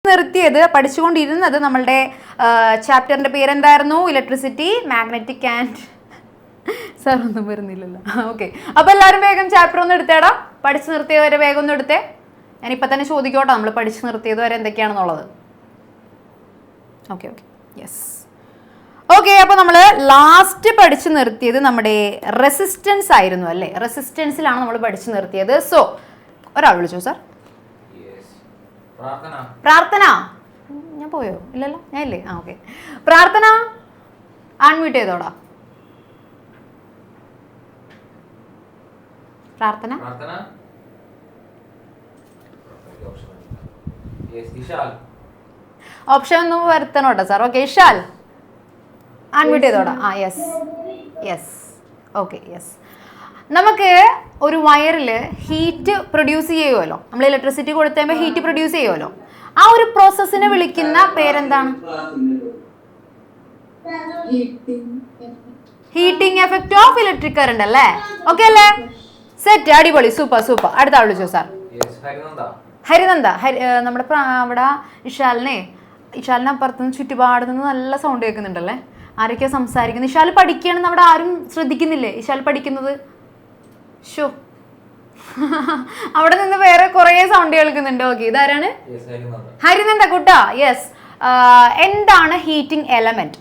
നിർത്തിയത് പഠിച്ചുകൊണ്ടിരുന്നത് നമ്മളുടെ ചാപ്റ്ററിന്റെ പേരെന്തായിരുന്നു? ഇലക്ട്രിസിറ്റി, മാഗ്നറ്റിക് ആൻഡ് സാർ ഒന്നും വരുന്നില്ലല്ലോ. ഓക്കെ, അപ്പൊ എല്ലാവരും വേഗം ചാപ്റ്റർ ഒന്ന് എടുത്തേടാ. പഠിച്ചു നിർത്തിയത് വരെ വേഗം ഒന്ന് എടുത്തേ. ഞാനിപ്പോൾ തന്നെ ചോദിക്കോട്ടോ നമ്മൾ പഠിച്ചു നിർത്തിയത് വരെ എന്തൊക്കെയാണെന്നുള്ളത്. Okay okay yes okay. അപ്പോൾ നമ്മൾ ലാസ്റ്റ് പഠിച്ചു നിർത്തിയത് നമ്മുടെ റെസിസ്റ്റൻസ് ആയിരുന്നു അല്ലേ? റെസിസ്റ്റൻസിലാണ് നമ്മൾ പഠിച്ചു നിർത്തിയത്. സോ ഒരാൾ വിളിച്ചോ സാർ. പ്രാർത്ഥന. ഞാൻ പോയോ? ഇല്ലല്ലോ, ഞാൻ ഇല്ലേ? ആ ഓക്കെ. പ്രാർത്ഥന അൺമ്യൂട്ട് ചെയ്തോടാ. പ്രാർത്ഥന ഓപ്ഷൻ ഒന്നും വരുത്തണോട്ടോ സാർ. ഓക്കെ, ഇഷാൽ അൺമ്യൂട്ട് ചെയ്തോടാ. ആ യെസ് യെസ് ഓക്കെ യെസ്. നമുക്ക് ഒരു വയറിൽ ഹീറ്റ് പ്രൊഡ്യൂസ് ചെയ്യുമല്ലോ, നമ്മൾ ഇലക്ട്രിസിറ്റി കൊടുത്തുമ്പോൾ ഹീറ്റ് പ്രൊഡ്യൂസ് ചെയ്യുമല്ലോ. ആ ഒരു പ്രോസസ്സിനെ വിളിക്കുന്ന പേരെന്താണ്? Heating effect of electric current അല്ലേ? ഓക്കെ അല്ലേ? സെറ്റ്, അടിപൊളി, സൂപ്പർ സൂപ്പർ. അടുത്ത ആൾ വിളിച്ചോ സാർ. ഹരിനന്ദ. നമ്മുടെ അവിടെ ഇഷാലിനെ അപ്പുറത്തുനിന്ന് ചുറ്റുപാട് നിന്ന് നല്ല സൗണ്ട് കേൾക്കുന്നുണ്ടല്ലേ? ആരൊക്കെയോ സംസാരിക്കുന്നു. ഇഷാൽ പഠിക്കുകയാണെന്ന് അവിടെ ആരും ശ്രദ്ധിക്കുന്നില്ലേ? ഇഷാൽ പഠിക്കുന്നത് ഷോ അവിടെ നിന്ന് വേറെ കുറെ സൗണ്ട് കേൾക്കുന്നുണ്ട്. ഓക്കെ, ഇതാരാണ്? ഹരിനന്ദ കുട്ടാ. യെസ്. എന്താണ് heating element?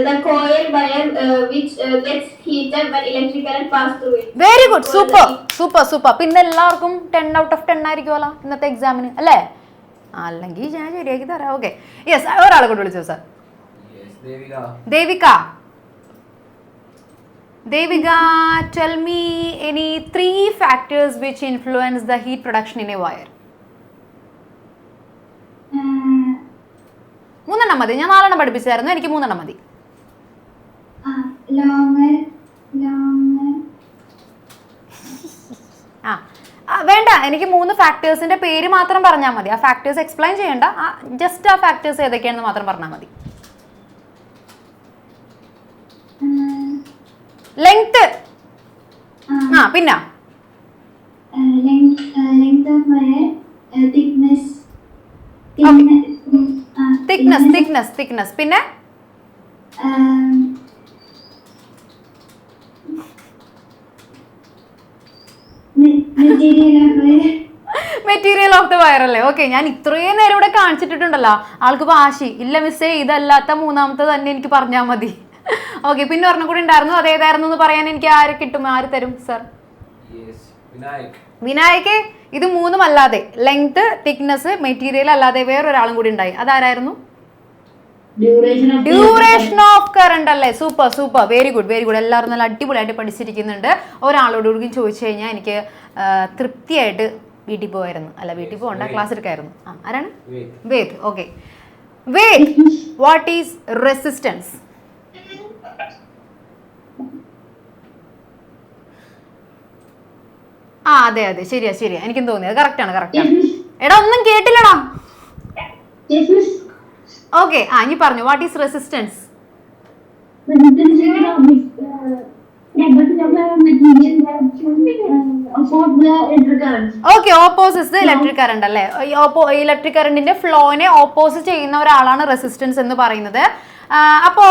the coil wire which gets heated when electric current pass through it. Very good, super super super. പിന്നെ എല്ലാവർക്കും 10 out of 10 ആയിരിക്കുമല്ലോ ഇന്നത്തെ എക്സാമിന് അല്ലേ? അല്ലെങ്കിൽ ഞാൻ ശരിയാക്കി തരാം. Okay yes. ഒരാളെ കൊണ്ട് വിളിച്ചോ sir. Devika, tell me any 3 factors which influence the heat production in a wire. 3 മതി. ഞാൻ 4 പഠിപ്പിച്ചായിരുന്നു, എനിക്ക് 3 മതി. വേണ്ട, എനിക്ക് 3 ഫാക്ടേഴ്സിന്റെ പേര് മാത്രം പറഞ്ഞാൽ മതി. ആ ഫാക്ടേഴ്സ് എക്സ്പ്ലെയിൻ ചെയ്യണ്ട, ജസ്റ്റ് ആ ഫാക്ടേഴ്സ് ഏതൊക്കെയാണെന്ന് മാത്രം പറഞ്ഞാൽ മതി. ലെങ്ത്. പിന്നെ thickness പിന്നെ മെറ്റീരിയൽ ഓഫ് ദ വയർ അല്ലേ? ഓക്കെ, ഞാൻ ഇത്രയും നേരം ഇവിടെ കാണിച്ചിട്ടുണ്ടല്ലോ, ആൾക്ക് വാശി ഇല്ല മിസ്സേ, ഇതല്ലാത്ത 3ാമത്തെ തന്നെ എനിക്ക് പറഞ്ഞാൽ മതി. ഓക്കെ, പിന്നെ ഒരെണ്ണം കൂടി ഉണ്ടായിരുന്നു, അതേതായിരുന്നു എന്ന് പറയാൻ എനിക്ക് ആര് കിട്ടും, ആര് തരും സർ? വിനായക്. ഇത് 3ഉം അല്ലാതെ, ലെങ്ത്, തിക്നെസ്, മെറ്റീരിയൽ അല്ലാതെ വേറൊരാളും കൂടി ഉണ്ടായി. അതാരായിരുന്നു? ഡ്യൂറേഷൻ ഓഫ് കറണ്ട് അല്ലേ? Super super, very good very good. എല്ലാവരും നല്ല അടിപൊളിയായിട്ട് പഠിച്ചിരിക്കുന്നുണ്ട്. ഒരാളോട് കൂടി ചോദിച്ചു കഴിഞ്ഞാൽ എനിക്ക് തൃപ്തിയായിട്ട് വീട്ടിൽ പോകായിരുന്നു. അല്ല, വീട്ടിൽ പോകണ്ട, ക്ലാസ് എടുക്കായിരുന്നു. ആരാണ്? Ved. Okay, Ved, what is resistance? അതെ അതെ, ശരിയാ ശരിയാ, എനിക്കും തോന്നിയത് കറക്റ്റാണ്. എടാ ഒന്നും കേട്ടില്ലടാ. ഓക്കെ, ഇനി പറഞ്ഞു, what is resistance? Okay, opposites the electric current അല്ലേ? ഇലക്ട്രിക് കറണ്ടിന്റെ ഫ്ലോനെ ഓപ്പോസ് ചെയ്യുന്ന ഒരാളാണ് റെസിസ്റ്റൻസ് എന്ന് പറയുന്നത്. അപ്പോ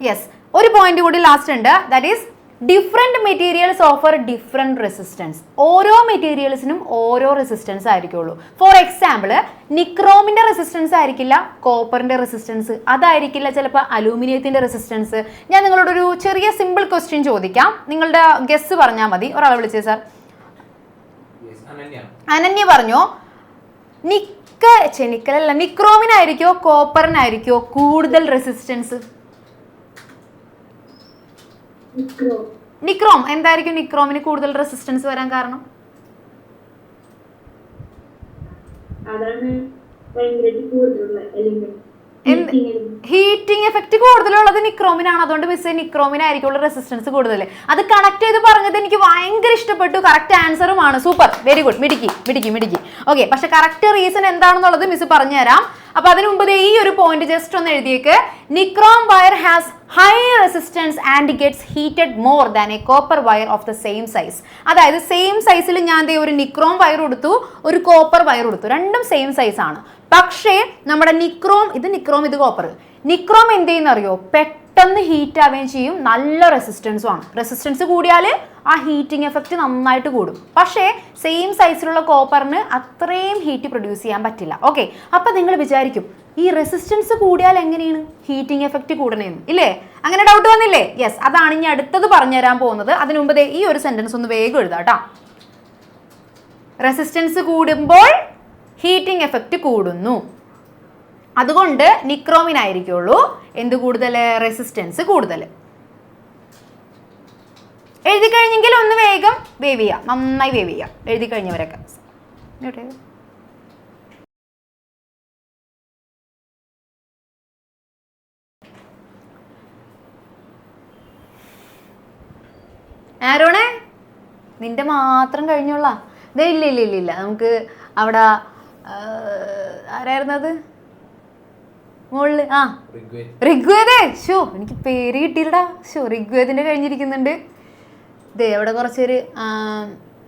യെസ്, ഒരു പോയിന്റ് കൂടി ലാസ്റ്റ് ഉണ്ട്, that is different materials offer different resistance. ഓരോ മെറ്റീരിയൽസിനും ഓരോ റെസിസ്റ്റൻസ് ആയിരിക്കുള്ളൂ. ഫോർ എക്സാമ്പിൾ, നിക്രോമിൻ്റെ റെസിസ്റ്റൻസ് ആയിരിക്കില്ല കോപ്പറിൻ്റെ റെസിസ്റ്റൻസ്, അതായിരിക്കില്ല ചിലപ്പോൾ അലൂമിനിയത്തിൻ്റെ റെസിസ്റ്റൻസ്. ഞാൻ നിങ്ങളോടൊരു ചെറിയ സിമ്പിൾ ക്വസ്റ്റ്യൻ ചോദിക്കാം, നിങ്ങളുടെ ഗസ് പറഞ്ഞാൽ മതി. ഒരാളെ വിളിച്ചേ സാർ. അനന്യ പറഞ്ഞോ, നിക്രോമിനായിരിക്കോ കോപ്പറിനായിരിക്കോ കൂടുതൽ റെസിസ്റ്റൻസ്? നിക്രോം. എന്തായിരിക്കും നിക്രോമിന് കൂടുതൽ റെസിസ്റ്റൻസ് വരാൻ കാരണം? ഹീറ്റിംഗ് എഫക്ട് കൂടുതലുള്ളത് നിക്രോമിനാണ്. അതുകൊണ്ട് മിസ് നിക്രോമിനായിരിക്കും റെസിസ്റ്റൻസ് കൂടുതൽ. അത് കണക്ട് ചെയ്ത് പറഞ്ഞത് എനിക്ക് ഭയങ്കര ഇഷ്ടപ്പെട്ടു. കറക്റ്റ് ആൻസറുമാണ്. സൂപ്പർ, വെരി ഗുഡ്, മിടുക്കി മിടുക്കി മിടുക്കി. ഓക്കെ, പക്ഷെ കറക്റ്റ് റീസൺ എന്താണെന്നുള്ളത് മിസ് പറഞ്ഞുതരാം. അപ്പൊ അതിനു മുമ്പ് ഈ ഒരു പോയിന്റ് ജസ്റ്റ് ഒന്ന് എഴുതിയേക്ക്. Nichrome wire has high resistance and gets heated more than a copper wire of the same size. അതായത് സെയിം സൈസിൽ ഞാൻ ഒരു നിക്രോം വയർ കൊടുത്തു, ഒരു കോപ്പർ വയർ കൊടുത്തു, രണ്ടും സെയിം സൈസ് ആണ്. പക്ഷേ നമ്മുടെ നിക്രോം ഇത് കോപ്പർ. നിക്രോം എന്ത് ചെയ്യുന്ന അറിയോ? പെട്ടെന്ന് ഹീറ്റ് ആവുകയും ചെയ്യും, നല്ല റെസിസ്റ്റൻസും ആണ്. റെസിസ്റ്റൻസ് കൂടിയാൽ ആ ഹീറ്റിംഗ് എഫക്റ്റ് നന്നായിട്ട് കൂടും. പക്ഷേ സെയിം സൈസിലുള്ള കോപ്പറിന് അത്രയും ഹീറ്റ് പ്രൊഡ്യൂസ് ചെയ്യാൻ പറ്റില്ല. ഓക്കെ, അപ്പം നിങ്ങൾ വിചാരിക്കും ഈ റെസിസ്റ്റൻസ് കൂടിയാൽ എങ്ങനെയാണ് ഹീറ്റിംഗ് എഫക്റ്റ് കൂടണേന്ന്, ഇല്ലേ? അങ്ങനെ ഡൗട്ട് വന്നില്ലേ? യെസ്, അതാണ് ഇനി അടുത്തത് പറഞ്ഞുതരാൻ പോകുന്നത്. അതിനു മുമ്പ് ഈ ഒരു സെന്റൻസ് ഒന്ന് വേഗം എഴുതാം കേട്ടോ. റെസിസ്റ്റൻസ് കൂടുമ്പോൾ ഹീറ്റിംഗ് എഫക്റ്റ് കൂടുന്നു, അതുകൊണ്ട് നിക്രോമിനായിരിക്കുള്ളൂ എന്ത് കൂടുതൽ? റെസിസ്റ്റൻസ് കൂടുതൽ. എഴുതി കഴിഞ്ഞെങ്കിൽ ഒന്ന് വേഗം വേവ് ചെയ്യാം, നന്നായി വേവ് ചെയ്യാം എഴുതി കഴിഞ്ഞവരൊക്കെ. ആരോണേ, നിന്റെ മാത്രം കഴിഞ്ഞോള. ഇല്ല, നമുക്ക് അവിടെ ആരായിരുന്നത് മുകളില്? ആ, ഋഗ്വേദേ. ഷോ, എനിക്ക് പേര് കിട്ടിയില്ലടാ. ഷോ, ഋഗ്വേദിന്റെ കഴിഞ്ഞിരിക്കുന്നുണ്ട്. ഇതേ അവിടെ കുറച്ചൊരു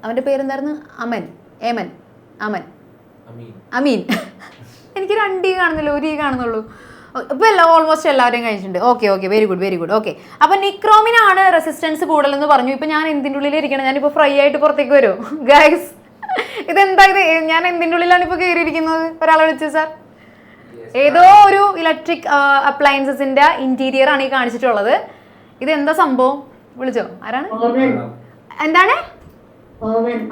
അവന്റെ പേരെന്തായിരുന്നു? അമീൻ. എനിക്ക് 2 കാണുന്നില്ല, 1 കാണുന്നുള്ളൂ. ഇപ്പൊ ഓൾമോസ്റ്റ് എല്ലാവരും കഴിഞ്ഞിട്ടുണ്ട്. Okay, very good. ഓക്കെ, അപ്പൊ നിക്രോമിനാണ് റെസിസ്റ്റൻസ് കൂടുതലെന്ന് പറഞ്ഞു. ഇപ്പൊ ഞാൻ എന്തിൻ്റെ ഉള്ളിൽ ഇരിക്കണം? ഞാനിപ്പോ ഫ്രൈ ആയിട്ട് പുറത്തേക്ക് വരുമോ ഗൈസ്? ഇതെന്താ ഇത്? ഞാൻ എന്തിൻ്റെ ഉള്ളിലാണ് ഇപ്പൊ കയറിയിരിക്കുന്നത്? ഒരാളെ വിളിച്ചു സാർ. ഏതോ ഒരു ഇലക്ട്രിക് അപ്ലയൻസസിന്റെ ഇന്റീരിയർ ആണ് ഈ കാണിച്ചിട്ടുള്ളത്. ഇത് എന്താ സംഭവം? വിളിച്ചോ? ആരാണ്? എന്താണ്?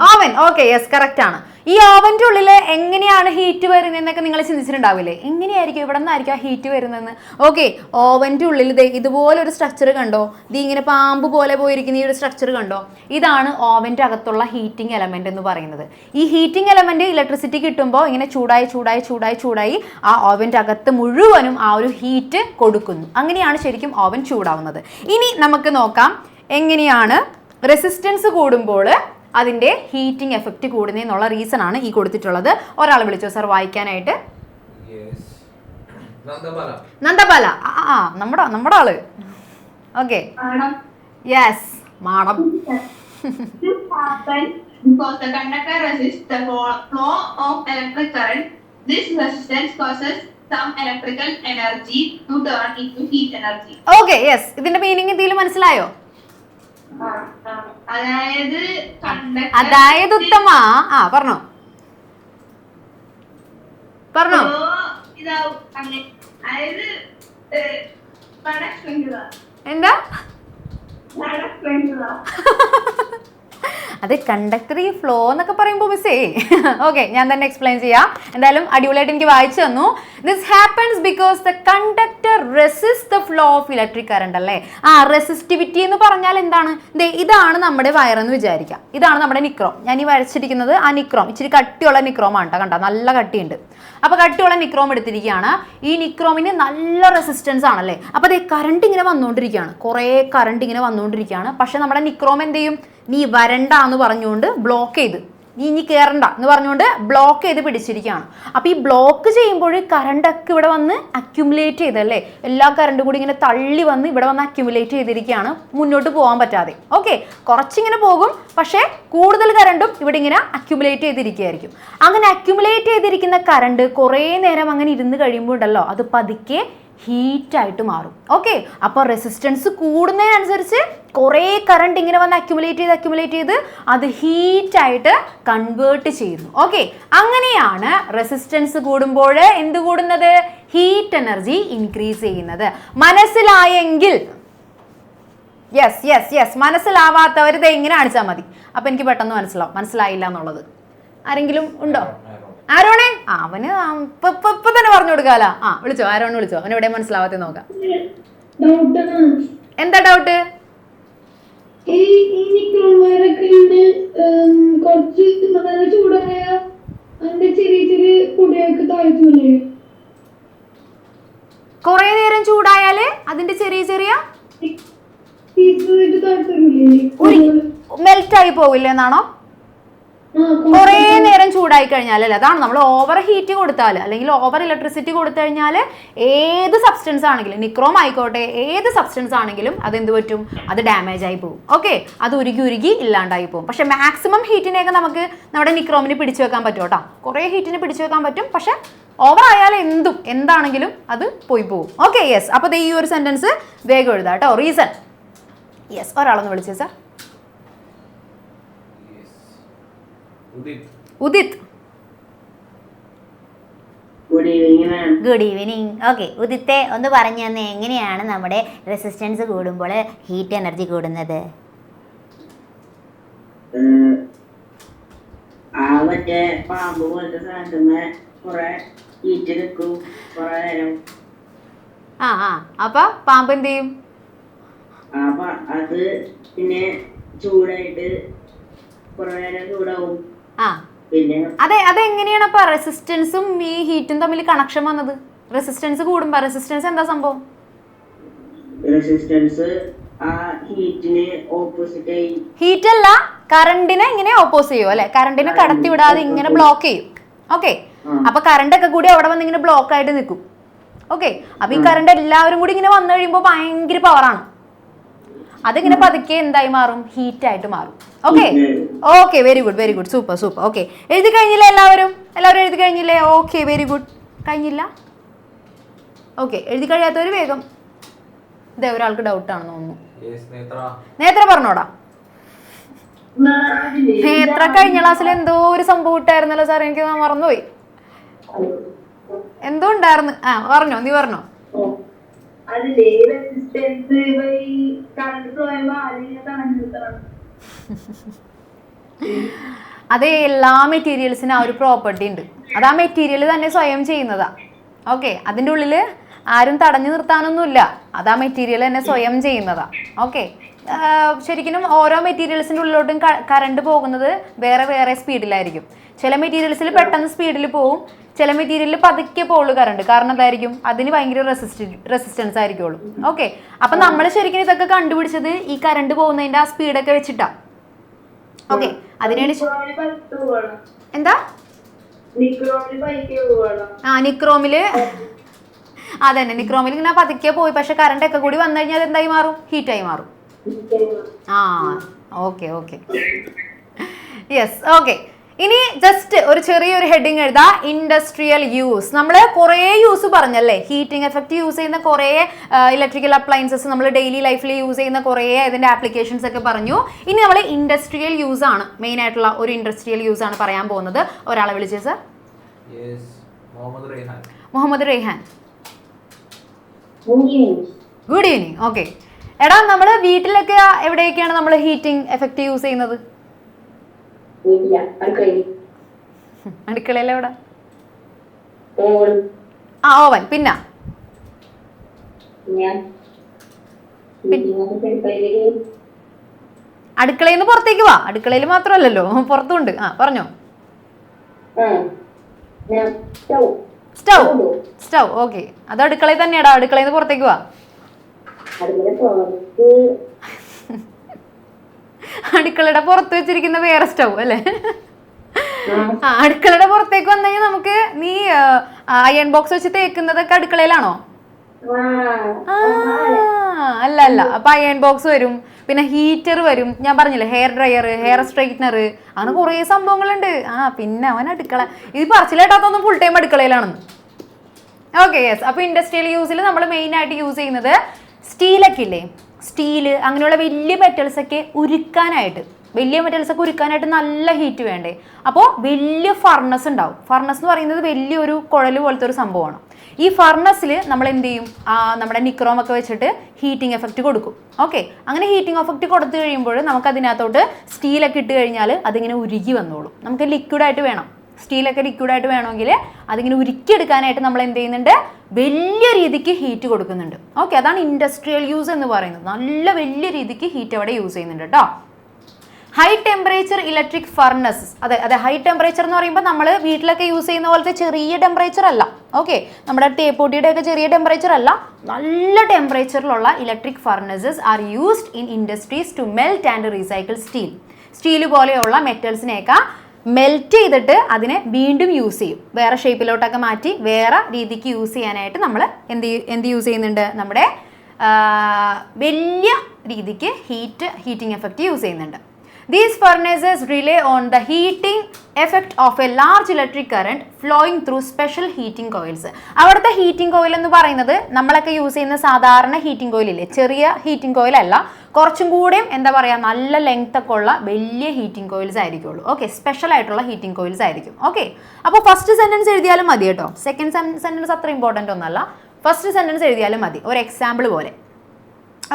ഓവൻ. ഓക്കെ, യെസ്, കറക്റ്റ് ആണ്. ഈ ഓവന്റെ ഉള്ളിൽ എങ്ങനെയാണ് ഹീറ്റ് വരുന്നതെന്നൊക്കെ നിങ്ങൾ ചിന്തിച്ചിട്ടുണ്ടാവില്ലേ? എങ്ങനെയായിരിക്കും, ഇവിടെ നിന്നായിരിക്കും ആ ഹീറ്റ് വരുന്നതെന്ന്? ഓക്കെ, ഓവന്റെ ഉള്ളിൽ ഇതുപോലെ ഒരു സ്ട്രക്ചർ കണ്ടോ? ഇങ്ങനെ പാമ്പ് പോലെ പോയിരിക്കുന്ന ഈ ഒരു സ്ട്രക്ചർ കണ്ടോ? ഇതാണ് ഓവന്റെ അകത്തുള്ള ഹീറ്റിംഗ് എലമെന്റ് എന്ന് പറയുന്നത്. ഈ ഹീറ്റിംഗ് എലമെന്റ് ഇലക്ട്രിസിറ്റി കിട്ടുമ്പോൾ ഇങ്ങനെ ചൂടായി ആ ഓവന്റെ അകത്ത് മുഴുവനും ആ ഒരു ഹീറ്റ് കൊടുക്കുന്നു. അങ്ങനെയാണ് ശരിക്കും ഓവൻ ചൂടാവുന്നത്. ഇനി നമുക്ക് നോക്കാം എങ്ങനെയാണ് റെസിസ്റ്റൻസ് കൂടുമ്പോൾ അതിന്റെ ഹീറ്റിംഗ് എഫക്റ്റ് കൂടുന്നതെന്നുള്ള റീസൺ ആണ് ഈ കൊടുത്തിട്ടുള്ളത്. ഒരാൾ വിളിച്ചോ സാർ വായിക്കാനായിട്ട്? നന്ദബാല. നമ്മുടെ ആള്. Okay, yes, madam. Because the conductor resists the flow of electric current, this resistance causes some electrical energy to turn into heat energy. Okay, yes, ഇതിന്റെ മീനിങ് എന്തെങ്കിലും മനസ്സിലായോ? അതായത് ഉത്തമ. പറഞ്ഞോ. എന്താ? അത് കണ്ടക്ടറി ഫ്ലോ എന്നൊക്കെ പറയുമ്പോൾ മിസ്സേ. ഓക്കെ, ഞാൻ തന്നെ എക്സ്പ്ലെയിൻ ചെയ്യാം. എന്തായാലും അടിപൊളിയായിട്ട് എനിക്ക് വായിച്ചു തന്നു. This happens because the conductor resist the flow of electric current അല്ലേ? റെസിസ്റ്റിവിറ്റി എന്ന് പറഞ്ഞാൽ എന്താണ്? ഇതാണ് നമ്മുടെ വയറെന്ന് വിചാരിക്കാം. ഇതാണ് നമ്മുടെ നിക്രോം. ഞാൻ ഈ വരച്ചിരിക്കുന്നത് ആ നിക്രോം ഇച്ചിരി കട്ടിയുള്ള നിക്രോമാണ് കേട്ടോ. കണ്ടോ, നല്ല കട്ടിയുണ്ട്. അപ്പൊ കട്ടിയുള്ള നിക്രോം എടുത്തിരിക്കുകയാണ്. ഈ നിക്രോമിന് നല്ല റെസിസ്റ്റൻസ് ആണല്ലേ? അപ്പൊ അതേ കറണ്ട് ഇങ്ങനെ വന്നുകൊണ്ടിരിക്കുകയാണ്, കുറേ കറണ്ട് ഇങ്ങനെ വന്നുകൊണ്ടിരിക്കുകയാണ്. പക്ഷെ നമ്മുടെ നിക്രോം എന്ത് ചെയ്യും? നീ വരണ്ട എന്ന് പറഞ്ഞുകൊണ്ട് ബ്ലോക്ക് ചെയ്ത്, നീ കയറണ്ട എന്ന് പറഞ്ഞുകൊണ്ട് ബ്ലോക്ക് ചെയ്ത് പിടിച്ചിരിക്കുകയാണ്. അപ്പോൾ ഈ ബ്ലോക്ക് ചെയ്യുമ്പോൾ കറണ്ടൊക്കെ ഇവിടെ വന്ന് അക്യുമുലേറ്റ് ചെയ്തല്ലേ? എല്ലാ കറണ്ടും കൂടി ഇങ്ങനെ തള്ളി വന്ന് ഇവിടെ വന്ന് അക്യുമുലേറ്റ് ചെയ്തിരിക്കുകയാണ്, മുന്നോട്ട് പോകാൻ പറ്റാതെ. ഓക്കെ, കുറച്ചിങ്ങനെ പോകും, പക്ഷേ കൂടുതൽ കറണ്ടും ഇവിടെ ഇങ്ങനെ അക്യുമുലേറ്റ് ചെയ്തിരിക്കുകയായിരിക്കും. അങ്ങനെ അക്യുമുലേറ്റ് ചെയ്തിരിക്കുന്ന കറണ്ട് കുറേ നേരം അങ്ങനെ ഇരുന്ന് കഴിയുമ്പോൾ ഉണ്ടല്ലോ, അത് പതുക്കെ ഹീറ്റായിട്ട് മാറും. ഓക്കെ, അപ്പോൾ റെസിസ്റ്റൻസ് കൂടുന്നതിനനുസരിച്ച് കുറേ കറണ്ട് ഇങ്ങനെ വന്ന് അക്യുമുലേറ്റ് ചെയ്ത് അത് ഹീറ്റായിട്ട് കൺവേർട്ട് ചെയ്യുന്നു. ഓക്കെ, അങ്ങനെയാണ് റെസിസ്റ്റൻസ് കൂടുമ്പോൾ എന്ത് കൂടുന്നത്? ഹീറ്റ് എനർജി ഇൻക്രീസ് ചെയ്യുന്നത്. മനസ്സിലായെങ്കിൽ യെസ്, മനസ്സിലാവാത്തവർ ഇത് എങ്ങനെ കാണിച്ചാൽ മതി. അപ്പം എനിക്ക് പെട്ടെന്ന് മനസ്സിലാവും മനസ്സിലായില്ല എന്നുള്ളത്. ആരെങ്കിലും ഉണ്ടോ? ആരോണേ? അവന് ഇപ്പൊ തന്നെ പറഞ്ഞു കൊടുക്കാല. വിളിച്ചോ, ആരോണ് വിളിച്ചോ. അവന് എവിടെ മനസ്സിലാവാത്ത നോക്കാം. എന്താ ഡൗട്ട്? കൊറേ നേരം ചൂടായാല് അതിന്റെ ചെറിയ മെൽറ്റ് ആയി പോവില്ല എന്നാണോ? കുറേ നേരം ചൂടായി കഴിഞ്ഞാൽ അല്ലേ, അതാണ് നമ്മൾ ഓവർ ഹീറ്റ് കൊടുത്താൽ അല്ലെങ്കിൽ ഓവർ ഇലക്ട്രിസിറ്റി കൊടുത്തു കഴിഞ്ഞാൽ ഏത് സബ്സ്റ്റൻസ് ആണെങ്കിലും, നിക്രോം ആയിക്കോട്ടെ ഏത് സബ്സ്റ്റൻസ് ആണെങ്കിലും അതെന്ത് പറ്റും, അത് ഡാമേജ് ആയി പോകും. ഓക്കെ, അത് ഉരുകി ഇല്ലാണ്ടായി പോകും. പക്ഷെ മാക്സിമം ഹീറ്റിനെയൊക്കെ നമുക്ക് നമ്മുടെ നിക്രോമിന് പിടിച്ചു വെക്കാൻ പറ്റും കേട്ടോ. കുറേ ഹീറ്റിന് പിടിച്ചു വെക്കാൻ പറ്റും, പക്ഷെ ഓവർ ആയാൽ എന്താണെങ്കിലും അത് പോയി പോകും. Okay, yes. അപ്പോൾ ഈ ഒരു സെന്റൻസ് വേഗം എഴുതാം കേട്ടോ. റീസൺ. യെസ്, ഒരാളൊന്ന് വിളിച്ചേ sir. Udit. Good evening. Okay, ഉദിത്തെ ഒന്ന് പറഞ്ഞു തന്നെ, എങ്ങനെയാണ് നമ്മുടെ റെസിസ്റ്റൻസ് കൂടുമ്പോൾ ഹീറ്റ് എനർജി കൂടുന്നത്? മറ്റേ പാമ്പ് പോലത്തെ സാധനത്തിന് കുറെ ഹീറ്റ് നിൽക്കും കുറെ നേരം. അപ്പൊ പാമ്പ് എന്ത് ചെയ്യും? അപ്പൊ അത് പിന്നെ ചൂടായിട്ട് കുറെ നേരം ചൂടാവും. പിന്നെ അതെങ്ങനെയാണ് അപ്പൊ റെസിസ്റ്റൻസും ഈ ഹീറ്റും തമ്മിൽ കണക്ഷൻ വന്നത്? റെസിസ്റ്റൻസ് കൂടുമ്പോ റെസിസ്റ്റൻസ് എന്താ സംഭവം? റെസിസ്റ്റൻസ് ആ ഹീറ്റിന് ഓപ്പോസിറ്റ് ആയി. ഹീറ്റ് അല്ല, കറണ്ടിനെ ഇങ്ങനെ ഓപ്പോസ് ചെയ്യും അല്ലെ, കറണ്ടിനെ കടത്തി വിടാതെ ഇങ്ങനെ ബ്ലോക്ക് ചെയ്യും. ഓക്കെ, അപ്പൊ കറണ്ട് ഒക്കെ കൂടി അവിടെ വന്ന് ഇങ്ങനെ ബ്ലോക്ക് ആയിട്ട് നിൽക്കും. ഓക്കെ, അപ്പൊ ഈ കറണ്ട് എല്ലാവരും കൂടി ഇങ്ങനെ വന്നു കഴിയുമ്പോൾ ഭയങ്കര പവറാണ്. അതിങ്ങനെ പതുക്കെ എന്തായി മാറും? ഹീറ്റ് ആയിട്ട് മാറും. Okay okay, very good very good, super super. Okay, എഴുതി കഴിഞ്ഞില്ലേ എല്ലാവരും? എഴുതി കഴിഞ്ഞില്ലേ? Okay, very good. കഴിഞ്ഞില്ല? ഓക്കെ, എഴുതി കഴിയാത്തവർ വേഗം. ഇതേ ഒരാൾക്ക് ഡൗട്ടാണെന്ന് തോന്നുന്നു. നേത്ര പറഞ്ഞോടാ. നേത്ര കഴിഞ്ഞ ക്ലാസ്സിൽ എന്തോ ഒരു സംഭവം ഇട്ടായിരുന്നല്ലോ സാർ, എനിക്ക് മറന്നുപോയി. എന്തോ ഉണ്ടായിരുന്നു. പറഞ്ഞോ, നീ പറഞ്ഞോ. അത് എല്ലാ മെറ്റീരിയൽസിനും ആ ഒരു പ്രോപ്പർട്ടി ഉണ്ട്. അത് ആ മെറ്റീരിയൽ തന്നെ സ്വയം ചെയ്യുന്നതാ. ഓക്കെ, അതിൻ്റെ ഉള്ളിൽ ആരും തടഞ്ഞു നിർത്താനൊന്നുമില്ല. അത് ആ മെറ്റീരിയൽ തന്നെ സ്വയം ചെയ്യുന്നതാ. ഓക്കെ, ശരിക്കും ഓരോ മെറ്റീരിയൽസിൻ്റെ ഉള്ളിലോട്ടും കറണ്ട് പോകുന്നത് വേറെ വേറെ സ്പീഡിലായിരിക്കും. ചില മെറ്റീരിയൽസിൽ പെട്ടെന്ന് സ്പീഡിൽ പോവും, ചില മെറ്റീരിയലിൽ പതുക്കെ പോകുള്ളൂ കറണ്ട്. കാരണം എന്തായിരിക്കും? അതിന് ഭയങ്കര റെസിസ്റ്റൻസ് ആയിരിക്കുള്ളൂ. ഓക്കെ, അപ്പം നമ്മൾ ശരിക്കും ഇതൊക്കെ കണ്ടുപിടിച്ചത് ഈ കറണ്ട് പോകുന്നതിൻ്റെ ആ സ്പീഡൊക്കെ വെച്ചിട്ടാ. ഓക്കെ, അതിനുവേണ്ടി എന്താ നിക്രോമില് അതന്നെ, നിക്രോമിൽ ഇങ്ങനെ പതുക്കെ പോയി, പക്ഷെ കറണ്ട് ഒക്കെ കൂടി വന്നു കഴിഞ്ഞാൽ എന്തായി മാറും? ഹീറ്റായി മാറും. Okay okay, yes. ഓക്കെ, ഇനി ജസ്റ്റ് ഒരു ചെറിയൊരു ഹെഡിങ് എഴുതാ, ഇൻഡസ്ട്രിയൽ യൂസ്. നമ്മൾ കുറേ യൂസ് പറഞ്ഞല്ലേ, ഹീറ്റിംഗ് എഫക്റ്റ് യൂസ് ചെയ്യുന്ന കുറേ ഇലക്ട്രിക്കൽ അപ്ലയൻസസ് നമ്മൾ ഡെയിലി ലൈഫിൽ യൂസ് ചെയ്യുന്ന കുറേ ഇതിൻ്റെ ആപ്ലിക്കേഷൻസ് ഒക്കെ പറഞ്ഞു. ഇനി നമ്മൾ ഇൻഡസ്ട്രിയൽ യൂസ് ആണ്, മെയിൻ ആയിട്ടുള്ള ഒരു ഇൻഡസ്ട്രിയൽ യൂസ് ആണ് പറയാൻ പോകുന്നത്. ഒരാളെ വിളിച്ചേ sir. Muhammad Rayhan. Good evening. Okay, എടാ നമ്മൾ വീട്ടിലൊക്കെ എവിടെയൊക്കെയാണ് നമ്മൾ ഹീറ്റിംഗ് എഫക്റ്റ് യൂസ് ചെയ്യുന്നത്? അടുക്കളയിൽ എവിടെ? ഓവൻ. പിന്നെ അടുക്കളയിൽ നിന്ന് പുറത്തേക്ക് വാ. അടുക്കളയിൽ മാത്രമല്ലല്ലോ, പുറത്തുണ്ട്. പറഞ്ഞോ. സ്റ്റൗ. സ്റ്റൗ. ഓക്കെ, അത് അടുക്കളയിൽ തന്നെയാടാ. അടുക്കളയിൽ നിന്ന് പുറത്തേക്ക് വാ. അടുക്കളയുടെ പുറത്ത് വെച്ചിരിക്കുന്ന വേറെ സ്റ്റൗ അല്ലേ? അടുക്കളയുടെ പുറത്തേക്ക് വന്നു കഴിഞ്ഞാൽ നമുക്ക്, നീ അയൺ ബോക്സ് വെച്ച് തേക്കുന്നതൊക്കെ അടുക്കളയിലാണോ? അല്ല അല്ല, അപ്പൊ അയൺ ബോക്സ് വരും, പിന്നെ ഹീറ്റർ വരും, ഞാൻ പറഞ്ഞില്ലേ ഹെയർ ഡ്രയർ, ഹെയർ സ്ട്രൈറ്റ്നർ, അങ്ങനെ കുറേ സംഭവങ്ങളുണ്ട്. പിന്നെ അവൻ അടുക്കള, ഇത് പറച്ചിലേട്ടാത്തൊന്നും ഫുൾ ടൈം അടുക്കളയിലാണെന്ന്. Okay, yes. അപ്പൊ ഇൻഡസ്ട്രിയൽ യൂസിൽ നമ്മൾ മെയിൻ ആയിട്ട് യൂസ് ചെയ്യുന്നത് സ്റ്റീലൊക്കെ ഇല്ലേ, സ്റ്റീല് അങ്ങനെയുള്ള വലിയ മെറ്റൽസൊക്കെ ഉരുക്കാനായിട്ട്, വലിയ മെറ്റൽസൊക്കെ ഉരുക്കാനായിട്ട് നല്ല ഹീറ്റ് വേണ്ടേ. അപ്പോൾ വലിയ ഫർണസ് ഉണ്ടാവും. ഫർണസ് എന്ന് പറയുന്നത് വലിയൊരു കുഴൽ പോലത്തെ ഒരു സംഭവമാണ്. ഈ ഫർണസിൽ നമ്മൾ എന്ത് ചെയ്യും? നമ്മുടെ നിക്രോം ഒക്കെ വെച്ചിട്ട് ഹീറ്റിംഗ് എഫക്റ്റ് കൊടുക്കും. ഓക്കെ, അങ്ങനെ ഹീറ്റിംഗ് എഫക്റ്റ് കൊടുത്തു കഴിയുമ്പോൾ നമുക്ക് അതിനകത്തോട്ട് സ്റ്റീലൊക്കെ ഇട്ട് കഴിഞ്ഞാൽ അതിങ്ങനെ ഉരുകി വന്നോളും. നമുക്ക് ലിക്വിഡായിട്ട് വേണം, സ്റ്റീലൊക്കെ ലിക്വിഡായിട്ട് വേണമെങ്കിൽ അതിങ്ങനെ ഉരുക്കിയെടുക്കാനായിട്ട് നമ്മൾ എന്ത് ചെയ്യുന്നുണ്ട്? വലിയ രീതിക്ക് ഹീറ്റ് കൊടുക്കുന്നുണ്ട്. ഓക്കെ, അതാണ് ഇൻഡസ്ട്രിയൽ യൂസ് എന്ന് പറയുന്നത്. നല്ല വലിയ രീതിക്ക് ഹീറ്റ് അവിടെ യൂസ് ചെയ്യുന്നുണ്ട് കേട്ടോ. High temperature electric furnace. അതെ അതെ, ഹൈ ടെമ്പറേച്ചർ എന്ന് പറയുമ്പോൾ നമ്മൾ വീട്ടിലൊക്കെ യൂസ് ചെയ്യുന്ന പോലത്തെ ചെറിയ ടെമ്പറേച്ചർ അല്ല. ഓക്കെ, നമ്മുടെ തേപ്പൊട്ടിയുടെ ഒക്കെ ചെറിയ ടെമ്പറേച്ചർ അല്ല, നല്ല ടെമ്പറേച്ചറിലുള്ള electric furnaces are used in industries to melt and recycle steel. Steel പോലെയുള്ള മെറ്റൽസിനെയൊക്കെ മെൽറ്റ് ചെയ്തിട്ട് അതിനെ വീണ്ടും യൂസ് ചെയ്യും. വേറെ ഷേപ്പിലോട്ടൊക്കെ മാറ്റി വേറെ രീതിക്ക് യൂസ് ചെയ്യാനായിട്ട് നമ്മൾ എന്ത് യൂസ് ചെയ്യുന്നുണ്ട്? നമ്മുടെ വലിയ രീതിക്ക് ഹീറ്റിംഗ് എഫക്റ്റ് യൂസ് ചെയ്യുന്നുണ്ട്. These furnaces rely on the heating effect of a large electric current flowing through special heating coils. അവിടുത്തെ ഹീറ്റിംഗ് കോയിൽ എന്ന് പറയുന്നത് നമ്മളൊക്കെ യൂസ് ചെയ്യുന്ന സാധാരണ ഹീറ്റിംഗ് കോയിലില്ലേ, ചെറിയ ഹീറ്റിംഗ് കോയിൽ അല്ല, കുറച്ചും കൂടെയും എന്താ പറയുക, നല്ല ലെങ്ത് ഒക്കെ ഉള്ള വലിയ ഹീറ്റിംഗ് കോയിൽസ് ആയിരിക്കുള്ളൂ. ഓക്കെ, സ്പെഷ്യൽ ആയിട്ടുള്ള ഹീറ്റിംഗ് കോയിൽസ് ആയിരിക്കും. ഓക്കെ, അപ്പോൾ ഫസ്റ്റ് സെന്റൻസ് എഴുതിയാലും മതി കേട്ടോ. സെക്കൻഡ് സെന്റൻസ് അത്ര ഇമ്പോർട്ടൻ്റ് ഒന്നല്ല. ഫസ്റ്റ് സെന്റൻസ് എഴുതിയാലും മതി, ഒരു എക്സാമ്പിൾ പോലെ.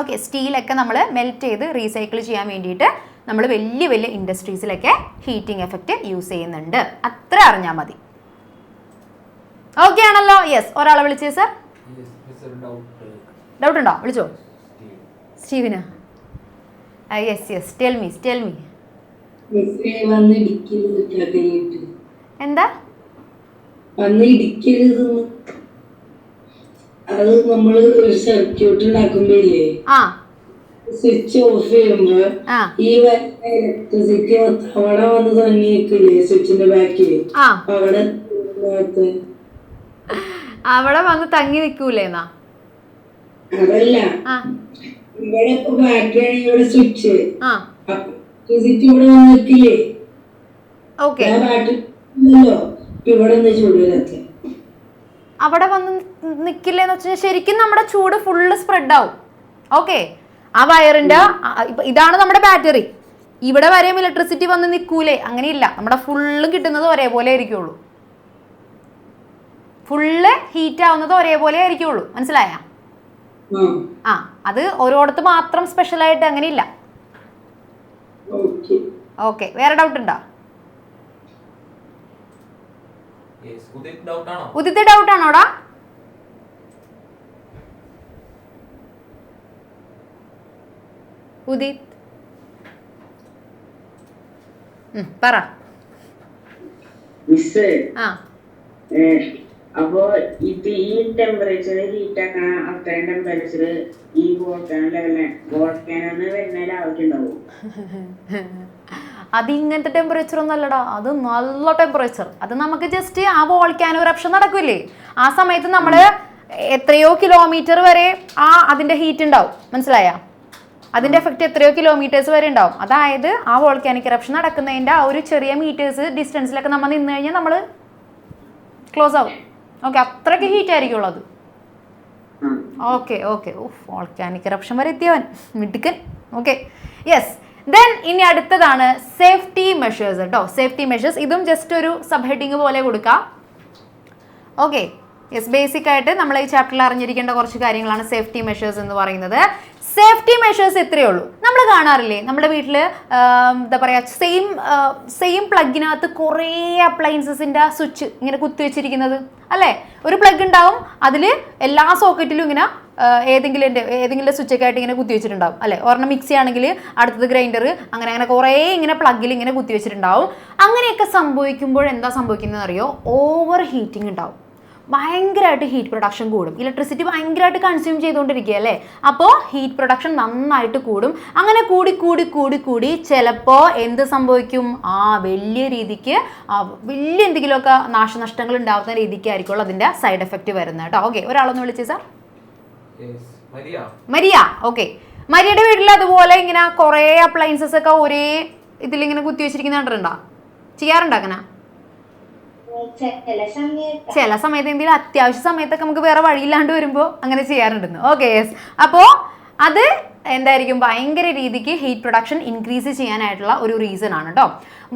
ഓക്കെ, സ്റ്റീലൊക്കെ നമ്മൾ മെൽറ്റ് ചെയ്ത് റീസൈക്കിൾ ചെയ്യാൻ വേണ്ടിയിട്ട് നമ്മൾ വലിയ വലിയ ഇൻഡസ്ട്രീസിലൊക്കെ ഹീറ്റിംഗ് എഫക്റ്റ് യൂസ് ചെയ്യുന്നുണ്ട്. അത്ര അറിഞ്ഞാൽ മതി. ഓക്കെ ആണല്ലോ? യെസ്, ഒരാളെ വിളിച്ചേ സർ. ഡൗട്ട് ഉണ്ടോ? വിളിച്ചോ. സ്റ്റീവിന്. Yes, tell me. എന്താ? അത് നമ്മൾ ഒരു സർക്യൂട്ട് ഉണ്ടാക്കുമ്പോഴേ സ്വിച്ച് ഓഫ് ചെയ്യുമ്പോ ഈ ഇലക്ട്രിസിറ്റി അവിടെ വന്ന് തങ്ങിയിരിക്കില്ലേ സ്വിച്ചിന്റെ ബാക്കില്, അവിടെ വന്ന് തങ്ങി നിൽക്കൂലേന്നാ? അതല്ല, ഇവിടെ ഇപ്പൊ ബാക്കിയാണ് ഇവിടെ സ്വിച്ച്, ഇലക്ട്രിസിറ്റി ഇവിടെ വന്ന് നിൽക്കില്ലേ? ഇവിടെ ചൂടില്ലാത്ത അവിടെ വന്ന് നിൽക്കില്ലെന്ന് വെച്ചാൽ ശരിക്കും നമ്മുടെ ചൂട് ഫുള്ള് സ്പ്രെഡ് ആവും. ഓക്കെ, ആ വയറിന്റെ ഇതാണ് നമ്മുടെ ബാറ്ററി. ഇവിടെ വരെയും ഇലക്ട്രിസിറ്റി വന്ന് നിൽക്കൂലേ? അങ്ങനെയില്ല, നമ്മുടെ ഫുള്ളും കിട്ടുന്നത് ഒരേപോലെ ആയിരിക്കുള്ളൂ. ഫുള്ള് ഹീറ്റ് ആവുന്നത് ഒരേപോലെ ആയിരിക്കുള്ളൂ. മനസ്സിലായ? അത് ഓരോടത്ത് മാത്രം സ്പെഷ്യൽ ആയിട്ട് അങ്ങനെയില്ല. ഓക്കെ, വേറെ ഡൗട്ട് ഉണ്ടോ? ഉദിത് ഡൗട്ട് ആണോടാ? ഉദിത് പറ. അപ്പോ ഇത് ഈ ടെമ്പറേച്ചർ ഹീറ്റ് ആക്കണ അത്രയും ടെമ്പറേച്ചർ ഈ വോൾക്കാനോ വരുന്നതിൽ ആവശ്യമുണ്ടാവും? അത് ഇങ്ങനത്തെ ടെമ്പറേച്ചർ ഒന്നും അല്ലടാ, അത് നല്ല ടെമ്പറേച്ചർ. അത് നമുക്ക് ജസ്റ്റ് ആ വോൾക്കാനോ ഇറപ്ഷൻ നടക്കൂലേ, ആ സമയത്ത് നമ്മൾ എത്രയോ കിലോമീറ്റർ വരെ അതിന്റെ ഹീറ്റ് ഉണ്ടാവും. മനസ്സിലായ? അതിന്റെ എഫക്റ്റ് എത്രയോ കിലോമീറ്റേഴ്സ് വരെ ഉണ്ടാവും. അതായത് ആ വോൾക്കാനിക് ഇറപ്ഷൻ നടക്കുന്നതിന്റെ ആ ഒരു ചെറിയ മീറ്റേഴ്സ് ഡിസ്റ്റൻസിലൊക്കെ നമ്മൾ നിന്ന് കഴിഞ്ഞാൽ നമ്മൾ ക്ലോസ് ആവും. ഓക്കെ, അത്രയ്ക്ക് ഹീറ്റ് ആയിരിക്കുള്ളൂ അത്. ഓക്കെ, വോൾക്കാനിക് ഇറപ്ഷൻ വരെ എത്തിയവൻ മിടുക്കൻ. Okay, yes. ദെൻ ഇനി അടുത്തതാണ് സേഫ്റ്റി മെഷേഴ്സ് കേട്ടോ. സേഫ്റ്റി മെഷേഴ്സ് ഇതും ജസ്റ്റ് ഒരു സബ് ഹെഡിങ് പോലെ കൊടുക്കാം. ഓക്കെ, യെസ്, ബേസിക് ആയിട്ട് നമ്മൾ ഈ ചാപ്റ്ററിൽ അറിഞ്ഞിരിക്കേണ്ട കുറച്ച് കാര്യങ്ങളാണ് സേഫ്റ്റി മെഷേഴ്സ് എന്ന് പറയുന്നത്. സേഫ്റ്റി മെഷേഴ്സ് ഇത്രയേ ഉള്ളൂ. നമ്മൾ കാണാറില്ലേ നമ്മുടെ വീട്ടിൽ എന്താ പറയുക, സെയിം പ്ലഗിനകത്ത് കുറേ അപ്ലയൻസസിൻ്റെ സ്വിച്ച് ഇങ്ങനെ കുത്തിവെച്ചിരിക്കുന്നത് അല്ലേ? ഒരു പ്ലഗ് ഉണ്ടാവും, അതിൽ എല്ലാ സോക്കറ്റിലും ഇങ്ങനെ ഏതെങ്കിലും സ്വിച്ചൊക്കെ ആയിട്ട് ഇങ്ങനെ കുത്തിവെച്ചിട്ടുണ്ടാവും അല്ലേ? ഒരെണ്ണം മിക്സി ആണെങ്കിൽ അടുത്തത് ഗ്രൈൻഡർ, അങ്ങനെ കുറേ ഇങ്ങനെ പ്ലഗിൽ ഇങ്ങനെ കുത്തിവെച്ചിട്ടുണ്ടാവും. അങ്ങനെയൊക്കെ സംഭവിക്കുമ്പോൾ എന്താ സംഭവിക്കുന്നതെന്ന് അറിയോ? ഓവർ ഹീറ്റിംഗ് ഉണ്ടാവും. ഭയങ്കരമായിട്ട് ഹീറ്റ് പ്രൊഡക്ഷൻ കൂടും. ഇലക്ട്രിസിറ്റി ഭയങ്കരമായിട്ട് കൺസ്യൂം ചെയ്തുകൊണ്ടിരിക്കുക അല്ലേ? അപ്പോൾ ഹീറ്റ് പ്രൊഡക്ഷൻ നന്നായിട്ട് കൂടും. അങ്ങനെ കൂടി ചിലപ്പോൾ എന്ത് സംഭവിക്കും? വലിയ രീതിക്ക് വലിയ എന്തെങ്കിലുമൊക്കെ നാശനഷ്ടങ്ങൾ ഉണ്ടാവുന്ന രീതിക്കായിരിക്കും അതിൻ്റെ സൈഡ് എഫക്റ്റ് വരുന്നത് കേട്ടോ. ഓക്കെ, ഒരാളൊന്ന് വിളിച്ചേ സാർ. മരിയ. ഓക്കെ, മരിയയുടെ വീട്ടിൽ അതുപോലെ ഇങ്ങനെ കുറേ അപ്ലയൻസസ് ഒക്കെ ഒരേ ഇതിലിങ്ങനെ കുത്തി വെച്ചിരിക്കുന്ന കണ്ടിട്ടുണ്ടോ? ചെയ്യാറുണ്ടോ അങ്ങനെ? ചില സമയത്ത് എന്തെങ്കിലും അത്യാവശ്യ സമയത്തൊക്കെ നമുക്ക് വേറെ വഴിയില്ലാണ്ട് വരുമ്പോൾ അങ്ങനെ ചെയ്യാറുണ്ടെന്ന്. Okay, yes. അപ്പോൾ അത് എന്തായിരിക്കും? ഭയങ്കര രീതിക്ക് ഹീറ്റ് പ്രൊഡക്ഷൻ ഇൻക്രീസ് ചെയ്യാനായിട്ടുള്ള ഒരു റീസൺ ആണ് കേട്ടോ.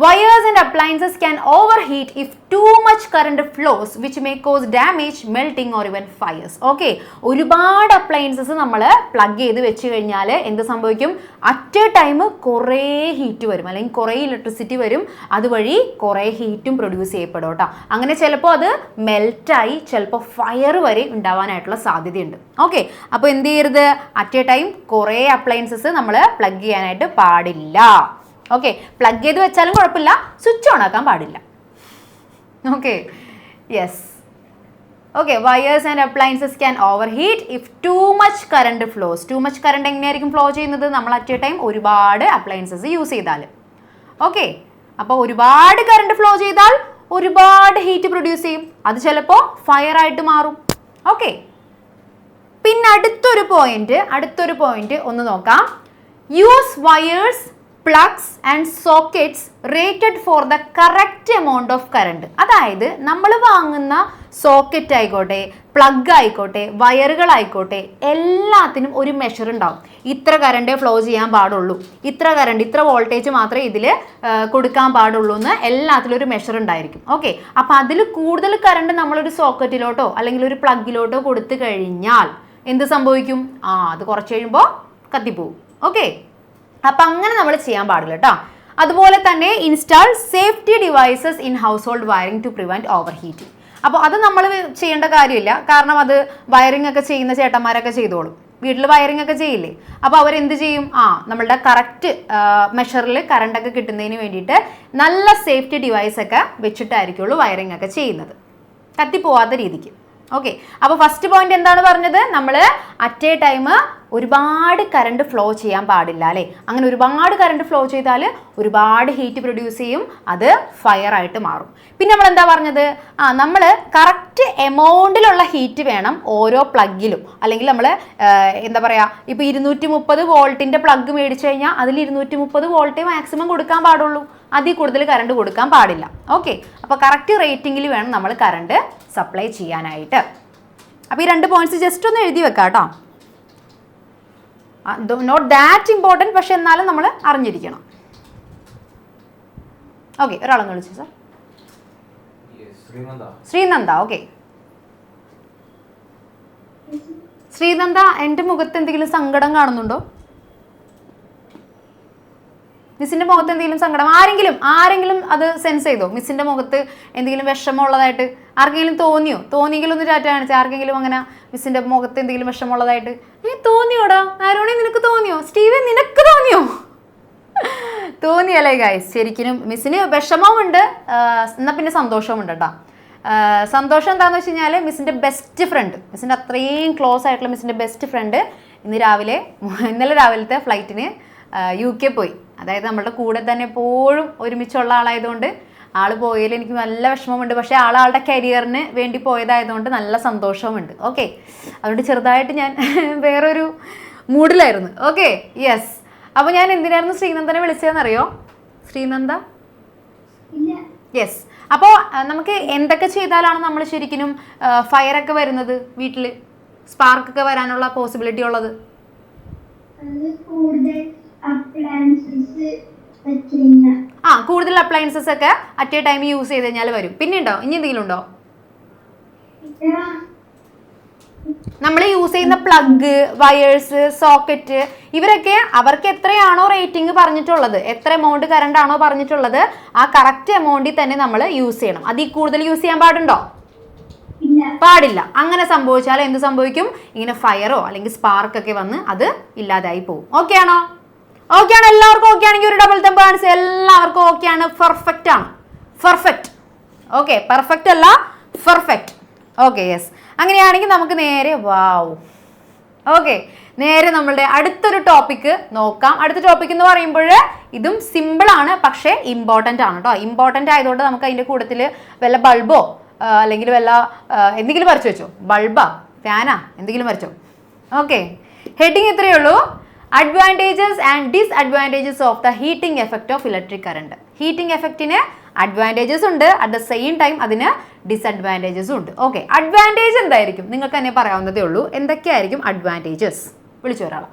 Wires and appliances can overheat if too much current flows which may cause damage, melting or even fires. Okay, ഒരുപാട് അപ്ലയൻസസ് നമ്മൾ പ്ലഗ് ചെയ്ത് വെച്ച് കഴിഞ്ഞാൽ എന്ത് സംഭവിക്കും? അറ്റ് എ ടൈം കുറേ ഹീറ്റ് വരും, അല്ലെങ്കിൽ കുറേ ഇലക്ട്രിസിറ്റി വരും. അതുവഴി കുറേ ഹീറ്റും പ്രൊഡ്യൂസ് ചെയ്യപ്പെടും കേട്ടോ. അങ്ങനെ ചിലപ്പോൾ അത് മെൽറ്റായി ചിലപ്പോൾ ഫയർ വരെ ഉണ്ടാവാനായിട്ടുള്ള സാധ്യതയുണ്ട്. ഓക്കെ, അപ്പോൾ എന്ത് ചെയ്യരുത്? അറ്റ് എ ടൈം കുറേ അപ്ലയൻസസ് നമ്മൾ പ്ലഗ് ചെയ്യാനായിട്ട് പാടില്ല. ഓക്കെ, പ്ലഗ് ചെയ്ത് വെച്ചാലും കുഴപ്പമില്ല, സ്വിച്ച് ഓൺ ആക്കാൻ പാടില്ല. Okay, yes. Okay, wires and appliances can overheat if too much current flows. Too much current എങ്ങനെയായിരിക്കും ഫ്ലോ ചെയ്യുന്നത്? നമ്മൾ അറ്റ് എ ടൈം ഒരുപാട് അപ്ലയൻസസ് യൂസ് ചെയ്താൽ. ഓക്കെ, അപ്പോൾ ഒരുപാട് കറണ്ട് ഫ്ലോ ചെയ്താൽ ഒരുപാട് ഹീറ്റ് പ്രൊഡ്യൂസ് ചെയ്യും. അത് ചിലപ്പോൾ ഫയർ ആയിട്ട് മാറും. ഓക്കെ, പിന്നെ അടുത്തൊരു പോയിന്റ് ഒന്ന് നോക്കാം. Use wires, plugs and sockets rated for the correct amount of current. അതായത് നമ്മൾ വാങ്ങുന്ന സോക്കറ്റ് ആയിക്കോട്ടെ, പ്ലഗ് ആയിക്കോട്ടെ, വയറുകളായിക്കോട്ടെ, എല്ലാത്തിനും ഒരു മെഷർ ഉണ്ടാവും. ഇത്ര കറണ്ടേ ഫ്ലോ ചെയ്യാൻ പാടുള്ളൂ, ഇത്ര വോൾട്ടേജ് മാത്രമേ ഇതിൽ കൊടുക്കാൻ പാടുള്ളൂ എന്ന് എല്ലാത്തിലും ഒരു മെഷർ ഉണ്ടായിരിക്കും. ഓക്കെ, അപ്പം അതിൽ കൂടുതൽ കറണ്ട് നമ്മളൊരു സോക്കറ്റിലോട്ടോ അല്ലെങ്കിൽ ഒരു പ്ലഗിലോട്ടോ കൊടുത്തു കഴിഞ്ഞാൽ എന്ത് സംഭവിക്കും? അത് കുറച്ച് കഴിയുമ്പോൾ കത്തിപ്പോവും. ഓക്കെ, അപ്പം അങ്ങനെ നമ്മൾ ചെയ്യാൻ പാടില്ല കേട്ടോ. അതുപോലെ തന്നെ install safety devices in household wiring to prevent overheating. അപ്പോൾ അത് നമ്മൾ ചെയ്യേണ്ട കാര്യമില്ല, കാരണം അത് വയറിംഗ് ഒക്കെ ചെയ്യുന്ന ചേട്ടന്മാരൊക്കെ ചെയ്തോളും. വീട്ടിൽ വയറിംഗ് ഒക്കെ ചെയ്യില്ലേ, അപ്പോൾ അവരെന്ത് ചെയ്യും? നമ്മളുടെ കറക്റ്റ് മെഷറിൽ കറണ്ടൊക്കെ കിട്ടുന്നതിന് വേണ്ടിയിട്ട് നല്ല സേഫ്റ്റി ഡിവൈസ് ഒക്കെ വെച്ചിട്ടായിരിക്കുള്ളൂ വയറിംഗ് ഒക്കെ ചെയ്യുന്നത്, കത്തിപ്പോവാത്ത രീതിക്ക്. ഓക്കെ, അപ്പോൾ ഫസ്റ്റ് പോയിന്റ് എന്താണ് പറഞ്ഞത്? നമ്മൾ അറ്റ് എ ടൈം ഒരുപാട് കറണ്ട് ഫ്ലോ ചെയ്യാൻ പാടില്ല അല്ലേ. അങ്ങനെ ഒരുപാട് കറണ്ട് ഫ്ലോ ചെയ്താൽ ഒരുപാട് ഹീറ്റ് പ്രൊഡ്യൂസ് ചെയ്യും, അത് ഫയർ ആയിട്ട് മാറും. പിന്നെ നമ്മൾ എന്താ പറഞ്ഞത്? നമ്മൾ കറക്റ്റ് എമൗണ്ടിലുള്ള ഹീറ്റ് വേണം ഓരോ പ്ലഗിലും. അല്ലെങ്കിൽ നമ്മൾ എന്താ പറയുക, ഇപ്പോൾ 230 വോൾട്ടിൻ്റെ പ്ലഗ് മേടിച്ചു കഴിഞ്ഞാൽ അതിൽ 230 വോൾട്ടേ മാക്സിമം കൊടുക്കാൻ പാടുള്ളൂ, അതിൽ കൂടുതൽ കറണ്ട് കൊടുക്കാൻ പാടില്ല. ഓക്കെ, അപ്പോൾ കറക്റ്റ് റേറ്റിംഗിൽ വേണം നമ്മൾ കറണ്ട് സപ്ലൈ ചെയ്യാനായിട്ട്. അപ്പോൾ ഈ 2 പോയിന്റ്സ് ജസ്റ്റ് ഒന്ന് എഴുതി വെക്കാം കേട്ടോ. നോട്ട് ദാറ്റ് ഇമ്പോർട്ടൻറ്റ്, പക്ഷെ എന്നാലും നമ്മൾ അറിഞ്ഞിരിക്കണം. ഓക്കെ, ഒരാളെന്ന് വിളിച്ചു സാർ. ശ്രീനന്ദ. ഓക്കെ, ശ്രീനന്ദ, എൻ്റെ മുഖത്ത് എന്തെങ്കിലും സങ്കടം കാണുന്നുണ്ടോ? മിസ്സിൻ്റെ മുഖത്ത് എന്തെങ്കിലും സങ്കടം ആരെങ്കിലും അത് സെൻസ് ചെയ്തോ? മിസ്സിൻ്റെ മുഖത്ത് എന്തെങ്കിലും വിഷമമുള്ളതായിട്ട് ആർക്കെങ്കിലും തോന്നിയെങ്കിലും ഒന്ന് ടാറ്റ കാണിച്ചാൽ. ആർക്കെങ്കിലും അങ്ങനെ മിസ്സിൻ്റെ മുഖത്ത് എന്തെങ്കിലും വിഷമമുള്ളതായിട്ട് തോന്നിയോടാ? ആരോണി, നിനക്ക് തോന്നിയോ? സ്റ്റീവൻ, നിനക്ക് തോന്നിയല്ലേ ഗൈസ്? ശരിക്കും മിസ്സിന് വിഷമവുമുണ്ട്, എന്നാൽ പിന്നെ സന്തോഷവുമുണ്ട് കേട്ടോ. സന്തോഷം എന്താണെന്ന് വെച്ച് കഴിഞ്ഞാൽ മിസ്സിൻ്റെ ബെസ്റ്റ് ഫ്രണ്ട്, മിസ്സിൻ്റെ അത്രയും ക്ലോസ് ആയിട്ടുള്ള മിസ്സിൻ്റെ ബെസ്റ്റ് ഫ്രണ്ട് ഇന്നലെ രാവിലത്തെ ഫ്ലൈറ്റിന് UK പോയി. അതായത് നമ്മളുടെ കൂടെ തന്നെ എപ്പോഴും ഒരുമിച്ചുള്ള ആളായതുകൊണ്ട് ആൾ പോയതിൽ എനിക്ക് നല്ല വിഷമമുണ്ട്. പക്ഷേ ആളുടെ കരിയറിന് വേണ്ടി പോയതായതുകൊണ്ട് നല്ല സന്തോഷവുമുണ്ട്. ഓക്കെ, അതുകൊണ്ട് ചെറുതായിട്ട് ഞാൻ വേറൊരു മൂഡിലായിരുന്നു. Okay, yes. അപ്പോൾ ഞാൻ എന്തിനായിരുന്നു ശ്രീനന്ദനെ വിളിച്ചതെന്നറിയോ? ശ്രീനന്ദ, യെസ്. അപ്പോൾ നമുക്ക് എന്തൊക്കെ ചെയ്താലാണ് നമ്മൾ ശരിക്കും ഫയറൊക്കെ വരുന്നത്, വീട്ടിൽ സ്പാർക്കൊക്കെ വരാനുള്ള പോസിബിലിറ്റി ഉള്ളത്? കൂടുതൽ അപ്ലയൻസസ് ഒക്കെ അറ്റ് എ ടൈം യൂസ് ചെയ്ത് കഴിഞ്ഞാൽ വരും. പിന്നെ ഉണ്ടോ? ഇനി എന്തെങ്കിലും ഉണ്ടോ? നമ്മൾ യൂസ് ചെയ്യുന്ന പ്ലഗ്, വയേഴ്സ്, സോക്കറ്റ്, ഇവരൊക്കെ അവർക്ക് എത്രയാണോ റേറ്റിംഗ് പറഞ്ഞിട്ടുള്ളത്, എത്ര എമൗണ്ട് കറണ്ട് ആണോ പറഞ്ഞിട്ടുള്ളത്, ആ കറക്റ്റ് എമൗണ്ടിൽ തന്നെ നമ്മൾ യൂസ് ചെയ്യണം. അതിൽ കൂടുതൽ യൂസ് ചെയ്യാൻ പാടുണ്ടോ? പാടില്ല. അങ്ങനെ സംഭവിച്ചാൽ എന്ത് സംഭവിക്കും? ഇങ്ങനെ ഫയറോ അല്ലെങ്കിൽ സ്പാർക്കൊക്കെ വന്ന് അത് ഇല്ലാതായി പോകും. ഓക്കെ ആണോ? ഓക്കെ ആണ്? എല്ലാവർക്കും ഓക്കെ ആണെങ്കിൽ ഒരു ഡബിൾ തമ്പ് കാണിച്ച്. എല്ലാവർക്കും ഓക്കെ ആണ്, പെർഫെക്റ്റ് ആണ്. പെർഫെക്റ്റ്. ഓക്കെ, പെർഫെക്റ്റ് അല്ല, പെർഫെക്റ്റ്. Okay, yes. അങ്ങനെയാണെങ്കിൽ നമുക്ക് നേരെ നേരെ നമ്മളുടെ അടുത്തൊരു ടോപ്പിക്ക് നോക്കാം. അടുത്ത ടോപ്പിക് എന്ന് പറയുമ്പോൾ ഇതും സിമ്പിളാണ്, പക്ഷേ ഇമ്പോർട്ടൻ്റ് ആണ് കേട്ടോ. ഇമ്പോർട്ടൻ്റ് ആയതുകൊണ്ട് നമുക്ക് അതിൻ്റെ കൂട്ടത്തിൽ വല്ല ബൾബോ അല്ലെങ്കിൽ വല്ല എന്തെങ്കിലും വരച്ചു വെച്ചോ. ബൾബാ, ഫാനാ, എന്തെങ്കിലും വരച്ചോ. ഓക്കെ, ഹെഡിങ് ഇത്രയേ ഉള്ളൂ. Advantages and disadvantages of the heating effect of electric current. Heating എഫക്റ്റിന് അഡ്വാൻറ്റേജസ് ഉണ്ട്, അറ്റ് ദ സെയിം ടൈം അതിന് ഡിസ്അഡ്വാൻറ്റേജസും ഉണ്ട്. ഓക്കെ, അഡ്വാൻറ്റേജ് എന്തായിരിക്കും? നിങ്ങൾക്ക് തന്നെ പറയാവുന്നതേ ഉള്ളൂ. എന്തൊക്കെയായിരിക്കും അഡ്വാൻറ്റേജസ്? വിളിച്ചു ഒരാളെ.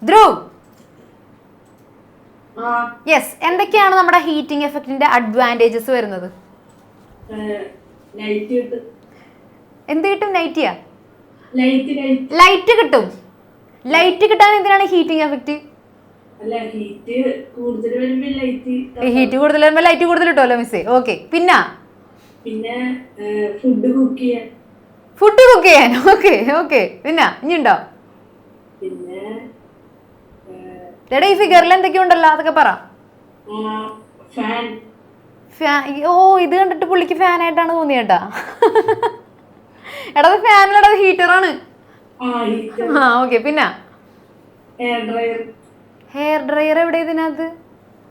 ധ്രുവ്, യെസ്. എന്തൊക്കെയാണ് നമ്മുടെ ഹീറ്റിംഗ് എഫക്റ്റിന്റെ അഡ്വാൻറ്റേജസ് വരുന്നത്? എന്ത് കിട്ടും? നൈറ്റിയാ? ലൈറ്റ് കിട്ടും. ലൈറ്റ് കിട്ടാൻ എന്തിനാണ് ഹീറ്റിംഗ് എഫക്റ്റ്? ഹീറ്റ് കൂടുതൽ വരുമ്പോൾ ലൈറ്റ് കൂടുതൽ കിട്ടുമല്ലോ മിസ്സേ. ഓക്കെ, പിന്നെ ഫുഡ് കുക്ക് ചെയ്യാൻ. ഓക്കെ. പിന്നെ ഇനിയുണ്ടോ? എടാ, ഈ ഫിഗറിൽ എന്തൊക്കെയുണ്ടല്ലോ, അതൊക്കെ പറ. ഇത് കണ്ടിട്ട് പുള്ളിക്ക് ഫാനായിട്ടാണ് തോന്നിയേട്ടാ. എടാ, ഫാനിലടാ, ഹീറ്ററാണ്. ഓക്കെ. പിന്നെ ഹെയർ ഡ്രയർ എവിടെ ഇതിനകത്ത്?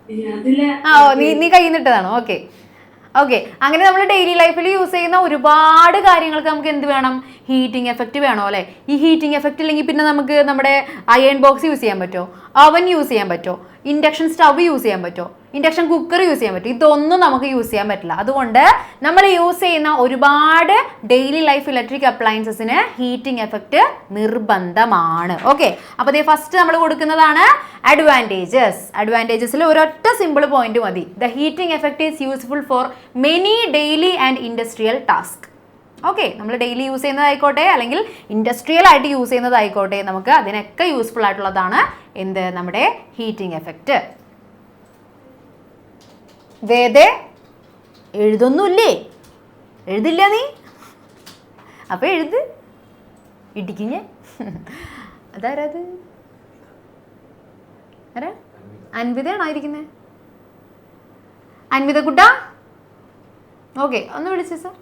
നീ കയ്യിൽ നിന്നിട്ടതാണോ? Okay okay. അങ്ങനെ നമ്മൾ ഡെയിലി ലൈഫിൽ യൂസ് ചെയ്യുന്ന ഒരുപാട് കാര്യങ്ങൾക്ക് നമുക്ക് എന്ത് വേണം? ഹീറ്റിംഗ് എഫക്റ്റ് വേണോ അല്ലേ? ഈ ഹീറ്റിംഗ് എഫക്റ്റ് ഇല്ലെങ്കിൽ പിന്നെ നമുക്ക് നമ്മുടെ അയൺ ബോക്സ് യൂസ് ചെയ്യാൻ പറ്റുമോ? അവൻ യൂസ് ചെയ്യാൻ പറ്റുമോ? ഇൻഡക്ഷൻ സ്റ്റവ് യൂസ് ചെയ്യാൻ പറ്റുമോ? ഇൻഡക്ഷൻ കുക്കർ യൂസ് ചെയ്യാൻ പറ്റുമോ? ഇതൊന്നും നമുക്ക് യൂസ് ചെയ്യാൻ പറ്റില്ല. അതുകൊണ്ട് നമ്മൾ യൂസ് ചെയ്യുന്ന ഒരുപാട് ഡെയിലി ലൈഫ് ഇലക്ട്രിക് അപ്ലയൻസസിന് ഹീറ്റിംഗ് എഫക്റ്റ് നിർബന്ധമാണ്. ഓക്കെ, അപ്പോൾ ദേ ഫസ്റ്റ് നമ്മൾ കൊടുക്കുന്നതാണ് അഡ്വാൻറ്റേജസ്. അഡ്വാൻറ്റേജസിൽ ഒരൊറ്റ സിമ്പിൾ പോയിന്റ് മതി. The heating effect is useful for many daily and industrial task. Okay, നമ്മൾ ഡെയിലി യൂസ് ചെയ്യുന്നതായിക്കോട്ടെ അല്ലെങ്കിൽ ഇൻഡസ്ട്രിയൽ ആയിട്ട് യൂസ് ചെയ്യുന്നതായിക്കോട്ടെ, നമുക്ക് അതിനൊക്കെ യൂസ്ഫുൾ ആയിട്ടുള്ളതാണ് എന്ത്? നമ്മുടെ ഹീറ്റിംഗ് എഫക്റ്റ്. വേദേ എഴുതൊന്നുമില്ലേ? എഴുതില്ല നീ? അപ്പൊ എഴുത്, ഇടിക്കിഞ്ഞ്. അതാരത്? ആരാ? അൻവിതയാണോ ഇരിക്കുന്നത്? അൻവിത കുട്ടാ, ഓക്കെ, ഒന്ന് വിളിച്ചേ സാർ.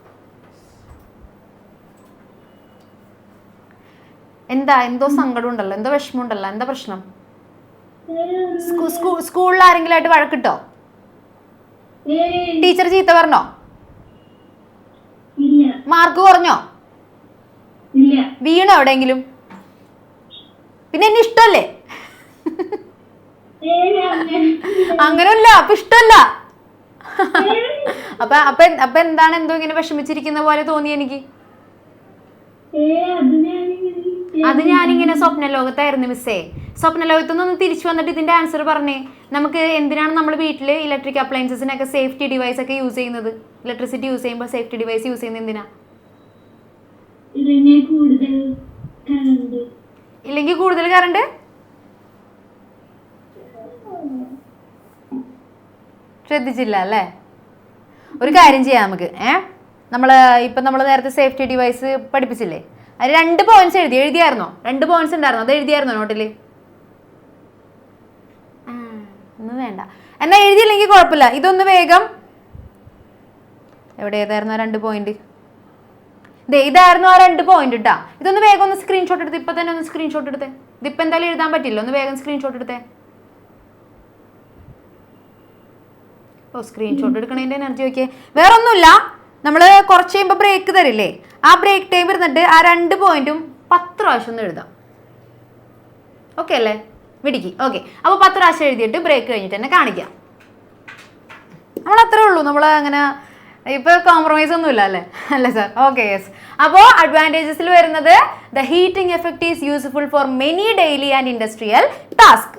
എന്തോ സങ്കടം ഉണ്ടല്ലോ, എന്തോ വിഷമം ഉണ്ടല്ലോ, എന്താ പ്രശ്നം? സ്കൂളിൽ ആരെങ്കിലും ആയിട്ട് വഴക്കിട്ടോ? ടീച്ചർ ചീത്ത പറഞ്ഞോ? മാർക്ക് കുറഞ്ഞോ? വീണോ എവിടെയെങ്കിലും? പിന്നെ എന്നെ ഇഷ്ടല്ലേ? അങ്ങനെയല്ല, അപ്പൊ ഇഷ്ടല്ല. അപ്പൊ എന്താണ് എന്തോ ഇങ്ങനെ വിഷമിച്ചിരിക്കുന്ന പോലെ തോന്നി എനിക്ക്? അത് ഞാനിങ്ങനെ സ്വപ്ന ലോകത്തായിരുന്നു മിസ്സേ. സ്വപ്ന ലോകത്തുനിന്ന് തിരിച്ചു വന്നിട്ട് ഇതിന്റെ ആൻസർ പറഞ്ഞേ. നമുക്ക് എന്തിനാണ് നമ്മൾ വീട്ടിൽ ഇലക്ട്രിക് അപ്ലയൻസസിനൊക്കെ സേഫ്റ്റി ഡിവൈസ് ഒക്കെ യൂസ് ചെയ്യുന്നത്? ഇലക്ട്രിസിറ്റി യൂസ് ചെയ്യുമ്പോൾ സേഫ്റ്റി ഡിവൈസ് യൂസ് ചെയ്യുന്നത് എന്തിനാ? ഇല്ലെങ്കിൽ കൂടുതൽ കറണ്ട് ശ്രദ്ധിച്ചില്ല അല്ലേ? ഒരു കാര്യം ചെയ്യാം നമുക്ക്. നമ്മൾ നേരത്തെ സേഫ്റ്റി ഡിവൈസ് പഠിപ്പിച്ചില്ലേ? അത് 2 പോയിന്റ്സ് എഴുതിയായിരുന്നോ? 2 പോയിന്റ്സ് ഉണ്ടായിരുന്നോ? അത് എഴുതിയായിരുന്നോ നോട്ടില്? ഒന്നും വേണ്ട, എന്നാ എഴുതിയില്ലെങ്കിൽ കുഴപ്പമില്ല. ഇതൊന്ന് വേഗം, എവിടെ ഏതായിരുന്നു ആ 2 പോയിന്റ്? ഇതായിരുന്നു ആ 2 പോയിന്റ് ഇട്ടാ. ഇതൊന്ന് വേഗം ഒന്ന് സ്ക്രീൻഷോട്ട് എടുത്ത്, ഇപ്പൊ തന്നെ ഒന്ന് സ്ക്രീൻഷോട്ട് എടുത്തേ. ഇതിപ്പോ എന്തായാലും എഴുതാൻ പറ്റില്ല, ഒന്ന് വേഗം സ്ക്രീൻഷോട്ട് എടുത്തേ. ഓ, സ്ക്രീൻഷോട്ട് എടുക്കണതിന്റെ എനർജി നോക്കിയേ. വേറെ ഒന്നുമില്ല, നമ്മൾ കുറച്ച് കഴിയുമ്പോൾ ബ്രേക്ക് തരില്ലേ? ആ ബ്രേക്ക് ടൈം ഇരുന്നിട്ട് ആ 2 പോയിന്റും 10 പ്രാവശ്യം ഒന്ന് എഴുതാം. ഓക്കെ അല്ലേ? വിടിക്ക്. ഓക്കെ, അപ്പോൾ 10 പ്രാവശ്യം എഴുതിയിട്ട് ബ്രേക്ക് കഴിഞ്ഞിട്ട് തന്നെ കാണിക്കാം. നമ്മൾ അത്രേ ഉള്ളൂ. നമ്മൾ അങ്ങനെ ഇപ്പൊ കോംപ്രമൈസ് ഒന്നും ഇല്ല അല്ലേ? അല്ലേ സാർ? Okay, yes. അപ്പോൾ അഡ്വാൻറ്റേജസിൽ വരുന്നത് the heating effect is useful for many daily and industrial task.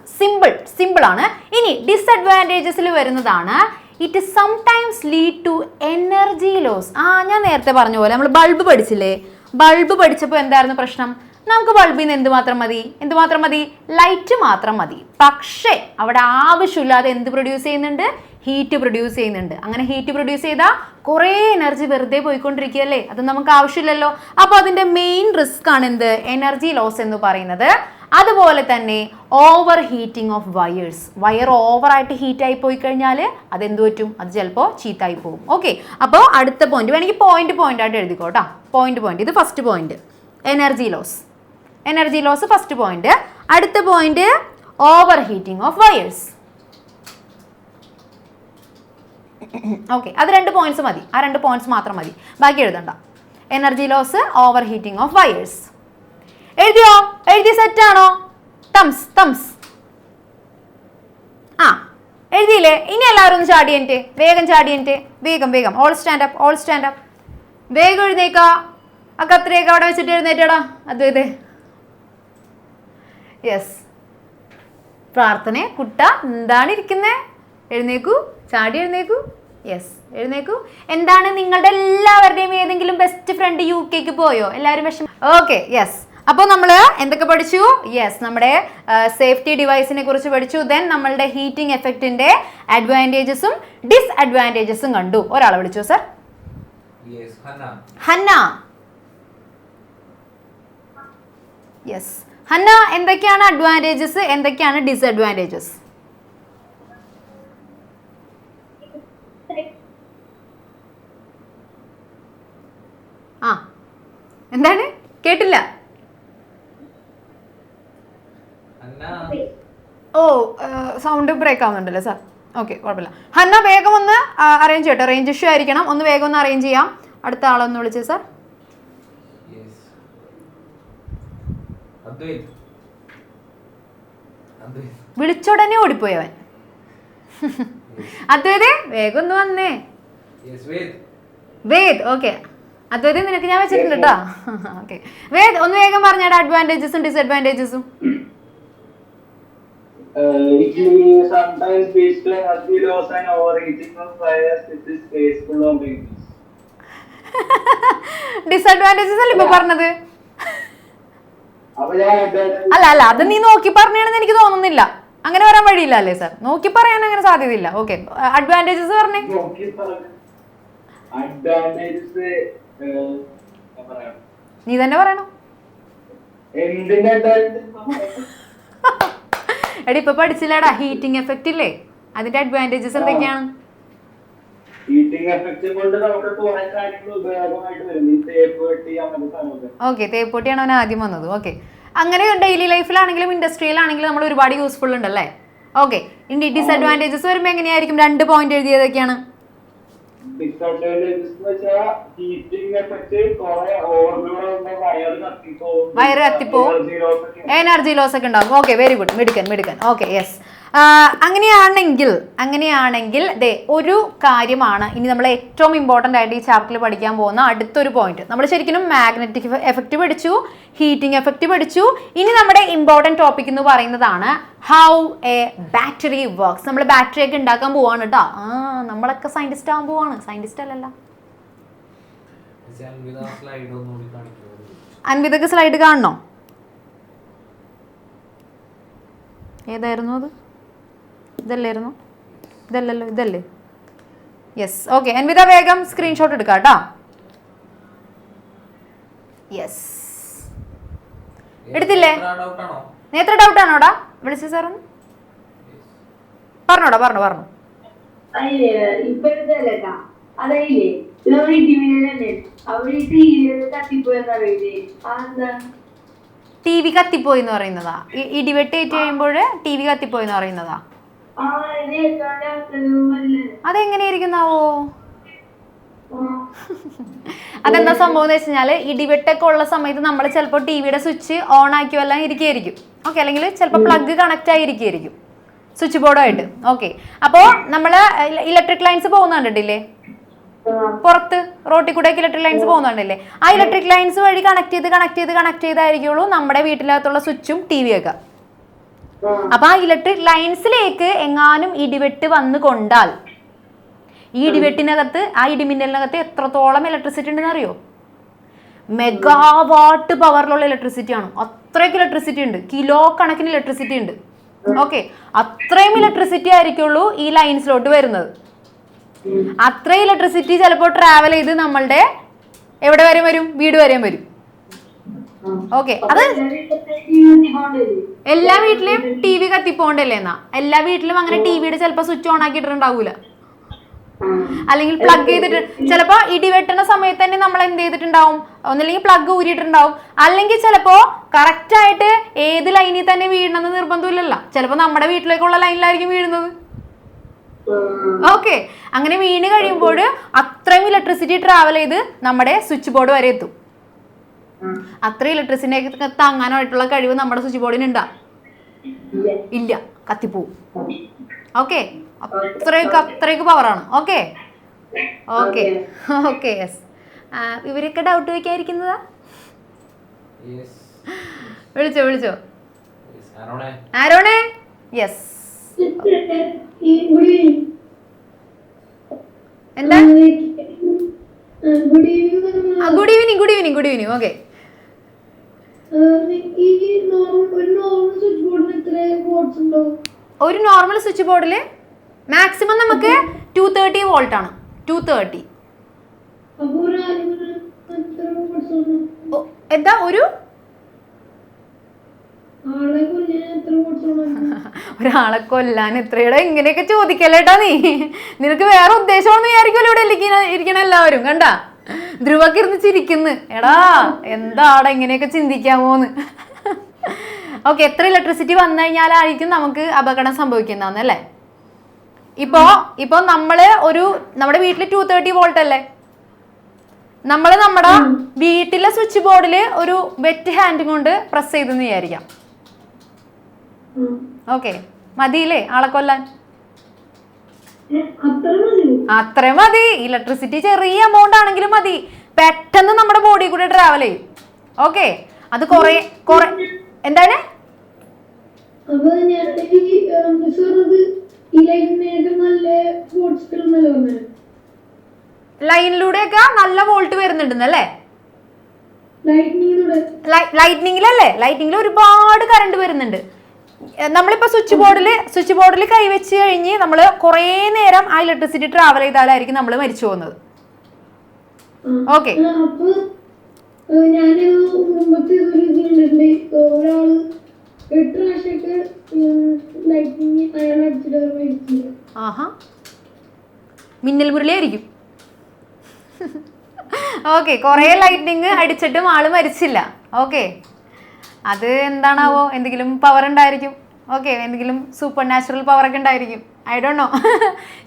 Simple ആണ്. ഇനി ഡിസഡ്വാൻറ്റേജസിൽ വരുന്നതാണ് it sometimes lead to energy loss. ഞാൻ നേരത്തെ പറഞ്ഞ പോലെ നമ്മൾ ബൾബ് പഠിച്ചില്ലേ? ബൾബ് പഠിച്ചപ്പോൾ എന്തായിരുന്നു പ്രശ്നം? നമുക്ക് ബൾബിൽ നിന്ന് എന്തുമാത്രം മതി? ലൈറ്റ് മാത്രം മതി. പക്ഷേ അവിടെ ആവശ്യമില്ലാതെ എന്ത് പ്രൊഡ്യൂസ് ചെയ്യുന്നുണ്ട്? ഹീറ്റ് പ്രൊഡ്യൂസ് ചെയ്യുന്നുണ്ട്. അങ്ങനെ ഹീറ്റ് പ്രൊഡ്യൂസ് ചെയ്താൽ കുറേ എനർജി വെറുതെ പോയിക്കൊണ്ടിരിക്കുകയല്ലേ? അത് നമുക്ക് ആവശ്യമില്ലല്ലോ. അപ്പോൾ അതിൻ്റെ മെയിൻ റിസ്ക് ആണ് എന്ത്? എനർജി ലോസ് എന്ന് പറയുന്നത്. അതുപോലെ തന്നെ over heating of wires. Wire ഓവറായിട്ട് ഹീറ്റായി പോയി കഴിഞ്ഞാൽ അതെന്ത് പറ്റും? അത് ചിലപ്പോൾ ചീത്തായി പോകും. ഓക്കെ, അപ്പോൾ അടുത്ത പോയിന്റ് വേണമെങ്കിൽ പോയിന്റ് ആയിട്ട് എഴുതിക്കോട്ടോ. പോയിന്റ് ഇത് first point, energy loss first point. അടുത്ത point over heating of wires. Okay, അത് 2 പോയിന്റ്സ് മതി. ആ 2 പോയിന്റ്സ് മാത്രം മതി, ബാക്കി എഴുതണ്ട. Energy loss, over heating of wires. എഴുതി സെറ്റാണോ? തംസ്. എഴുതിയില്ലേ? ഇനി എല്ലാവരും ഒന്ന് ചാടിയൻറ്റ്, വേഗം. All stand up. വേഗം എഴുന്നേക്കാ. ആ കത്രിയൊക്കെ അവിടെ വെച്ചിട്ട് എഴുന്നേറ്റടാ. അദ്വൈതേ, യെസ്. പ്രാർത്ഥന കുട്ട, എന്താണ് ഇരിക്കുന്നേ? ചാടി എഴുന്നേക്കൂ. യെസ്, എഴുന്നേക്കൂ. എന്താണ് നിങ്ങളുടെ എല്ലാവരുടെയും ഏതെങ്കിലും ബെസ്റ്റ് ഫ്രണ്ട് UK പോയോ? എല്ലാവരും വിഷമം. Okay, yes. അപ്പോൾ നമ്മൾ എന്തൊക്കെ പഠിച്ചു? യെസ്, നമ്മുടെ സേഫ്റ്റി ഡിവൈസിനെ കുറിച്ച് പഠിച്ചു. ദെൻ നമ്മളുടെ ഹീറ്റിംഗ് എഫക്റ്റിന്റെ അഡ്വാൻറ്റേജസും ഡിസ്അഡ്വാൻറ്റേജസും കണ്ടു. ഒരാളെ വിളിച്ചോ സർ? ഹന്ന. യെസ്, ഹന്ന, എന്തൊക്കെയാണ് അഡ്വാൻറ്റേജസ്, എന്തൊക്കെയാണ് ഡിസ്അഡ്വാൻറ്റേജസ്? എന്താണ്? കേട്ടില്ല. ഓ, സൗണ്ട് ബ്രേക്ക് ആവുന്നുണ്ടല്ലോ സാർ. ഓക്കെ, കുഴപ്പമില്ല. ഹന്ന വേഗം ഒന്ന് അറേഞ്ച് ചെയ്യട്ടെ, റേഞ്ച് ഇഷ്യൂ ആയിരിക്കണം. ഒന്ന് വേഗം ഒന്ന് അറേഞ്ച് ചെയ്യാം. അടുത്ത ആളൊന്ന് വിളിച്ചേ സാർ. വിളിച്ചോടനെ ഓടിപ്പോയി അവൻ. അദ്വൈതേ വേഗം ഒന്ന് വന്നേ. വേദ്, ഓക്കെ. അദ്വൈതേ നിനക്ക് ഞാൻ വെച്ചിട്ടുണ്ട് കേട്ടോ. ഓക്കെ വേദ്, ഒന്ന് വേഗം പറഞ്ഞാടെ അഡ്വാൻറ്റേജസും ഡിസഡ്വാൻറ്റേജസും. It may sometimes lead to energy loss and overheating of fires with is wasteful of babies. Disadvantages അല്ലേ ഇപ്പൊ പറഞ്ഞത്? അപ്പൊ ഞാൻ അല്ല അത് നീ നോക്കി പറഞ്ഞാണെന്ന് എനിക്ക് തോന്നുന്നില്ല. അങ്ങനെ വരാൻ വഴിയില്ല അല്ലേ സാർ? നോക്കി പറയാൻ അങ്ങനെ സാധ്യതയില്ല. ഓക്കെ, അഡ്വാൻറ്റേജസ് പറഞ്ഞേ. അഡ്വാൻറ്റേജസ് നീ തന്നെ പറയണം. എന്തിന്റെ advantages? എടി ഇപ്പൊ പഠിച്ചില്ലേടാ ഹീറ്റിംഗ് എഫക്റ്റ് ഇല്ലേ, അതിന്റെ അഡ്വാൻറ്റേജസ് എന്തൊക്കെയാണ്? ഹീറ്റിംഗ് എഫക്റ്റ് കൊണ്ട് നമുക്ക് കുറെ കാര്യങ്ങൾ ഉപയോഗമായിട്ട് വരും. ഈ തേപ്പ് വെട്ടി അങ്ങനത്തെ സാധനമൊക്കെ. ഓക്കെ, തേപ്പൊട്ടിയാണ് അവൻ ആദ്യം വന്നത്. ഓക്കെ, അങ്ങനെ ഡെയിലി ലൈഫിലാണെങ്കിലും ഇൻഡസ്ട്രിയിലാണെങ്കിലും നമ്മൾ ഒരുപാട് യൂസ്ഫുൾ ഉണ്ടല്ലേ. ഓക്കെ, ഇനി ഡിസഡ്വാൻറ്റേജസ് വരുമ്പോൾ എങ്ങനെയായിരിക്കും? 2 പോയിന്റ് എഴുതിയതൊക്കെയാണ്. ഡിസഡ്വാൻറ്റേജസ് എന്ന് വെച്ചാൽ ഹീറ്റിംഗ് എഫക്റ്റ് കുറെ ഓവർലോഡ് ആകുമ്പോൾ വയറ് കത്തിപ്പോവും, എനർജി ലോസ് ഒക്കെ ഉണ്ടാവും. ഓക്കെ, വെരി ഗുഡ്, മിടുക്കൻ. Okay, yes. അങ്ങനെയാണെങ്കിൽ ദേ ഒരു കാര്യമാണ് ഇനി നമ്മൾ ഏറ്റവും ഇമ്പോർട്ടൻ്റ് ആയിട്ട് ഈ ചാപ്റ്ററിൽ പഠിക്കാൻ പോകുന്ന അടുത്തൊരു പോയിന്റ്. നമ്മൾ ശരിക്കും മാഗ്നറ്റിക് എഫക്റ്റ് പഠിച്ചു, ഹീറ്റിംഗ് എഫക്റ്റ് പഠിച്ചു. ഇനി നമ്മുടെ ഇമ്പോർട്ടൻറ്റ് ടോപ്പിക് എന്ന് പറയുന്നതാണ് ഹൗ എ ബാറ്ററി വർക്ക്സ്. നമ്മൾ ബാറ്ററി ഒക്കെ ഉണ്ടാക്കാൻ പോവാണ് കേട്ടോ. നമ്മളൊക്കെ സയന്റിസ്റ്റ് ആവാൻ പോവാണ്. സയന്റിസ്റ്റ് അല്ലല്ലോ. അൻവിതക്ക് സ്ലൈഡ് കാണണോ? ഏതായിരുന്നു അത്? ഇതല്ലായിരുന്നു? ഇതല്ലല്ലോ, ഇതല്ലേ? യെസ്. ഓക്കെ, അൻവിത വേഗം സ്ക്രീൻഷോട്ട് എടുക്കാം കേട്ടോ. യെസ്, എടുത്തില്ലേ? നേത്ര ഡൗട്ട് ആണോടാ? വിളിച്ചു സാർ ഒന്ന് പറഞ്ഞോടാ. പറഞ്ഞു. ടി വി കത്തിപ്പോയി എന്ന് പറയുന്നതാ? ഇടിവെട്ട് ഏറ്റ് കഴിയുമ്പോൾ ടി വി കത്തിപ്പോയി എന്ന് പറയുന്നതാ? അതെങ്ങനെയായിരിക്കുന്നാവോ? അതെന്താ സംഭവം എന്ന് വെച്ച് കഴിഞ്ഞാൽ ഇടിവെട്ടൊക്കെ ഉള്ള സമയത്ത് നമ്മൾ ചിലപ്പോൾ ടി വിയുടെ സ്വിച്ച് ഓൺ ആക്കിയോ എല്ലാം ഇരിക്കുകയായിരിക്കും. ഓക്കെ, അല്ലെങ്കിൽ ചിലപ്പോൾ പ്ലഗ് കണക്റ്റ് ആയിരിക്കും സ്വിച്ച് ബോർഡുമായിട്ട്. ഓക്കെ, അപ്പോൾ നമ്മൾ ഇലക്ട്രിക് ലൈൻസ് പോകുന്ന കണ്ടിട്ടില്ലേ? പുറത്ത് റോട്ടിൽ കൂടെ ഇലക്ട്രിക് ലൈൻസ് പോകുന്നുണ്ടല്ലേ? ആ ഇലക്ട്രിക് ലൈൻസ് വഴി കണക്ട് ചെയ്തായിരിക്കുള്ളൂ നമ്മുടെ വീട്ടിനകത്തുള്ള സ്വിച്ചും ടി വിയൊക്കെ. അപ്പൊ ആ ഇലക്ട്രിക് ലൈൻസിലേക്ക് എങ്ങാനും ഇടിവെട്ട് വന്നു കൊണ്ടാൽ ഈ ഇടിവെട്ടിനകത്ത്, ആ ഇടിമിന്നലിനകത്ത് എത്രത്തോളം ഇലക്ട്രിസിറ്റി ഉണ്ടെന്ന് അറിയോ? മെഗാവാട്ട് പവറിലുള്ള ഇലക്ട്രിസിറ്റി ആണ്. അത്രയ്ക്ക് ഇലക്ട്രിസിറ്റി ഉണ്ട്, കിലോ കണക്കിന് ഇലക്ട്രിസിറ്റി ഉണ്ട്. ഓക്കെ, അത്രയും ഇലക്ട്രിസിറ്റി ആയിരിക്കുള്ളൂ ഈ ലൈൻസിലോട്ട് വരുന്നത്. അത്രയും ഇലക്ട്രിസിറ്റി ചിലപ്പോൾ ട്രാവൽ ചെയ്ത് നമ്മളുടെ എവിടെ വരെ വരും? വീട് വരെയും വരും. ഓക്കെ, അത് എല്ലാ വീട്ടിലും ടി വി കത്തിപ്പോണ്ടല്ലേ? എന്നാ എല്ലാ വീട്ടിലും അങ്ങനെ ടി വിയുടെ ചിലപ്പോൾ സ്വിച്ച് ഓൺ ആക്കിയിട്ടുണ്ടാവൂല, അല്ലെങ്കിൽ പ്ലഗ് ചെയ്തിട്ട് ചിലപ്പോൾ ഇടിവെട്ടുന്ന സമയത്ത് തന്നെ നമ്മൾ എന്ത് ചെയ്തിട്ടുണ്ടാവും? ഒന്നല്ലെങ്കിൽ പ്ലഗ് ഊരിയിട്ടുണ്ടാവും, അല്ലെങ്കിൽ ചിലപ്പോൾ കറക്റ്റ് ആയിട്ട് ഏത് ലൈനിൽ തന്നെ വീഴണമെന്ന് നിർബന്ധമില്ലല്ലോ. ചിലപ്പോൾ നമ്മുടെ വീട്ടിലേക്കുള്ള ലൈനിലായിരിക്കും വീഴുന്നത്. ഓക്കെ, അങ്ങനെ വീണ് കഴിയുമ്പോൾ അത്രയും ഇലക്ട്രിസിറ്റി ട്രാവൽ ചെയ്ത് നമ്മുടെ സ്വിച്ച് ബോർഡ് വരെ എത്തും. അത്ര ഇലക്ട്രിസിറ്റി താങ്ങാനായിട്ടുള്ള കഴിവ് നമ്മുടെ സ്വിച്ച് ബോർഡിന് ഉണ്ടാ? ഇല്ല, കത്തിപ്പോവും. ഓക്കെ, അത്രയ്ക്ക് പവറാണ്. Okay, yes. ഇവരൊക്കെ ഡൗട്ട് വയ്ക്കാതിരിക്കുന്നതാ? വിളിച്ചോ. ആരോണേ? യെസ്. എന്താ? Good evening. ഓക്കെ, ഒരു നോർമൽ സ്വിച്ച് ബോർഡിൽ മാക്സിമം നമുക്ക് 230 വോൾട്ട് ആണ്. 230. എന്താ ഒരു ഒരാളെ കൊല്ലാൻ എത്രയുടെ? ഇങ്ങനെയൊക്കെ ചോദിക്കല്ലേട്ടാ നീ. നിനക്ക് വേറെ ഉദ്ദേശമൊന്നും വിചാരിക്കുമല്ലോ ഇവിടെ ഇരിക്കണ എല്ലാവരും. കണ്ടാ ധ്രുവൊക്കെ ഇരുന്ന് ചിരിക്കുന്നു. എടാ എന്താടാ ഇങ്ങനെയൊക്കെ ചിന്തിക്കാമോന്ന്. ഓക്കെ, എത്ര ഇലക്ട്രിസിറ്റി വന്നു കഴിഞ്ഞാലായിരിക്കും നമുക്ക് അപകടം സംഭവിക്കുന്നതെന്നല്ലേ? ഇപ്പൊ നമ്മുടെ വീട്ടിൽ 230 വോൾട്ട് അല്ലേ, നമ്മുടെ വീട്ടിലെ സ്വിച്ച് ബോർഡിൽ ഒരു വെറ്റ് ഹാൻഡ് കൊണ്ട് പ്രസ് ചെയ്തെന്ന് വിചാരിക്കാം. ഓക്കെ, മതിയില്ലേ ആളെ കൊല്ലാൻ? അത്ര മതി. ഇലക്ട്രിസിറ്റി ചെറിയ എമൗണ്ട് ആണെങ്കിലും മതി, പെട്ടെന്ന് നമ്മുടെ ബോഡി കൂടെ ട്രാവൽ ചെയ്യും. ഓക്കെ, അത് കൊറേ എന്താണ് ലൈനിലൂടെയൊക്കെ നല്ല വോൾട്ട് വരുന്നുണ്ടെന്നല്ലേ? ലൈറ്റ്നിങ്ങിലല്ലേ? ലൈറ്റ്നിങ്ങിൽ ഒരുപാട് കറണ്ട് വരുന്നുണ്ട്. നമ്മളിപ്പോ സ്വിച്ച് ബോർഡിൽ കൈവച്ച് കഴിഞ്ഞ് നമ്മൾ കുറേ നേരം ആ ഇലക്ട്രിസിറ്റി ട്രാവൽ ചെയ്താലായിരിക്കും നമ്മൾ മരിച്ചു പോകുന്നത്. ഓക്കെ, ആഹാ, മിന്നൽ മുരളിയായിരിക്കും. ഓക്കെ, കുറെ ലൈറ്റ്നിങ് അടിച്ചിട്ടും ആള് മരിച്ചില്ല. ഓക്കെ, അത് എന്താണാവോ, എന്തെങ്കിലും പവർ ഉണ്ടായിരിക്കും. ഓക്കെ, എന്തെങ്കിലും സൂപ്പർ നാച്ചുറൽ പവർ ഒക്കെ ഉണ്ടായിരിക്കും. I don't know.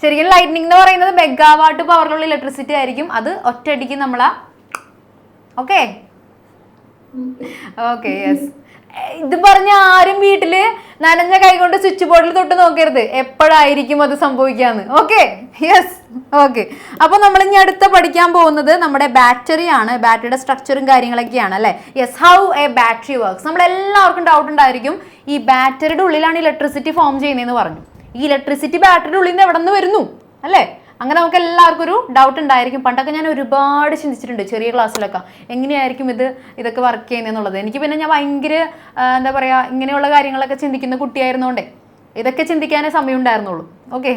ശരിക്കും ലൈറ്റ്നിങ് എന്ന് പറയുന്നത് മെഗാവാട്ട് പവറിലുള്ള ഇലക്ട്രിസിറ്റി ആയിരിക്കും. അത് ഒറ്റയടിക്ക് നമ്മളാ. Okay okay, yes. ഇത് പറഞ്ഞ ആരും വീട്ടില് നനഞ്ഞ കൈ കൊണ്ട് സ്വിച്ച് ബോർഡിൽ തൊട്ട് നോക്കരുത്, എപ്പോഴായിരിക്കും അത് സംഭവിക്കാന്ന്. Okay, yes. ഓക്കെ, അപ്പൊ നമ്മൾ ഇനി അടുത്ത പഠിക്കാൻ പോകുന്നത് നമ്മുടെ ബാറ്ററി ആണ്. ബാറ്ററിയുടെ സ്ട്രക്ചറും കാര്യങ്ങളൊക്കെയാണ് അല്ലെ. Yes, how a battery works. നമ്മളെല്ലാവർക്കും ഡൗട്ട് ഉണ്ടായിരിക്കും, ഈ ബാറ്ററിയുടെ ഉള്ളിലാണ് ഇലക്ട്രിസിറ്റി ഫോം ചെയ്യുന്നതെന്ന് പറഞ്ഞു. ഈ ഇലക്ട്രിസിറ്റി ബാറ്ററിയുടെ ഉള്ളിൽ നിന്ന് എവിടെ നിന്ന് വരുന്നു അല്ലേ? അങ്ങനെ നമുക്ക് എല്ലാവർക്കും ഒരു ഡൗട്ട് ഉണ്ടായിരിക്കും. പണ്ടൊക്കെ ഞാൻ ഒരുപാട് ചിന്തിച്ചിട്ടുണ്ട് ചെറിയ ക്ലാസ്സിലൊക്കെ, എങ്ങനെയായിരിക്കും ഇതൊക്കെ വർക്ക് ചെയ്യുന്നതെന്നുള്ളത്. എനിക്ക് പിന്നെ ഞാൻ ഭയങ്കര എന്താ പറയുക, ഇങ്ങനെയുള്ള കാര്യങ്ങളൊക്കെ ചിന്തിക്കുന്ന കുട്ടിയായിരുന്നോണ്ടേ ഇതൊക്കെ ചിന്തിക്കാനേ സമയം ഉണ്ടായിരുന്നുള്ളൂ. ഓക്കെ,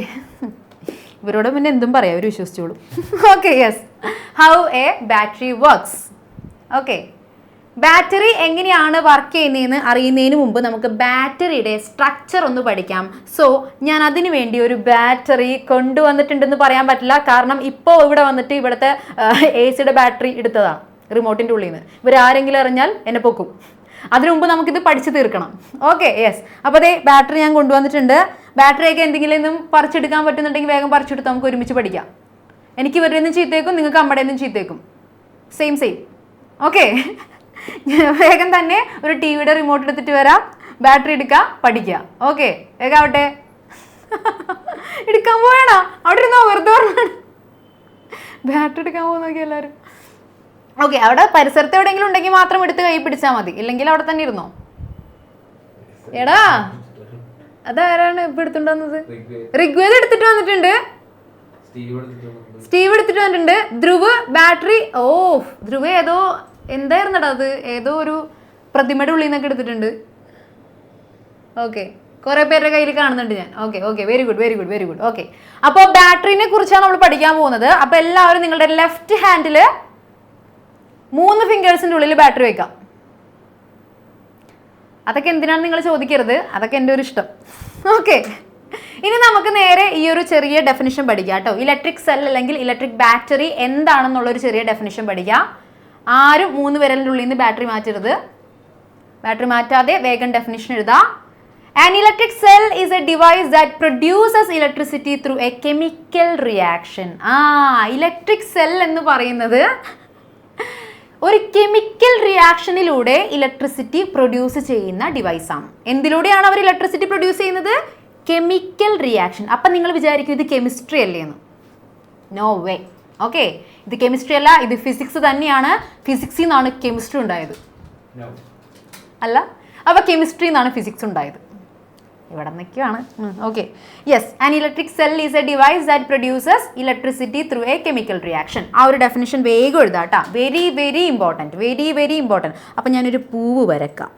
ഇവരോട് പിന്നെ എന്തും പറയാം, അവർ വിശ്വസിച്ചോളൂ. Okay, yes, how a battery works. Okay, ബാറ്ററി എങ്ങനെയാണ് വർക്ക് ചെയ്യുന്നതെന്ന് അറിയുന്നതിന് മുമ്പ് നമുക്ക് ബാറ്ററിയുടെ സ്ട്രക്ചർ ഒന്ന് പഠിക്കാം. സോ ഞാൻ അതിനു വേണ്ടി ഒരു ബാറ്ററി കൊണ്ടുവന്നിട്ടുണ്ടെന്ന് പറയാൻ പറ്റില്ല, കാരണം ഇപ്പോൾ ഇവിടെ വന്നിട്ട് ഇവിടുത്തെ AC ബാറ്ററി എടുത്തതാണ് റിമോട്ടിൻ്റെ ഉള്ളിൽ നിന്ന്. ഇവരാരെങ്കിലും അറിഞ്ഞാൽ എന്നെ പൊക്കും. അതിനു മുമ്പ് നമുക്കിത് പഠിച്ചു തീർക്കണം. Okay, yes. അപ്പോൾ അതേ ബാറ്ററി ഞാൻ കൊണ്ടുവന്നിട്ടുണ്ട്. ബാറ്ററിയൊക്കെ എന്തെങ്കിലും പറിച്ചെടുക്കാൻ പറ്റുന്നുണ്ടെങ്കിൽ വേഗം പറിച്ചെടുത്ത് നമുക്ക് ഒരുമിച്ച് പഠിക്കാം. എനിക്ക് ഇവരുടെ നിന്നും ചീത്തേക്കും, നിങ്ങൾക്ക് അമ്മയുടെ നിന്നും ചീത്തേക്കും. സെയിം. ഓക്കെ, വേഗം തന്നെ ഒരു ടിവിയുടെ റിമോട്ട് എടുത്തിട്ട് വരാം, ബാറ്ററി എടുക്കാം, പഠിക്കുക. ഓക്കെ, വേഗം ആവട്ടെ. എടുക്കാൻ പോയാണോ? അവിടെ ഇരുന്നോ, വെറുതെ പറഞ്ഞാണ്. ബാറ്ററി എടുക്കാൻ പോകുന്നൊക്കെ എല്ലാവരും. ഓക്കെ, അവിടെ പരിസരത്ത് എവിടെയെങ്കിലും ഉണ്ടെങ്കിൽ മാത്രം എടുത്ത് കൈ പിടിച്ചാൽ മതി, ഇല്ലെങ്കിൽ അവിടെ തന്നെ ഇരുന്നോ. എടാ, അതാരാണ് ഇപ്പൊ എടുത്തിട്ട് വന്നത്? ഋഗ്വേദ് എടുത്തിട്ട് വന്നിട്ടുണ്ട്, സ്റ്റീവ് എടുത്തിട്ട് വന്നിട്ടുണ്ട്, ധ്രുവ് ബാറ്ററി. ഓ, ധ്രുവ് ഏതോ എന്തായിരുന്നടാ അത്, ഏതോ ഒരു പ്രതിമയുടെ ഉള്ളിൽ നിന്നൊക്കെ എടുത്തിട്ടുണ്ട്. ഓക്കെ, കുറെ പേരുടെ കയ്യിൽ കാണുന്നുണ്ട് ഞാൻ. Okay, very good. ഓക്കെ, അപ്പോൾ ബാറ്ററിനെ കുറിച്ചാണ് നമ്മൾ പഠിക്കാൻ പോകുന്നത്. അപ്പോൾ എല്ലാവരും നിങ്ങളുടെ ലെഫ്റ്റ് ഹാൻഡിൽ 3 ഫിംഗേഴ്സിൻ്റെ ഉള്ളിൽ ബാറ്ററി വെക്കാം. അതൊക്കെ എന്തിനാണ് നിങ്ങൾ ചോദിക്കരുത്, അതൊക്കെ എൻ്റെ ഒരു ഇഷ്ടം. ഓക്കെ, ഇനി നമുക്ക് നേരെ ഈ ഒരു ചെറിയ ഡെഫിനിഷൻ പഠിക്കാം കേട്ടോ. ഇലക്ട്രിക് സെൽ അല്ലെങ്കിൽ ഇലക്ട്രിക് ബാറ്ററി എന്താണെന്നുള്ളൊരു ചെറിയ ഡെഫിനിഷൻ പഠിക്കാം. ആരും 3 വിരലിൻ്റെ ഉള്ളിൽ നിന്ന് ബാറ്ററി മാറ്റരുത്. ബാറ്ററി മാറ്റാതെ വേഗം ഡെഫിനിഷൻ എഴുതാം. An electric cell is a device that produces electricity through a chemical reaction. Electric cell എന്ന് പറയുന്നത് ഒരു കെമിക്കൽ റിയാക്ഷനിലൂടെ ഇലക്ട്രിസിറ്റി പ്രൊഡ്യൂസ് ചെയ്യുന്ന ഡിവൈസാണ്. എന്തിലൂടെയാണ് അവർ ഇലക്ട്രിസിറ്റി പ്രൊഡ്യൂസ് ചെയ്യുന്നത്? Chemical reaction. അപ്പം നിങ്ങൾ വിചാരിക്കും ഇത് കെമിസ്ട്രി അല്ലേ എന്ന്. No way. ഓക്കെ, ഇത് കെമിസ്ട്രി അല്ല, ഇത് ഫിസിക്സ് തന്നെയാണ്. ഫിസിക്സിൽ നിന്നാണ് കെമിസ്ട്രി ഉണ്ടായത് അല്ല, അപ്പോൾ കെമിസ്ട്രി നിന്നാണ് ഫിസിക്സ് ഉണ്ടായത്. ഇവിടെ നിൽക്കുകയാണ്. Okay, yes, an electric cell is A device that produces electricity through A chemical reaction. ആ ഒരു ഡെഫിനിഷൻ വേഗം എഴുതാം കേട്ടോ. Very important. അപ്പം ഞാനൊരു പൂവ് വരക്കാം.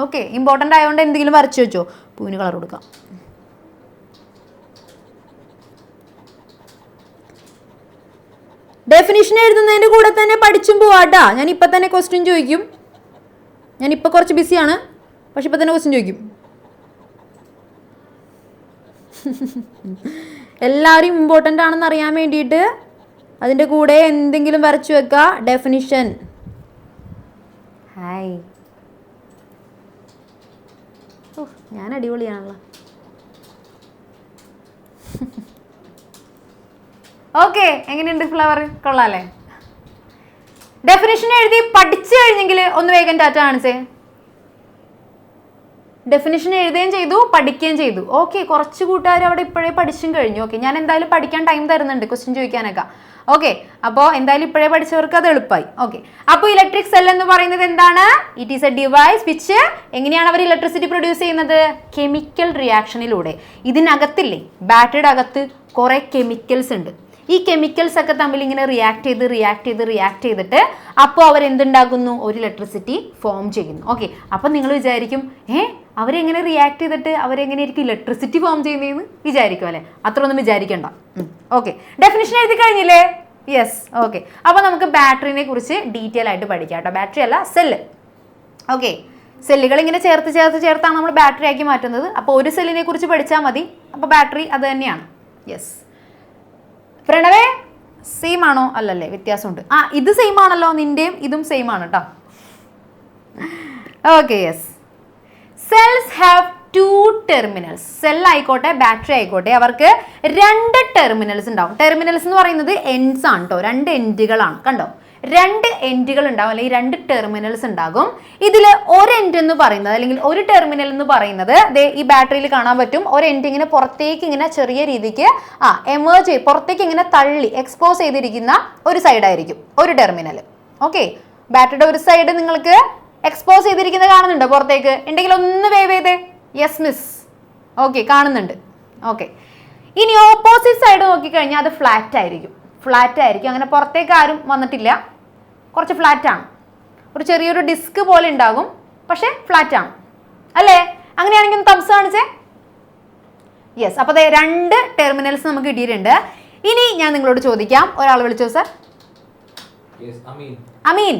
ഓക്കെ, ഇമ്പോർട്ടൻ്റ് ആയതുകൊണ്ട് എന്തെങ്കിലും വരച്ചു വെച്ചോ. പൂവിന് കളർ കൊടുക്കാം. ഡെഫിനിഷൻ എഴുതുന്നതിൻ്റെ കൂടെ തന്നെ പഠിച്ചും പോവാട്ടാ. ഞാൻ ഇപ്പം തന്നെ ക്വസ്റ്റ്യൻ ചോദിക്കും. ഞാനിപ്പോൾ കുറച്ച് ബിസിയാണ്, പക്ഷെ ഇപ്പം തന്നെ ക്വസ്റ്റ്യൻ ചോദിക്കും. എല്ലാവരും ഇമ്പോർട്ടൻ്റ് ആണെന്ന് അറിയാൻ വേണ്ടിയിട്ട് അതിൻ്റെ കൂടെ എന്തെങ്കിലും വരച്ചു വെക്കുക. ഡെഫിനിഷൻ. ഹായ്. ഞാൻ അടിപൊളിയാണല്ലോ. ഓക്കെ, എങ്ങനെയുണ്ട് ഫ്ലവർ? കൊള്ളാല്ലേ? ഡെഫിനിഷൻ എഴുതി പഠിച്ചു കഴിഞ്ഞെങ്കിൽ ഒന്ന് വേഗം ടാറ്റ കാണിച്ചേ. ഡെഫിനിഷൻ എഴുതുകയും ചെയ്തു, പഠിക്കുകയും ചെയ്തു. ഓക്കെ, കുറച്ച് കൂട്ടുകാർ അവിടെ ഇപ്പോഴേ പഠിച്ചും കഴിഞ്ഞു. ഓക്കെ, ഞാൻ എന്തായാലും പഠിക്കാൻ ടൈം തരുന്നുണ്ട് ക്വസ്റ്റ്യൻ ചോദിക്കാനൊക്കെ. ഓക്കെ, അപ്പോൾ എന്തായാലും ഇപ്പോഴേ പഠിച്ചവർക്ക് അത് എളുപ്പമായി. ഓക്കെ, അപ്പോൾ ഇലക്ട്രിക് സെൽ എന്ന് പറയുന്നത് എന്താണ്? It is A device which എങ്ങനെയാണ് അവർ ഇലക്ട്രിസിറ്റി പ്രൊഡ്യൂസ് ചെയ്യുന്നത്? കെമിക്കൽ റിയാക്ഷനിലൂടെ. ഇതിനകത്തില്ലേ, ബാറ്ററിയുടെ അകത്ത് കുറേ കെമിക്കൽസ് ഉണ്ട്. ഈ കെമിക്കൽസ് ഒക്കെ തമ്മിൽ ഇങ്ങനെ റിയാക്ട് ചെയ്തിട്ട് അപ്പോൾ അവരെന്തുണ്ടാക്കുന്നു? ഒരു ഇലക്ട്രിസിറ്റി ഫോം ചെയ്യുന്നു. ഓക്കെ, അപ്പം നിങ്ങൾ വിചാരിക്കും അവരെങ്ങനെ റിയാക്ട് ചെയ്തിട്ട് അവരെങ്ങനെയായിരിക്കും ഇലക്ട്രിസിറ്റി ഫോം ചെയ്യുന്നതെന്ന് വിചാരിക്കും അല്ലേ? അത്ര ഒന്നും വിചാരിക്കണ്ട. ഓക്കെ, ഡെഫിനിഷൻ എഴുതി കഴിഞ്ഞില്ലേ? യെസ്. ഓക്കെ, അപ്പോൾ നമുക്ക് ബാറ്ററിനെ കുറിച്ച് ഡീറ്റെയിൽ ആയിട്ട് പഠിക്കാം കേട്ടോ. ബാറ്ററി അല്ല, സെല്ല്. ഓക്കെ, സെല്ലുകൾ ഇങ്ങനെ ചേർത്താണ് നമ്മൾ ബാറ്ററി ആക്കി മാറ്റുന്നത്. അപ്പോൾ ഒരു സെല്ലിനെ കുറിച്ച് പഠിച്ചാൽ മതി. അപ്പോൾ ബാറ്ററി അത് തന്നെയാണ്. യെസ്. പ്രണവേ, സെയിം ആണോ? അല്ലല്ലേ, വ്യത്യാസമുണ്ട്. ഇത് സെയിം ആണല്ലോ, നിന്റെയും ഇതും സെയിം ആണ് കേട്ടോ. Okay, yes. Cells have 2 terminals. Cell ആയിക്കോട്ടെ ബാറ്ററി ആയിക്കോട്ടെ, അവർക്ക് 2 ടെർമിനൽസ് ഉണ്ടാവും. ടെർമിനൽസ് എന്ന് പറയുന്നത് എൻഡ്സ് ആണ് കേട്ടോ, 2 എൻഡുകളാണ്. കണ്ടോ, 2 എൻഡുകൾ ഉണ്ടാവും, അല്ലെങ്കിൽ 2 ടെർമിനൽസ് ഉണ്ടാകും. ഇതിൽ ഒരു എൻഡ് എന്ന് പറയുന്നത്, അല്ലെങ്കിൽ ഒരു ടെർമിനൽ എന്ന് പറയുന്നത് ഈ ബാറ്ററിയിൽ കാണാൻ പറ്റും. ഒരു എൻഡ് ഇങ്ങനെ പുറത്തേക്ക് ഇങ്ങനെ ചെറിയ രീതിക്ക് എമേർജ് ചെയ്ത് പുറത്തേക്ക് ഇങ്ങനെ തള്ളി എക്സ്പോസ് ചെയ്തിരിക്കുന്ന ഒരു സൈഡായിരിക്കും ഒരു ടെർമിനൽ. ഓക്കെ, ബാറ്ററിയുടെ ഒരു സൈഡ് നിങ്ങൾക്ക് എക്സ്പോസ് ചെയ്തിരിക്കുന്നത് കാണുന്നുണ്ടോ പുറത്തേക്ക്? ഉണ്ടെങ്കിൽ ഒന്ന് വേവ് ചെയ്തേ. Yes miss. ഓക്കെ, കാണുന്നുണ്ട്. ഓക്കെ, ഇനി ഓപ്പോസിറ്റ് സൈഡ് നോക്കിക്കഴിഞ്ഞാൽ അത് ഫ്ലാറ്റ് ആയിരിക്കും. അങ്ങനെ പുറത്തേക്ക് ആരും വന്നിട്ടില്ല, കുറച്ച് ഫ്ലാറ്റ് ആണ്. ഒരു ചെറിയൊരു ഡിസ്ക് പോലെ ഉണ്ടാകും, പക്ഷേ ഫ്ലാറ്റ് ആണ് അല്ലേ? അങ്ങനെയാണെങ്കിൽ ഒന്ന് തംസ് കാണിച്ചേ. യെസ്. അപ്പോൾ 2 ടെർമിനൽസ് നമുക്ക് കിട്ടിയിട്ടുണ്ട്. ഇനി ഞാൻ നിങ്ങളോട് ചോദിക്കാം, ഒരാൾ വിളിച്ചോ സർ? അമീൻ,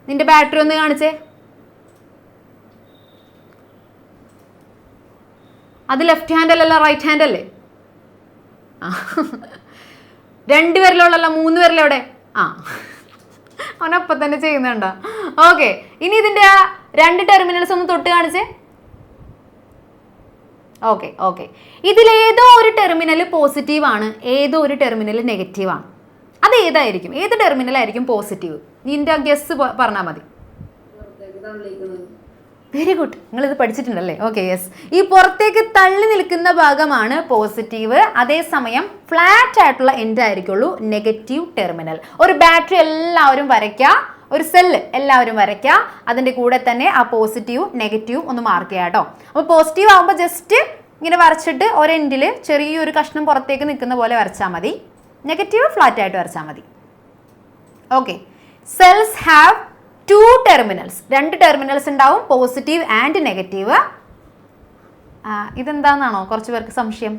നിന്റെ ബാറ്ററി ഒന്ന് കാണിച്ചേ. അത് ലെഫ്റ്റ് ഹാൻഡ് അല്ലല്ലോ, റൈറ്റ് ഹാൻഡ് അല്ലേ? 2 വിരലുള്ളല്ലോ, 3 വിരലെവിടെ? അവനപ്പം തന്നെ ചെയ്യുന്നുണ്ടോ? ഓക്കെ, ഇനി ഇതിന്റെ 2 ടെർമിനൽസ് ഒന്ന് തൊട്ട് കാണിച്ചേ. ഓക്കെ, ഇതിലേതോ ഒരു ടെർമിനൽ പോസിറ്റീവ് ആണ്, ഏതോ ഒരു ടെർമിനൽ നെഗറ്റീവ് ആണ്. അത് ഏതായിരിക്കും? ഏത് ടെർമിനൽ ആയിരിക്കും പോസിറ്റീവ്? നിന്റെ ഗസ് പറഞ്ഞാൽ മതി. വെരി ഗുഡ്, നിങ്ങളിത് പഠിച്ചിട്ടുണ്ടല്ലേ? Okay, yes. ഈ പുറത്തേക്ക് തള്ളി നിൽക്കുന്ന ഭാഗമാണ് പോസിറ്റീവ്. അതേസമയം ഫ്ലാറ്റ് ആയിട്ടുള്ള എൻഡ് ആയിരിക്കുള്ളൂ നെഗറ്റീവ് ടെർമിനൽ. ഒരു ബാറ്ററി എല്ലാവരും വരയ്ക്കുക, ഒരു സെല്ല് എല്ലാവരും വരയ്ക്കുക. അതിൻ്റെ കൂടെ തന്നെ ആ പോസിറ്റീവും നെഗറ്റീവും ഒന്ന് മാർക്ക് ചെയ്യുക കേട്ടോ. അപ്പോൾ പോസിറ്റീവ് ആകുമ്പോൾ ജസ്റ്റ് ഇങ്ങനെ വരച്ചിട്ട് ഒരെൻഡിൽ ചെറിയൊരു കഷ്ണം പുറത്തേക്ക് നിൽക്കുന്ന പോലെ വരച്ചാൽ മതി. നെഗറ്റീവ് ഫ്ലാറ്റ് ആയിട്ട് വരച്ചാൽ മതി. Okay, cells have 2 terminals. 2 terminals ഉണ്ടാവും, പോസിറ്റീവ് ആൻഡ് നെഗറ്റീവ്. ഇതെന്താണെന്നാണോ കുറച്ച് പേർക്ക് സംശയം?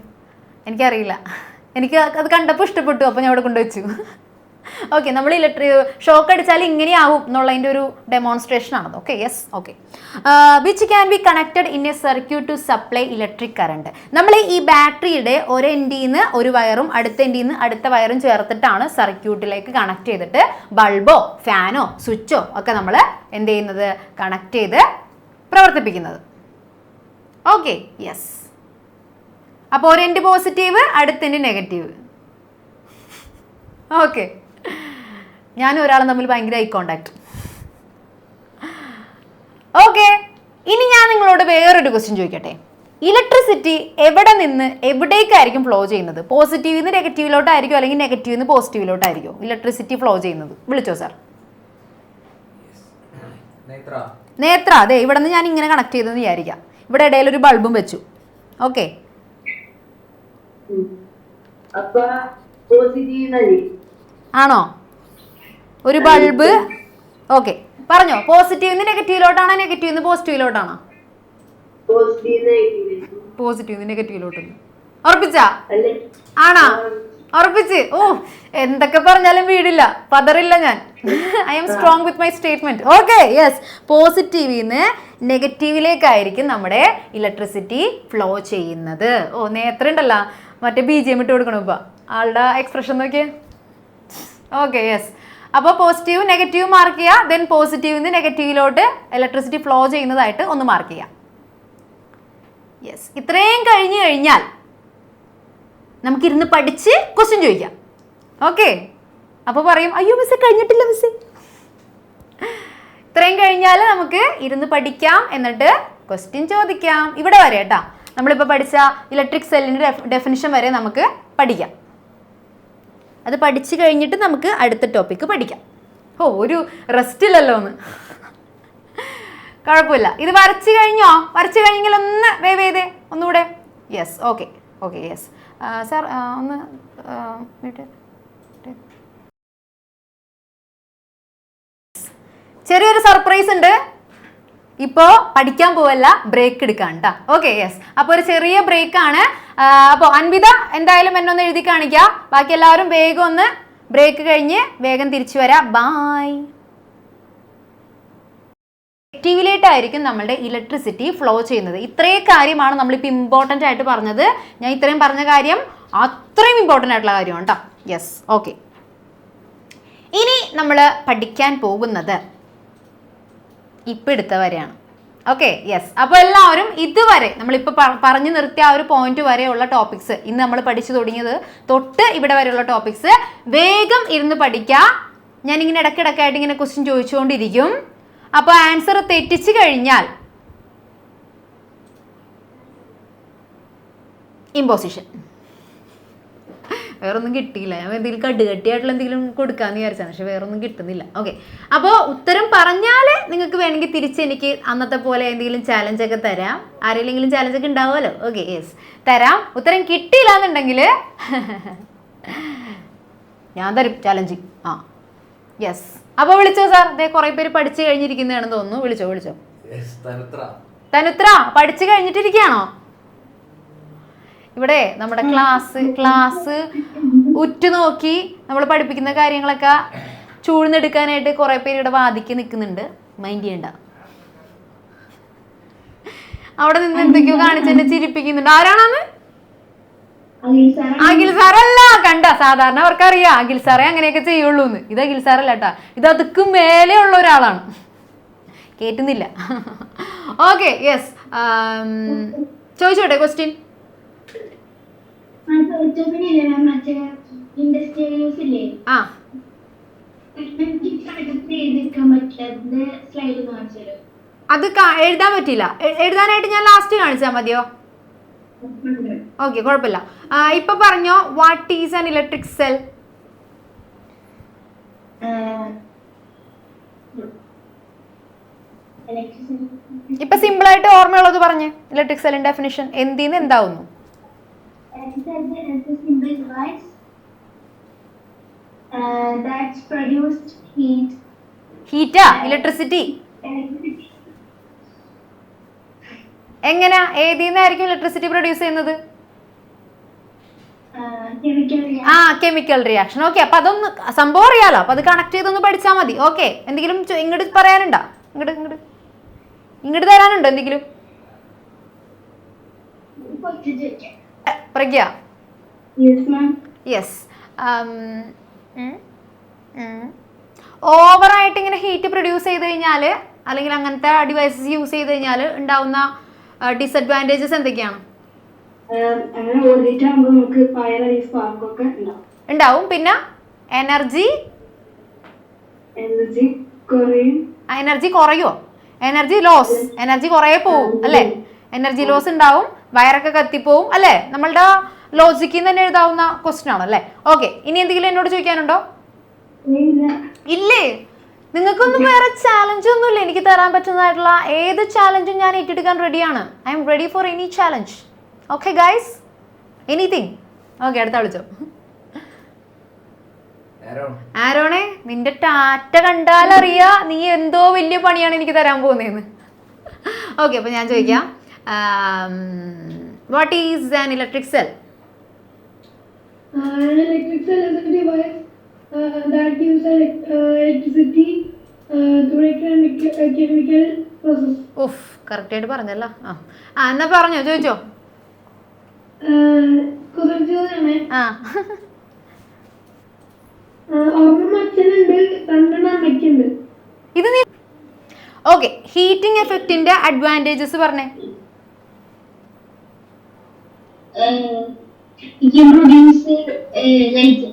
എനിക്കറിയില്ല, എനിക്ക് അത് കണ്ടപ്പോൾ ഇഷ്ടപ്പെട്ടു, അപ്പോൾ ഞാൻ അവിടെ കൊണ്ടുവച്ചു. ഓക്കെ, നമ്മൾ ഷോക്ക് അടിച്ചാൽ ഇങ്ങനെയാവും എന്നുള്ളതിൻ്റെ ഒരു ഡെമോൺസ്ട്രേഷൻ ആണത്. Okay, yes. Okay, which can be connected in a circuit to supply electric current. നമ്മൾ ഈ ബാറ്ററിയുടെ ഒരു എൻഡിൽ നിന്ന് ഒരു വയറും അടുത്ത എൻഡിൽ നിന്ന് അടുത്ത വയറും ചേർത്തിട്ടാണ് സർക്യൂട്ടിലേക്ക് കണക്ട് ചെയ്തിട്ട് ബൾബോ ഫാനോ സ്വിച്ചോ ഒക്കെ നമ്മൾ എന്ത് ചെയ്യുന്നത്? കണക്ട് ചെയ്ത് പ്രവർത്തിപ്പിക്കുന്നത്. Okay, yes. അപ്പോൾ ഒരു എൻഡ് പോസിറ്റീവ്, അടുത്ത എൻഡ് നെഗറ്റീവ്. ഓക്കെ, ഞാനും ഒരാളും തമ്മിൽ ഭയങ്കര ഐ കോണ്ടാക്ട്. ഓക്കെ, ഇനി ഞാൻ നിങ്ങളോട് വേറൊരു ക്വസ്റ്റ്യൻ ചോദിക്കട്ടെ. ഇലക്ട്രിസിറ്റി എവിടെ നിന്ന് എവിടേക്കായിരിക്കും ഫ്ലോ ചെയ്യുന്നത്? പോസിറ്റീവിൽ നിന്ന് നെഗറ്റീവിലോട്ടായിരിക്കും, അല്ലെങ്കിൽ നെഗറ്റീവിൽ നിന്ന് പോസിറ്റീവിലോട്ടായിരിക്കും ഇലക്ട്രിസിറ്റി ഫ്ലോ ചെയ്യുന്നത്? വിളിച്ചോ സാർ. നേത്ര. അതെ, ഇവിടെ നിന്ന് ഞാൻ ഇങ്ങനെ കണക്ട് ചെയ്തെന്ന് വിചാരിക്കാം. ഇവിടെ ഇടയിൽ ഒരു ബൾബും വെച്ചു. ഓക്കെ, ആണോ? ഒരു ബൾബ്. ഓക്കെ, പറഞ്ഞോ. പോസിറ്റീവ് നിന്ന് നെഗറ്റീവിലോട്ടാണോ, നെഗറ്റീവ് നിന്ന് പോസിറ്റീവിലോട്ടാണോ? പോസിറ്റീവ് നിന്ന് നെഗറ്റീവിലോട്ട്. ഉറപ്പിച്ചാ? ആണോ? ഉറപ്പിച്ച്. ഓ, എന്തൊക്കെ പറഞ്ഞാലും വീടില്ല, പതറില്ല ഞാൻ. I'm strong with my statement. Okay, yes. പോസിറ്റീവിൽ നിന്ന് നെഗറ്റീവിലേക്കായിരിക്കും നമ്മുടെ ഇലക്ട്രിസിറ്റി ഫ്ലോ ചെയ്യുന്നത്. ഓ, നേത്ര ഉണ്ടല്ലോ, മറ്റേ BGM ഇട്ട് കൊടുക്കണം ഇപ്പം. ആളുടെ എക്സ്പ്രഷൻ നോക്കിയേ. Okay, yes. അപ്പോൾ പോസിറ്റീവ് നെഗറ്റീവ് മാർക്ക് ചെയ്യുക. ദെൻ പോസിറ്റീവിൽ നിന്ന് നെഗറ്റീവിലോട്ട് ഇലക്ട്രിസിറ്റി ഫ്ലോ ചെയ്യുന്നതായിട്ട് ഒന്ന് മാർക്ക് ചെയ്യാം. യെസ്, ഇത്രയും കഴിഞ്ഞു കഴിഞ്ഞാൽ നമുക്കിരുന്ന് പഠിച്ച് ക്വസ്റ്റ്യൻ ചോദിക്കാം. ഓക്കെ, അപ്പോൾ പറയും അയ്യോ മിസ്സേ കഴിഞ്ഞിട്ടില്ല മിസ്സേ. ഇത്രയും കഴിഞ്ഞാൽ നമുക്ക് ഇരുന്ന് പഠിക്കാം, എന്നിട്ട് ക്വസ്റ്റ്യൻ ചോദിക്കാം. ഇവിടെ വരെ കേട്ടോ, നമ്മളിപ്പോൾ പഠിച്ച ഇലക്ട്രിക് സെല്ലിൻ്റെ ഡെഫിനിഷൻ വരെ നമുക്ക് പഠിക്കാം. അത് പഠിച്ചു കഴിഞ്ഞിട്ട് നമുക്ക് അടുത്ത ടോപ്പിക്ക് പഠിക്കാം. ഒരു റെസ്റ്റ് ഇല്ലല്ലോ ഒന്ന്. കുഴപ്പമില്ല. ഇത് വരച്ചു കഴിഞ്ഞോ? വരച്ചു കഴിഞ്ഞെങ്കിൽ ഒന്ന് വേവ് ചെയ്തേ ഒന്നുകൂടെ. Yes, okay okay, yes sir ഒന്ന് ചെറിയൊരു സർപ്രൈസ് ഉണ്ട്. ഇപ്പോൾ പഠിക്കാൻ പോവല്ല, ബ്രേക്ക് എടുക്കാൻ കേട്ടോ. Okay, yes. അപ്പോൾ ഒരു ചെറിയ ബ്രേക്കാണ്. അപ്പോൾ അൻവിത എന്തായാലും എന്നെ ഒന്ന് എഴുതി കാണിക്കുക. ബാക്കി എല്ലാവരും വേഗം ഒന്ന് ബ്രേക്ക് കഴിഞ്ഞ് വേഗം തിരിച്ചു വരാം. ബായ്. ആക്റ്റീവിലേറ്റായിരിക്കും നമ്മളുടെ ഇലക്ട്രിസിറ്റി ഫ്ലോ ചെയ്യുന്നത്. ഇത്രയും കാര്യമാണ് നമ്മളിപ്പോൾ ഇമ്പോർട്ടൻ്റ് ആയിട്ട് പറഞ്ഞത്. ഞാൻ ഇത്രയും പറഞ്ഞ കാര്യം അത്രയും ഇമ്പോർട്ടൻ്റ് ആയിട്ടുള്ള കാര്യമാണ് കേട്ടോ. Yes, okay. ഇനി നമ്മൾ പഠിക്കാൻ പോകുന്നത് ഇപ്പം എടുത്ത വരെയാണ്. Okay, yes. അപ്പോൾ എല്ലാവരും ഇതുവരെ നമ്മളിപ്പോൾ പറഞ്ഞു നിർത്തിയ ആ ഒരു പോയിന്റ് വരെയുള്ള ടോപ്പിക്സ്, ഇന്ന് നമ്മൾ പഠിച്ചു തുടങ്ങിയത് തൊട്ട് ഇവിടെ വരെയുള്ള ടോപ്പിക്സ് വേഗം ഇരുന്ന് പഠിക്കുക. ഞാനിങ്ങനെ ഇടയ്ക്കിടയ്ക്കായിട്ട് ഇങ്ങനെ ക്വസ്റ്റ്യൻ ചോദിച്ചുകൊണ്ടിരിക്കും. അപ്പോൾ ആൻസർ തെറ്റിച്ച് കഴിഞ്ഞാൽ ഇമ്പോസിഷൻ. വേറൊന്നും കിട്ടിയില്ല. ഞാൻ എന്തെങ്കിലും കടുകട്ടിയായിട്ടുള്ള എന്തെങ്കിലും കൊടുക്കാമെന്ന് വിചാരിച്ചാണ്, പക്ഷെ വേറൊന്നും കിട്ടുന്നില്ല. ഓക്കെ, അപ്പോൾ ഉത്തരം പറഞ്ഞാൽ നിങ്ങൾക്ക് വേണമെങ്കിൽ തിരിച്ച് എനിക്ക് അന്നത്തെ പോലെ എന്തെങ്കിലും ചാലഞ്ചൊക്കെ തരാം. ആരെങ്കിലും ചാലഞ്ചൊക്കെ ഉണ്ടാവുമല്ലോ. ഓക്കെ, യെസ്, തരാം. ഉത്തരം കിട്ടിയില്ല എന്നുണ്ടെങ്കിൽ ഞാൻ തരും ചാലഞ്ച്. യെസ്. അപ്പോൾ വിളിച്ചോ സാർ. അതേ കുറേ പേര് പഠിച്ചു കഴിഞ്ഞിരിക്കുന്നതാണെന്ന് തോന്നുന്നു. വിളിച്ചോ. തനുത്ര പഠിച്ചു കഴിഞ്ഞിട്ടിരിക്കുകയാണോ? ഇവിടെ നമ്മുടെ ക്ലാസ് ഉറ്റുനോക്കി നമ്മൾ പഠിപ്പിക്കുന്ന കാര്യങ്ങളൊക്കെ ചൂഴ്ന്നെടുക്കാനായിട്ട് കുറേ പേര് ഇവിടെ വാദിക്ക് നിൽക്കുന്നുണ്ട്. മൈൻഡ് ചെയ്യണ്ട. അവിടെ നിന്ന് എന്തൊക്കെയോ കാണിച്ചെന്നെ ചിരിപ്പിക്കുന്നുണ്ട്. ആരാണെന്ന്? അഖിൽ സാറല്ല. കണ്ട, സാധാരണ അവർക്കറിയാം അഖിൽ സാറേ അങ്ങനെയൊക്കെ ചെയ്യുള്ളൂ എന്ന്. ഇത് അഖിൽ സാറല്ല കേട്ടാ, ഇത് അതുക്ക് മേലെ ഉള്ള ഒരാളാണ്. കേട്ടുന്നില്ല. Okay, yes. ചോദിച്ചോട്ടെ ക്വസ്റ്റ്യൻ. അത് എഴുതാൻ പറ്റില്ല. എഴുതാനായിട്ട് ഞാൻ ലാസ്റ്റ് കാണിച്ചാൽ മതിയോ? ഓക്കെ, കുഴപ്പമില്ല. ഇപ്പൊ പറഞ്ഞോ, what is an electric cell? ഇപ്പൊ സിമ്പിൾ ആയിട്ട് ഓർമ്മയുള്ളത് പറഞ്ഞേ. ഇലക്ട്രിക് സെല്ലിന്റെ ഡെഫിനിഷൻ എന്തിന്ന് എന്താവുന്നു? ഹീറ്റാ? ഇലക്ട്രിസിറ്റി എങ്ങനെയാ? ഏതിന്നായിരിക്കും ഇലക്ട്രിസിറ്റി പ്രൊഡ്യൂസ് ചെയ്യുന്നത്? Chemical reaction. ഓക്കെ, അപ്പൊ അതൊന്ന് സംഭവം അറിയാലോ. അപ്പൊ അത് കണക്ട് ചെയ്തൊന്ന് പഠിച്ചാൽ മതി. ഓക്കെ, എന്തെങ്കിലും ഇങ്ങോട്ട് പറയാനുണ്ടോ? ഇങ്ങോട്ട് തരാനുണ്ടോ എന്തെങ്കിലും? പ്രഗ്യ? യെസ്. ഓവറായിട്ട് ഇങ്ങനെ ഹീറ്റ് പ്രൊഡ്യൂസ് ചെയ്ത് കഴിഞ്ഞാൽ, അല്ലെങ്കിൽ അങ്ങനത്തെ ഡിവൈസസ് യൂസ് ചെയ്ത് കഴിഞ്ഞാൽ ഉണ്ടാവുന്ന ഡിസഡ്വാൻറ്റേജസ് എന്തൊക്കെയാണ്? ഉണ്ടാവും. പിന്നെ എനർജി കുറയോ? Energy loss. എനർജി കുറേ പോവും അല്ലേ? എനർജി ലോസ് ഉണ്ടാവും. വയറൊക്കെ കത്തിപ്പോവും അല്ലേ? നമ്മളുടെ ലോജിക്കിൽ തന്നെ എഴുതാവുന്ന ക്വസ്റ്റ്യൻ ആണ് അല്ലേ? ഓക്കെ, ഇനി എന്തെങ്കിലും എന്നോട് ചോദിക്കാനുണ്ടോ? ഇല്ലേ? നിങ്ങൾക്കൊന്നും വേറെ ചാലഞ്ച് ഒന്നുമില്ല എനിക്ക് തരാൻ പറ്റുന്നതായിട്ടുള്ള? ഏത് ചാലഞ്ചും ഞാൻ ഏറ്റെടുക്കാൻ റെഡിയാണ്. I am ready for any challenge. Okay guys, anything. Okay, അടുത്ത വിളിച്ചോ. ആരോണേ, നിന്റെ ടാറ്റ കണ്ടാലറിയാ നീ എന്തോ വലിയ പണിയാണ് എനിക്ക് തരാൻ പോകുന്നതെന്ന്. ഓക്കെ, അപ്പൊ ഞാൻ ചോദിക്കാം, what is an electric cell? An electric cell is a device that gives electricity through a chemical process. Of, correct ആയിട്ട് പറഞ്ഞല്ലോ. എന്നാ പറഞ്ഞോ, ചോദിച്ചോ. ഇത് നീ ഓക്കെ. ഹീറ്റിംഗ് എഫക്റ്റിന്റെ അഡ്വാൻറ്റേജസ് പറഞ്ഞേ. it can produce light.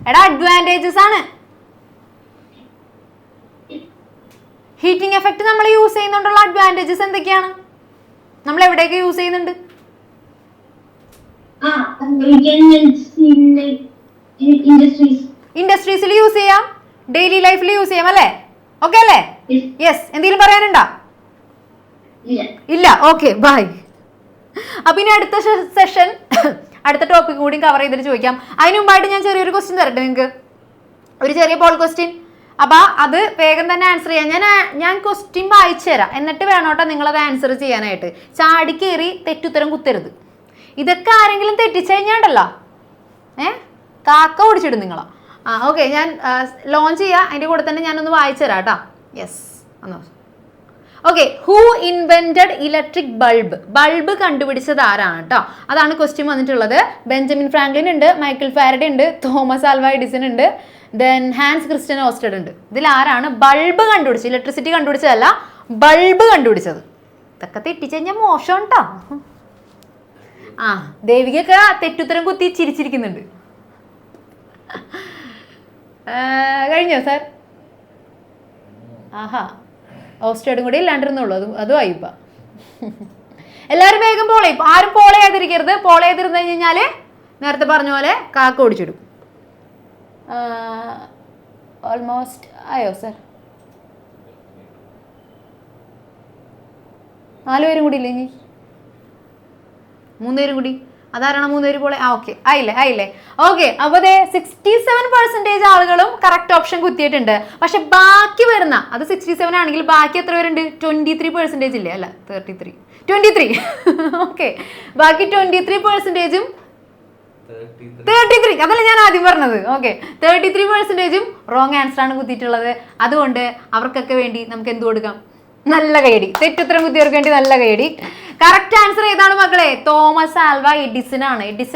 എടാ അഡ്വാൻറ്റേജസ് ആണ്. ഹീറ്റിംഗ് എഫക്റ്റ് നമ്മൾ യൂസ് ചെയ്യുന്നതുകൊണ്ടുള്ള അഡ്വാൻറ്റേജസ് എന്തൊക്കെയാണ്? നമ്മൾ എവിടെയൊക്കെ യൂസ് ചെയ്യുന്നുണ്ട്? We can use in industries. ഇൻഡസ്ട്രീസിൽ യൂസ് ചെയ്യാം, ഡെയിലി ലൈഫിൽ യൂസ് ചെയ്യാം അല്ലേ? ഓക്കെ അല്ലേ? യെസ്. എന്തെങ്കിലും പറയാനുണ്ടോ? ഇല്ല. Okay, bye. അപ്പൊ ഇനി അടുത്ത സെഷൻ അടുത്ത ടോപ്പിക് കൂടി കവർ ചെയ്തിട്ട് ചോദിക്കാം. അതിന് മുമ്പായിട്ട് ഞാൻ ചെറിയൊരു ക്വസ്റ്റ്യൻ തരട്ടെ നിങ്ങൾക്ക്, ഒരു ചെറിയ പോൾ ക്വസ്റ്റ്യൻ. അപ്പൊ അത് വേഗം തന്നെ ആൻസർ ചെയ്യാം. ഞാൻ ക്വസ്റ്റ്യൻ വായിച്ചു തരാം, എന്നിട്ട് വേണോട്ടോ നിങ്ങളത് ആൻസർ ചെയ്യാനായിട്ട്. ചാടിക്കേറി തെറ്റുത്തരം കുത്തരുത്. ഇതൊക്കെ ആരെങ്കിലും തെറ്റിച്ചു കഴിഞ്ഞാണ്ടല്ലോ കാക്ക ഓടിച്ചിടും നിങ്ങളാ. ഓക്കെ, ഞാൻ ലോഞ്ച് ചെയ്യാം. അതിൻ്റെ കൂടെ തന്നെ ഞാനൊന്ന് വായിച്ചു തരാം കേട്ടോ. യെസ്, എന്നോ. Okay, who invented electric bulb? Bulb കണ്ടുപിടിച്ചത് ആരാണ് കേട്ടോ? അതാണ് ക്വസ്റ്റ്യൻ വന്നിട്ടുള്ളത്. ബെഞ്ചമിൻ ഫ്രാങ്ക്ലിൻ ഉണ്ട്, മൈക്കിൾ ഫാരഡേ ഉണ്ട്, തോമസ് ആൽവ എഡിസൺ ഉണ്ട്, ദെൻ ഹാൻസ് ക്രിസ്റ്റ്യൻ ഓസ്റ്റഡ് ഉണ്ട്. ഇതിൽ ആരാണ് ബൾബ് കണ്ടുപിടിച്ചത്? ഇലക്ട്രിസിറ്റി കണ്ടുപിടിച്ചതല്ല, ബൾബ് കണ്ടുപിടിച്ചത്. ഇതൊക്കെ തെറ്റിച്ച് കഴിഞ്ഞാൽ മോശം കേട്ടോ. ദേവികൊക്കെ തെറ്റുത്തരം കുത്തി ചിരിച്ചിരിക്കുന്നുണ്ട്. കഴിഞ്ഞോ സാർ? ആഹാ, ഓസ്റ്റേഡും കൂടി ഇല്ലാണ്ടിരുന്നുള്ളൂ. അതും ആയിപ്പ. എല്ലാവരും വേഗം പോളെ. ആരും പോള ചെയ്തിരിക്കരുത്. പോള ചെയ്തിരുന്നു കഴിഞ്ഞാൽ നേരത്തെ പറഞ്ഞ പോലെ കാക്ക ഓടിച്ചിടും. ഓൾമോസ്റ്റ് ആയോ സാർ? 4 പേരും കൂടി ഇല്ലേ? ഇനി 3 പേരും കൂടി. അതാരാണ് 3 പേര് പോലെ? ഓക്കെ, ആയില്ലേ. ഓക്കെ, അപ്പോൾ 67% ആളുകളും കറക്റ്റ് ഓപ്ഷൻ കുത്തിയിട്ടുണ്ട്. പക്ഷെ ബാക്കി വരുന്ന അത് 67 ആണെങ്കിൽ ബാക്കി എത്ര പേരുണ്ട്? 23% ഇല്ലേ? അല്ല, 23. ഓക്കെ, ബാക്കി 23%. 33, അതല്ല ഞാൻ ആദ്യം പറഞ്ഞത്. ഓക്കെ, 33% റോങ് ആൻസർ ആണ് കുത്തിയിട്ടുള്ളത്. അതുകൊണ്ട് അവർക്കൊക്കെ വേണ്ടി നമുക്ക് എന്ത് കൊടുക്കാം? നല്ല കൈയടി. തെറ്റുത്തരം കുത്തിയവർക്ക് വേണ്ടി നല്ല കൈയടി. കറക്റ്റ് ആൻസർ ഏതാണ് മക്കളെ? തോമസ് ആൽവ എഡിസൺ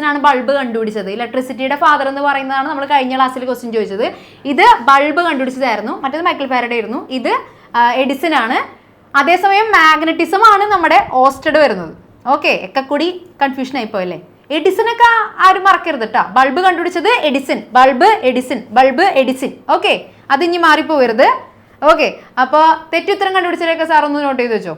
ആണ് ബൾബ് കണ്ടുപിടിച്ചത്. ഇലക്ട്രിസിറ്റിയുടെ ഫാദർ എന്ന് പറയുന്നതാണ് നമ്മൾ കഴിഞ്ഞ ക്ലാസ്സിൽ ക്വസ്റ്റ്യൻ ചോദിച്ചത്. ഇത് ബൾബ് കണ്ടുപിടിച്ചതായിരുന്നു. മറ്റേത് മൈക്കിൾ ഫാരഡേ ആയിരുന്നു. ഇത് എഡിസൺ ആണ്. അതേസമയം മാഗ്നറ്റിസം ആണ് നമ്മുടെ ഓസ്റ്റഡ് വരുന്നത്. ഓക്കെ, ഒക്കെ കൂടി കൺഫ്യൂഷൻ ആയിപ്പോയല്ലേ? എഡിസനൊക്കെ ആരും മറക്കരുത് കേട്ടോ. ബൾബ് കണ്ടുപിടിച്ചത് എഡിസൺ, ബൾബ് എഡിസൺ. ഓക്കെ, അത് ഇനി മാറിപ്പോവരുത്. ഓക്കെ, അപ്പോൾ തെറ്റുത്തരം കണ്ടുപിടിച്ചതിലൊക്കെ സാർ ഒന്ന് നോട്ട് ചെയ്ത് വെച്ചോ.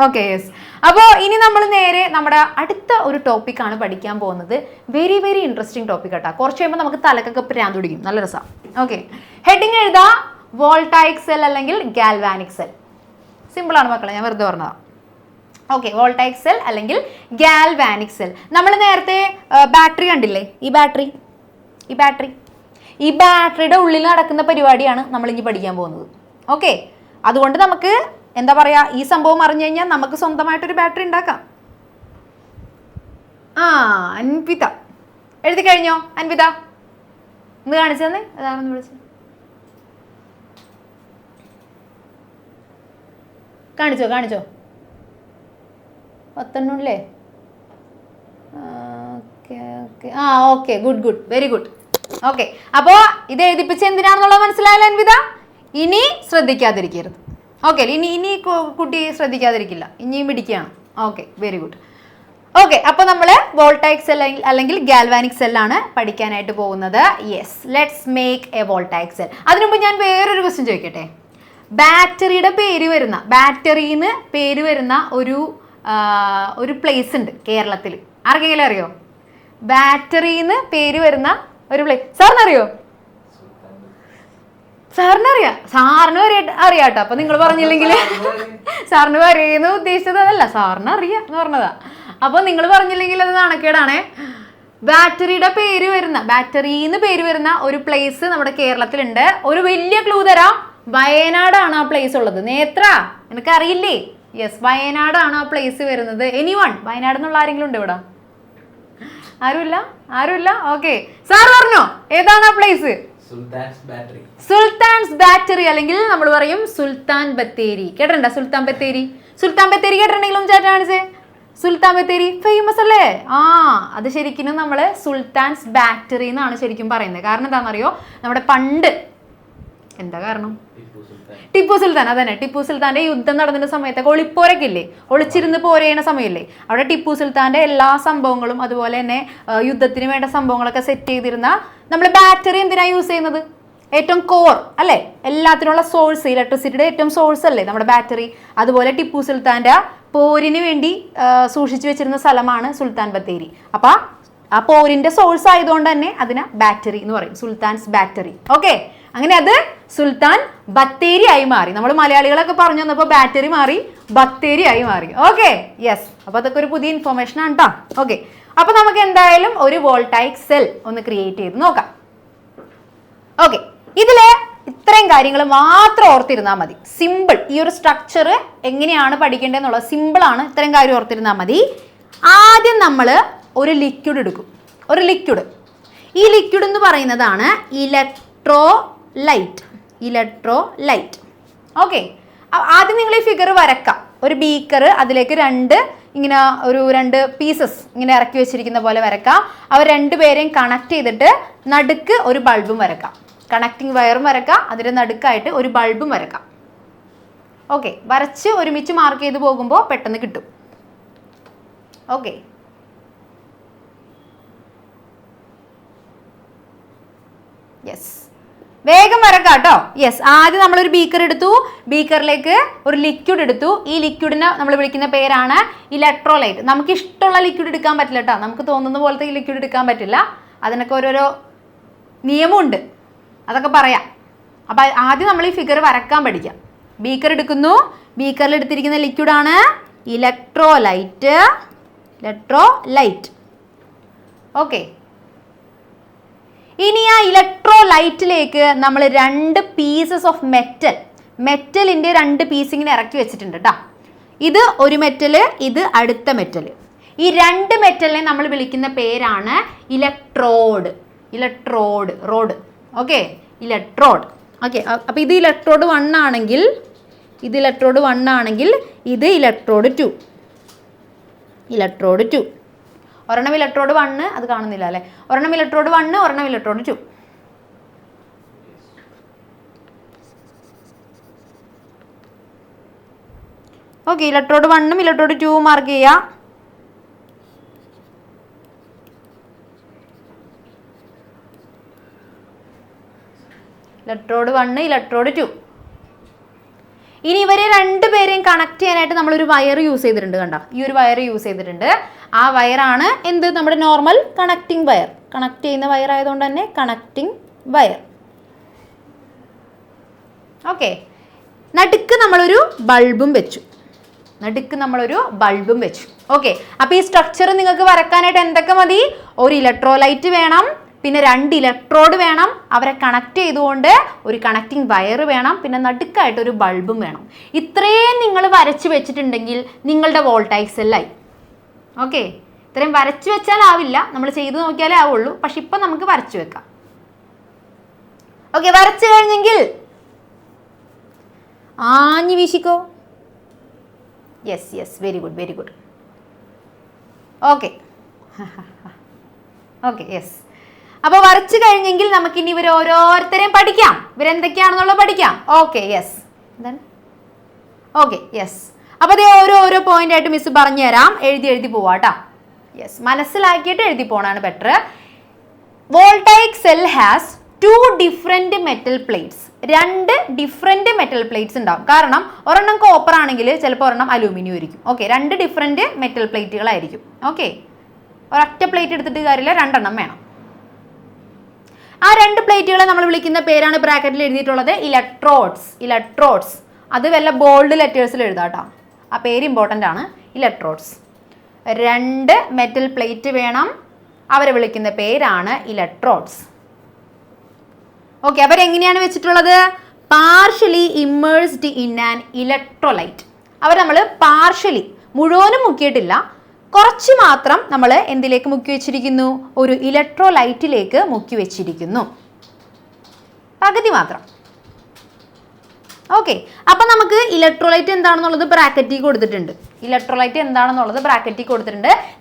Okay, yes. അപ്പോൾ ഇനി നമ്മൾ നേരെ നമ്മുടെ അടുത്ത ഒരു ടോപ്പിക്കാണ് പഠിക്കാൻ പോകുന്നത്. വെരി വെരി ഇൻട്രസ്റ്റിംഗ് ടോപ്പിക് കേട്ടോ. കുറച്ച് കഴിയുമ്പോൾ നമുക്ക് തലക്കൊക്കെ പ്രാന്ത് പിടിക്കും. നല്ല രസമാണ്. ഓക്കെ, ഹെഡിങ് എഴുതാ വോൾട്ടായിക് സെൽ അല്ലെങ്കിൽ ഗാൽവാനിക് സെൽ. സിമ്പിളാണ് മക്കളെ, ഞാൻ വെറുതെ പറഞ്ഞതാണ്. ഓക്കെ, വോൾട്ടായിക് സെൽ അല്ലെങ്കിൽ ഗാൽവാനിക് സെൽ. നമ്മൾ നേരത്തെ ബാറ്ററി കണ്ടില്ലേ? ഈ ബാറ്ററിയുടെ ഉള്ളിൽ നടക്കുന്ന പരിപാടിയാണ് നമ്മൾ ഇനി പഠിക്കാൻ പോകുന്നത്. ഓക്കെ, അതുകൊണ്ട് നമുക്ക് എന്താ പറയുക, ഈ സംഭവം അറിഞ്ഞു കഴിഞ്ഞാൽ നമുക്ക് സ്വന്തമായിട്ടൊരു ബാറ്ററി ഉണ്ടാക്കാം. അൻവിത എഴുതി കഴിഞ്ഞോ? അൻവിത ഒന്ന് കാണിച്ചു തന്നെ. അതാണെന്ന് വിളിച്ചത് കാണിച്ചോ 10 അല്ലേ? Okay, good, very good. Okay, അപ്പോൾ ഇത് എഴുതിപ്പിച്ച് എന്തിനാണെന്നുള്ളത് മനസ്സിലായല്ലോ അൻവിത? ഇനി ശ്രദ്ധിക്കാതിരിക്കരുത്. ഓക്കെ, ഇനി കുട്ടി ശ്രദ്ധിക്കാതിരിക്കില്ല, ഇനിയും പിടിക്കുകയാണ്. Okay, very good. ഓക്കെ, അപ്പോൾ നമ്മൾ വോൾട്ടായിക് സെൽ അല്ലെങ്കിൽ ഗാൽവാനിക് സെല്ലാണ് പഠിക്കാനായിട്ട് പോകുന്നത്. Yes, let's make A voltaic cell. അതിനുമുമ്പ് ഞാൻ വേറൊരു ക്വസ്റ്റ്യൻ ചോദിക്കട്ടെ. ബാറ്ററിന്ന് പേര് വരുന്ന ഒരു പ്ലേസ് ഉണ്ട് കേരളത്തിൽ. ആർക്കെങ്കിലും അറിയോ? ബാറ്ററിന്ന് പേര് വരുന്ന ഒരു പ്ലേസ് സാറിനറിയോ? സാറിന് അറിയാട്ടോ. അപ്പൊ നിങ്ങൾ പറഞ്ഞില്ലെങ്കിൽ സാറിന് പറയുന്ന ഉദ്ദേശിച്ചത് അതല്ല, സാറിന് അറിയാം എന്ന് പറഞ്ഞതാ. അപ്പൊ നിങ്ങൾ പറഞ്ഞില്ലെങ്കിൽ അത് നാണക്കേടാണേ. ബാറ്ററിന്ന് പേര് വരുന്ന ഒരു പ്ലേസ് നമ്മുടെ കേരളത്തിലുണ്ട്. ഒരു വലിയ ക്ലൂ തരാം, വയനാടാണ് ആ പ്ലേസ് ഉള്ളത്. നേത്ര, എനിക്ക് അറിയില്ലേ? യെസ്, വയനാടാണ് ആ പ്ലേസ് വരുന്നത്. എനിവൺ വയനാട് എന്നുള്ള ആരെങ്കിലും ഉണ്ട് ഇവിടെ? ആരുമില്ല. ഓക്കെ, സാർ പറഞ്ഞോ ഏതാണ് ആ പ്ലേസ്? സുൽത്താൻസ് ബാറ്ററി അല്ലെങ്കിൽ നമ്മൾ പറയും സുൽത്താൻ ബത്തേരി. കേട്ടിട്ടുണ്ടോ സുൽത്താൻ ബത്തേരി കേട്ടിട്ടുണ്ടെങ്കിലും ചേട്ടൻ കാണിച്ചേ. സുൽത്താൻ ബത്തേരി ഫേമസ് അല്ലേ? അത് ശരിക്കും നമ്മൾ സുൽത്താൻസ് ബാറ്ററി എന്നാണ് ശരിക്കും പറയുന്നത്. കാരണം എന്താണെന്നറിയോ? നമ്മുടെ പണ്ട് എന്താ കാരണം? ടിപ്പു സുൽത്താൻ. അതന്നെ, ടിപ്പു സുൽത്താന്റെ യുദ്ധം നടന്ന സമയത്തൊക്കെ ഒളിപ്പോരൊക്കെ ഇല്ലേ, ഒളിച്ചിരുന്ന് പോരേണ സമയമില്ലേ, അവിടെ ടിപ്പു സുൽത്താന്റെ എല്ലാ സംഭവങ്ങളും അതുപോലെ തന്നെ യുദ്ധത്തിന് വേണ്ട സംഭവങ്ങളൊക്കെ സെറ്റ് ചെയ്തിരുന്ന നമ്മൾ ബാറ്ററി എന്തിനാ യൂസ് ചെയ്യുന്നത്? ഏറ്റവും കോർ അല്ലേ, എല്ലാത്തിനുള്ള സോഴ്സ്, ഇലക്ട്രിസിറ്റിയുടെ ഏറ്റവും സോഴ്സ് അല്ലേ നമ്മുടെ ബാറ്ററി. അതുപോലെ ടിപ്പു സുൽത്താന്റെ പോരിന് വേണ്ടി സൂക്ഷിച്ചു വെച്ചിരുന്ന സ്ഥലമാണ് സുൽത്താൻ ബത്തേരി. അപ്പൊ ആ പോരിന്റെ സോഴ്സ് ആയതുകൊണ്ട് തന്നെ അതിനെ ബാറ്ററി എന്ന് പറയും, സുൽത്താൻസ് ബാറ്ററി. ഓക്കെ, അങ്ങനെ അത് സുൽത്താൻ ബത്തേരി ആയി മാറി. നമ്മൾ മലയാളികളൊക്കെ പറഞ്ഞു വന്നപ്പോൾ ബാറ്ററി മാറി ബത്തേരി ആയി മാറി. Okay, yes. അപ്പൊ അതൊക്കെ ഒരു പുതിയ ഇൻഫർമേഷൻ ആണ് കേട്ടോ. ഓക്കെ, അപ്പൊ നമുക്ക് എന്തായാലും ഒരു വോൾട്ടൈക് സെൽ ഒന്ന് ക്രിയേറ്റ് ചെയ്ത് നോക്കാം. ഓക്കെ, ഇതില് ഇത്രയും കാര്യങ്ങൾ മാത്രം ഓർത്തിരുന്നാൽ മതി. സിമ്പിൾ. ഈ ഒരു സ്ട്രക്ചർ എങ്ങനെയാണ് പഠിക്കേണ്ടതെന്നുള്ളത് സിമ്പിൾ ആണ്. ഇത്രയും കാര്യം ഓർത്തിരുന്നാൽ മതി. ആദ്യം നമ്മൾ ഒരു ലിക്വിഡ് എടുക്കും. ഒരു ലിക്വിഡ്, ഈ ലിക്വിഡ് എന്ന് പറയുന്നതാണ് ഇലക്ട്രോലൈറ്റ്. ഇലക്ട്രോലൈറ്റ്. ഓക്കെ, ആദ്യം നിങ്ങൾ ഈ ഫിഗർ വരക്കാം. ഒരു ബീക്കർ, അതിലേക്ക് രണ്ട് പീസസ് ഇങ്ങനെ ഇറക്കി വെച്ചിരിക്കുന്ന പോലെ വരക്കാം. അവർ രണ്ടുപേരെയും കണക്ട് ചെയ്തിട്ട് നടുക്ക് ഒരു ബൾബും വരക്കാം. കണക്റ്റിംഗ് വയറും വരക്കാം, അതിൻ്റെ നടുക്കായിട്ട് ഒരു ബൾബും വരക്കാം. ഓക്കെ, വരച്ച് ഒരുമിച്ച് മാർക്ക് ചെയ്ത് പോകുമ്പോൾ പെട്ടെന്ന് കിട്ടും. ഓക്കെ, യെസ്, വേഗം വരക്കാം കേട്ടോ. യെസ്, ആദ്യം നമ്മളൊരു ബീക്കർ എടുത്തു, ബീക്കറിലേക്ക് ഒരു ലിക്വിഡ് എടുത്തു. ഈ ലിക്വിഡിനെ നമ്മൾ വിളിക്കുന്ന പേരാണ് ഇലക്ട്രോലൈറ്റ്. നമുക്ക് ഇഷ്ടമുള്ള ലിക്വിഡ് എടുക്കാൻ പറ്റില്ല കേട്ടോ, നമുക്ക് തോന്നുന്ന പോലത്തെ ലിക്വിഡ് എടുക്കാൻ പറ്റില്ല. അതിനൊക്കെ ഓരോരോ നിയമമുണ്ട്, അതൊക്കെ പറയാം. അപ്പം ആദ്യം നമ്മൾ ഈ ഫിഗർ വരക്കാൻ പഠിക്കാം. ബീക്കർ എടുക്കുന്നു, ബീക്കറിൽ എടുത്തിരിക്കുന്ന ലിക്വിഡാണ് ഇലക്ട്രോലൈറ്റ്. ഇലക്ട്രോലൈറ്റ്. ഓക്കെ, ഇനി ആ ഇലക്ട്രോലൈറ്റിലേക്ക് നമ്മൾ 2 പീസസ് ഓഫ് മെറ്റലിൻ്റെ 2 പീസ് ഇങ്ങനെ ഇറക്കി വെച്ചിട്ടുണ്ട് കേട്ടോ. ഇത് ഒരു മെറ്റൽ, ഇത് അടുത്ത മെറ്റൽ. ഈ 2 മെറ്റലിനെ നമ്മൾ വിളിക്കുന്ന പേരാണ് electrode. Road. Okay, electrode. Okay, അപ്പോൾ ഇത് ഇലക്ട്രോഡ് 1 ആണെങ്കിൽ ഇത് ഇലക്ട്രോഡ് 2. ഇലക്ട്രോഡ് 2. ഒരെണ്ണം ഇലക്ട്രോഡ് 1, അത് കാണുന്നില്ല അല്ലേ? ഒരെണ്ണം ഇലക്ട്രോഡ് 1, ഒരെണ്ണം ഇലക്ട്രോഡ് 2. ഓക്കെ, ഇലക്ട്രോഡ് 1ഉം ഇലക്ട്രോഡ് 2ഉം മാർക്ക് ചെയ്യാം. Electrode 1, electrode 2. ഇനി ഇവരെ രണ്ടുപേരെയും കണക്ട് ചെയ്യാനായിട്ട് നമ്മളൊരു വയർ യൂസ് ചെയ്തിട്ടുണ്ട്. കണ്ടോ, ഈ ഒരു വയർ യൂസ് ചെയ്തിട്ടുണ്ട്. ആ വയറാണ് എന്ത്? നമ്മുടെ നോർമൽ കണക്റ്റിംഗ് വയർ. കണക്ട് ചെയ്യുന്ന വയർ ആയതുകൊണ്ട് തന്നെ കണക്റ്റിംഗ് വയർ. ഓക്കെ, നടുക്ക് നമ്മളൊരു ബൾബും വെച്ചു. ഓക്കെ, അപ്പോൾ ഈ സ്ട്രക്ചർ നിങ്ങൾക്ക് വരക്കാനായിട്ട് എന്തൊക്കെ മതി? ഒരു ഇലക്ട്രോലൈറ്റ് വേണം, പിന്നെ 2 ഇലക്ട്രോഡ് വേണം, അവരെ കണക്ട് ചെയ്തുകൊണ്ട് ഒരു കണക്റ്റിംഗ് വയർ വേണം, പിന്നെ നടുക്കായിട്ട് ഒരു ബൾബും വേണം. ഇത്രയും നിങ്ങൾ വരച്ച് വെച്ചിട്ടുണ്ടെങ്കിൽ നിങ്ങളുടെ വോൾട്ടൈക് സെല്ലായി. ഓക്കെ, ഇത്രയും വരച്ച് വെച്ചാൽ ആവില്ല, നമ്മൾ ചെയ്ത് നോക്കിയാലേ ആവുള്ളൂ. പക്ഷെ ഇപ്പം നമുക്ക് വരച്ച് വെക്കാം. ഓക്കെ, വരച്ച് കഴിഞ്ഞെങ്കിൽ ആഞ്ഞു വീശിക്കോ. Yes, very good. Okay, yes. അപ്പോൾ വരച്ചു കഴിഞ്ഞെങ്കിൽ നമുക്കിനി ഇവർ ഓരോരുത്തരെയും പഠിക്കാം. ഇവരെന്തൊക്കെയാണെന്നുള്ളത് പഠിക്കാം. Okay, yes. Okay, yes. അപ്പോൾ അത് ഓരോ പോയിന്റ് ആയിട്ട് മിസ് പറഞ്ഞു തരാം. എഴുതി പോവാട്ടോ. യെസ്, മനസ്സിലാക്കിയിട്ട് എഴുതി പോകണമാണ് better. Voltaic cell has 2 different metal plates. 2 different metal plates ഉണ്ടാവും. കാരണം ഒരെണ്ണം കോപ്പർ ആണെങ്കിൽ ചിലപ്പോൾ ഒരെണ്ണം അലൂമിനിയം ആയിരിക്കും. ഓക്കെ, 2 ഡിഫറെൻറ്റ് മെറ്റൽ പ്ലേറ്റുകളായിരിക്കും. ഓക്കെ, ഒരൊറ്റ പ്ലേറ്റ് എടുത്തിട്ട് കാര്യമില്ല, 2 എണ്ണം വേണം. ആ 2 പ്ലേറ്റുകളെ നമ്മൾ വിളിക്കുന്ന പേരാണ് ബ്രാക്കറ്റിൽ എഴുതിയിട്ടുള്ളത് ഇലക്ട്രോഡ്സ്. അത് വല്ല ബോൾഡ് ലെറ്റേഴ്സിൽ എഴുതാം കേട്ടോ, ആ പേര് ഇമ്പോർട്ടൻ്റ് ആണ്. ഇലക്ട്രോഡ്സ്. 2 മെറ്റൽ പ്ലേറ്റ് വേണം, അവരെ വിളിക്കുന്ന പേരാണ് ഇലക്ട്രോഡ്സ്. ഓക്കെ, അവരെങ്ങനെയാണ് വെച്ചിട്ടുള്ളത്? Partially immersed in an electrolyte. അവർ നമ്മൾ പാർഷ്യലി, മുഴുവനും മുക്കിയിട്ടില്ല, കുറച്ച് മാത്രം നമ്മൾ എന്തിലേക്ക് മുക്കി വെച്ചിരിക്കുന്നു? ഒരു ഇലക്ട്രോലൈറ്റിലേക്ക് മുക്കി വെച്ചിരിക്കുന്നു, പകുതി മാത്രം. ഓക്കെ, അപ്പം നമുക്ക് ഇലക്ട്രോലൈറ്റ് എന്താണെന്നുള്ളത് ബ്രാക്കറ്റിൽ കൊടുത്തിട്ടുണ്ട്.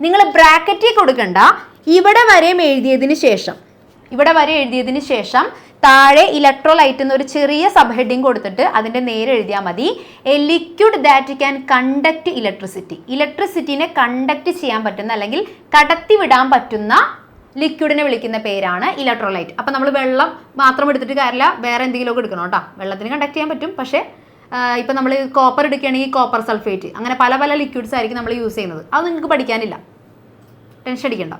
നിങ്ങൾ ബ്രാക്കറ്റിൽ കൊടുക്കണ്ട, ഇവിടെ വരെ എഴുതിയതിന് ശേഷം താഴെ ഇലക്ട്രോലൈറ്റ് എന്നൊരു ചെറിയ സബ് ഹെഡിങ് കൊടുത്തിട്ട് അതിൻ്റെ നേരെ എഴുതിയാൽ മതി. A liquid that can conduct electricity. ഇലക്ട്രിസിറ്റിനെ കണ്ടക്ട് ചെയ്യാൻ പറ്റുന്ന അല്ലെങ്കിൽ കടത്തി വിടാൻ പറ്റുന്ന ലിക്വിഡിനെ വിളിക്കുന്ന പേരാണ് ഇലക്ട്രോലൈറ്റ്. അപ്പം നമ്മൾ വെള്ളം മാത്രം എടുത്തിട്ട് കാര്യമില്ല, വേറെ എന്തെങ്കിലുമൊക്കെ എടുക്കണം കേട്ടോ. വെള്ളത്തിന് കണ്ടക്ട് ചെയ്യാൻ പറ്റും, പക്ഷേ ഇപ്പം നമ്മൾ കോപ്പർ എടുക്കുകയാണെങ്കിൽ കോപ്പർ സൾഫേറ്റ്, അങ്ങനെ പല പല ലിക്വിഡ്സ് ആയിരിക്കും നമ്മൾ യൂസ് ചെയ്യുന്നത്. അത് നിങ്ങൾക്ക് പഠിക്കാനില്ല, ടെൻഷൻ അടിക്കണ്ട.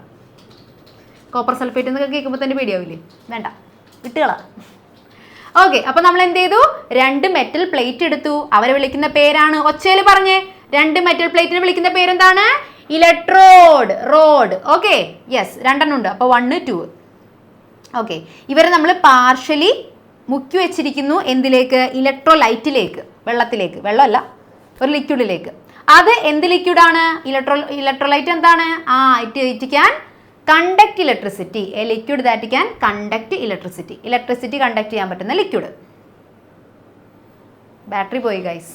കോപ്പർ സൾഫേറ്റ് എന്നൊക്കെ കേൾക്കുമ്പോൾ തന്നെ പേടിയാവില്ലേ? വേണ്ട, വിട്ടുകളാ. ഓക്കെ, അപ്പം നമ്മൾ എന്ത് ചെയ്തു? 2 മെറ്റൽ പ്ലേറ്റ് എടുത്തു. അവരെ വിളിക്കുന്ന പേരാണ്, ഒച്ചയിൽ പറഞ്ഞേ, 2 മെറ്റൽ പ്ലേറ്റിനെ വിളിക്കുന്ന പേരെന്താണ്? Electrode, road. ഓക്കെ, യെസ്, 2 ഉണ്ട്. അപ്പോൾ 1, 2. ഓക്കെ, ഇവരെ നമ്മൾ പാർഷ്യലി മുക്കി വെച്ചിരിക്കുന്നു. എന്തിലേക്ക്? ഇലക്ട്രോലൈറ്റിലേക്ക്, വെള്ളത്തിലേക്ക്. വെള്ളമല്ല, ഒരു ലിക്വിഡിലേക്ക്. അത് എന്ത് ലിക്വിഡാണ്? ഇലക്ട്രോലൈറ്റ് എന്താണ്? It can conduct electricity. A liquid that can conduct electricity. Electricity conduct ചെയ്യാൻ പറ്റുന്ന ലിക്വിഡ്. ബാറ്ററി പോയി ഗൈസ്.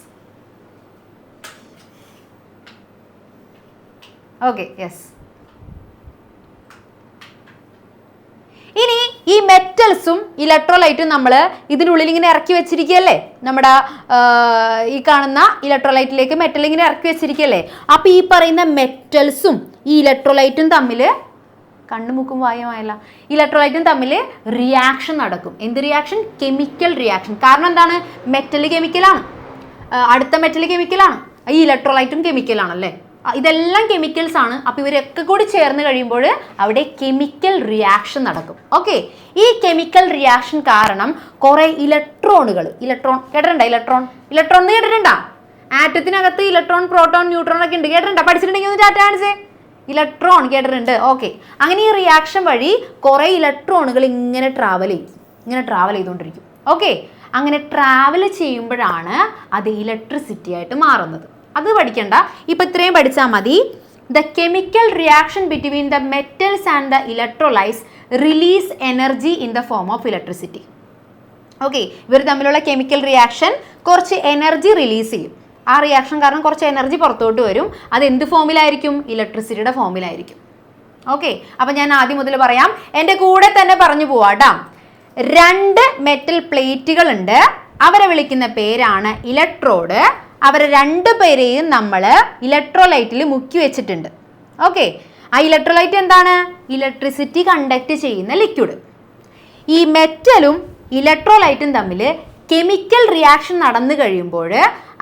Okay, yes. ഇനി ഈ മെറ്റൽസും ഇലക്ട്രോലൈറ്റും നമ്മൾ ഇതിനുള്ളിൽ ഇങ്ങനെ ഇറക്കി വെച്ചിരിക്കുകയല്ലേ, നമ്മുടെ ഈ കാണുന്ന ഇലക്ട്രോലൈറ്റിലേക്ക് മെറ്റൽ ഇങ്ങനെ ഇറക്കി വെച്ചിരിക്കുകയല്ലേ. അപ്പോൾ ഈ പറയുന്ന മെറ്റൽസും ഈ ഇലക്ട്രോലൈറ്റും തമ്മിൽ, കണ്ണുമുക്കും വായുമായല്ല, ഇലക്ട്രോലൈറ്റും തമ്മിൽ റിയാക്ഷൻ നടക്കും. എന്ത് റിയാക്ഷൻ? Chemical reaction. കാരണം എന്താണ്? മെറ്റൽ കെമിക്കലാണ്, അടുത്ത മെറ്റൽ കെമിക്കലാണ്, ഈ ഇലക്ട്രോലൈറ്റും കെമിക്കലാണല്ലേ. ഇതെല്ലാം കെമിക്കൽസ് ആണ്. അപ്പോൾ ഇവരൊക്കെ കൂടി ചേർന്ന് കഴിയുമ്പോൾ അവിടെ കെമിക്കൽ റിയാക്ഷൻ നടക്കും. ഓക്കെ, ഈ കെമിക്കൽ റിയാക്ഷൻ കാരണം കുറേ ഇലക്ട്രോൺ കേട്ടിട്ടുണ്ടോ? ഇലക്ട്രോൺ എന്ന് കേട്ടിട്ടുണ്ടോ? ആറ്റത്തിനകത്ത് ഇലക്ട്രോൺ, പ്രോട്ടോൺ, ന്യൂട്രോൺ ഒക്കെ ഉണ്ട്. കേട്ടിട്ടുണ്ടോ? പഠിച്ചിട്ടുണ്ടെങ്കിൽ ഒന്ന് ടാറ്റ കാണിച്ചേ. ഇലക്ട്രോൺ കേട്ടിട്ടുണ്ട്. ഓക്കെ, അങ്ങനെ ഈ റിയാക്ഷൻ വഴി കുറേ ഇലക്ട്രോണുകൾ ഇങ്ങനെ ട്രാവൽ ചെയ്തുകൊണ്ടിരിക്കും. ഓക്കെ, അങ്ങനെ ട്രാവൽ ചെയ്യുമ്പോഴാണ് അത് ഇലക്ട്രിസിറ്റി ആയിട്ട് മാറുന്നത്. അത് പഠിക്കണ്ട, ഇപ്പം ഇത്രയും പഠിച്ചാൽ മതി. The chemical reaction between the metals and the electrolytes release energy in the form of electricity. Okay, ഇവർ തമ്മിലുള്ള കെമിക്കൽ റിയാക്ഷൻ കുറച്ച് എനർജി റിലീസ് ചെയ്യും. ആ റിയാക്ഷൻ കാരണം കുറച്ച് എനർജി പുറത്തോട്ട് വരും. അത് എന്ത് ഫോമിലായിരിക്കും? ഇലക്ട്രിസിറ്റിയുടെ ഫോമിലായിരിക്കും. ഓക്കെ, അപ്പം ഞാൻ ആദ്യം മുതൽ പറയാം, എൻ്റെ കൂടെ തന്നെ പറഞ്ഞു പോവാട്ടോ. 2 മെറ്റൽ പ്ലേറ്റുകൾ ഉണ്ട്. അവരെ വിളിക്കുന്ന പേരാണ് ഇലക്ട്രോഡ്. അവരെ 2 പേരെയും നമ്മൾ ഇലക്ട്രോലൈറ്റിൽ മുക്കി വെച്ചിട്ടുണ്ട്. ഓക്കെ, ആ ഇലക്ട്രോലൈറ്റ് എന്താണ്? ഇലക്ട്രിസിറ്റി കണ്ടക്ട് ചെയ്യുന്ന ലിക്വിഡ്. ഈ മെറ്റലും ഇലക്ട്രോലൈറ്റും തമ്മിൽ കെമിക്കൽ റിയാക്ഷൻ നടന്നു കഴിയുമ്പോൾ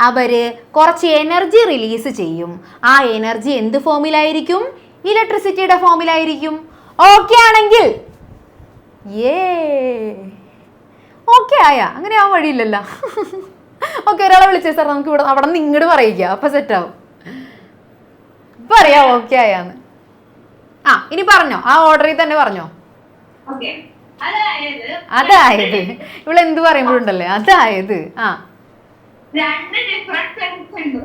അവർ കുറച്ച് എനർജി റിലീസ് ചെയ്യും. ആ എനർജി എന്ത് ഫോമിലായിരിക്കും? ഇലക്ട്രിസിറ്റിയുടെ ഫോമിലായിരിക്കും. ഓക്കെ ആണെങ്കിൽ ഓക്കെ ആയാ? അങ്ങനെ ആവാൻ വഴിയില്ലല്ലോ. ഓക്കെ, ഒരാളെ വിളിച്ചേ സാർ, നമുക്ക് ഇവിടെ അവിടെ നിന്ന് ഇങ്ങോട്ട് പറയിക്കുക, അപ്പൊ സെറ്റാവും. പറയാ ഓക്കെ ആയാന്ന്. ഇനി പറഞ്ഞോ, ആ ഓർഡറിൽ തന്നെ പറഞ്ഞോ. അതായത് ഇവളെന്ത് പറയുമ്പോഴുണ്ടല്ലേ, അതായത് 2 ഡിഫറെന്റ്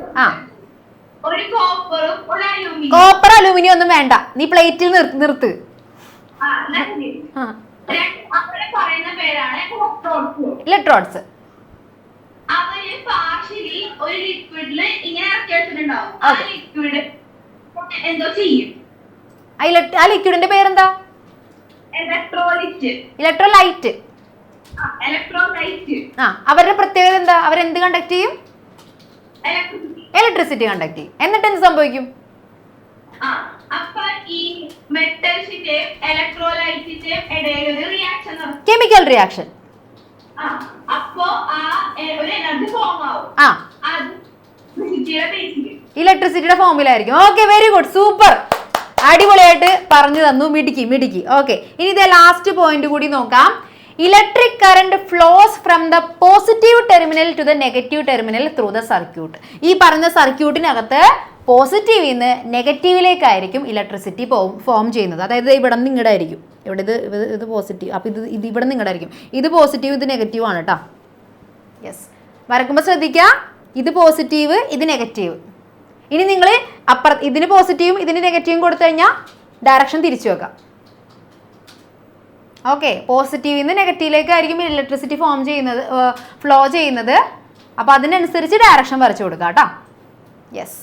ഒരു കോപ്പറും ഒരു അലൂമിനിയം. കോപ്പർ അലൂമിനിയം ഒന്നും വേണ്ട, നീ പ്ലേറ്റിൽ നിർത്ത്. പറയുന്ന പേരാണ് ഇലക്ട്രോഡ്സ്. അവര് പാർഷ്യലി ഒരു ലിക്വിഡില് ഇങ്ങനെ ഇറക്കി വെച്ചിട്ടുണ്ടാവും. ആ ലിക്വിഡ് എന്തോ ചെയ്യും. ആ ലിക്വിഡിന്റെ പേരെന്താ? ഇലക്ട്രോലൈറ്റ്. അവരുടെ പ്രത്യേകത എന്താ? അവരെന്ത് കണ്ടക്ട് ചെയ്യും? ഇലക്ട്രിസിറ്റി കണ്ടക്ട് ചെയ്യും. എന്നിട്ട് എന്ത് സംഭവിക്കും? Chemical reaction. ഇലക്ട്രിസിറ്റിയുടെ ഫോമിലായിരിക്കും. ഓക്കെ, വെരി ഗുഡ്, സൂപ്പർ, അടിപൊളിയായിട്ട് പറഞ്ഞു തന്നു. മിടുക്കി. ഓക്കെ, ഇനി ഇത് ലാസ്റ്റ് പോയിന്റ് കൂടി നോക്കാം. Electric current flows from the positive terminal to the negative terminal through the circuit. ഈ പറഞ്ഞ സർക്യൂട്ടിനകത്ത് പോസിറ്റീവിൽ നിന്ന് നെഗറ്റീവിലേക്കായിരിക്കും ഇലക്ട്രിസിറ്റി ഫോം ചെയ്യുന്നത്. അതായത് ഇവിടെ നിന്ന് ഇങ്ങോട്ട് ആയിരിക്കും. ഇവിടെ ഇത് പോസിറ്റീവ്, അപ്പോൾ ഇത് ഇവിടെ നിന്ന് ഇങ്ങോട്ട് ആയിരിക്കും. ഇത് പോസിറ്റീവ്, ഇത് നെഗറ്റീവ് ആണ് കേട്ടോ. യെസ്, വരക്കുമ്പോൾ ശ്രദ്ധിക്കുക, ഇത് പോസിറ്റീവ്, ഇത് നെഗറ്റീവ്. ഇനി നിങ്ങൾ ഇതിന് പോസിറ്റീവും ഇതിന് നെഗറ്റീവും കൊടുത്തു കഴിഞ്ഞാൽ ഡയറക്ഷൻ തിരിച്ചു വെക്കാം. ഓക്കെ, പോസിറ്റീവിൽ നിന്ന് നെഗറ്റീവിലേക്കായിരിക്കും ഇലക്ട്രിസിറ്റി ഫ്ലോ ചെയ്യുന്നത്. അപ്പോൾ അതിനനുസരിച്ച് ഡയറക്ഷൻ വരച്ചു കൊടുക്കുക കേട്ടോ. യെസ്,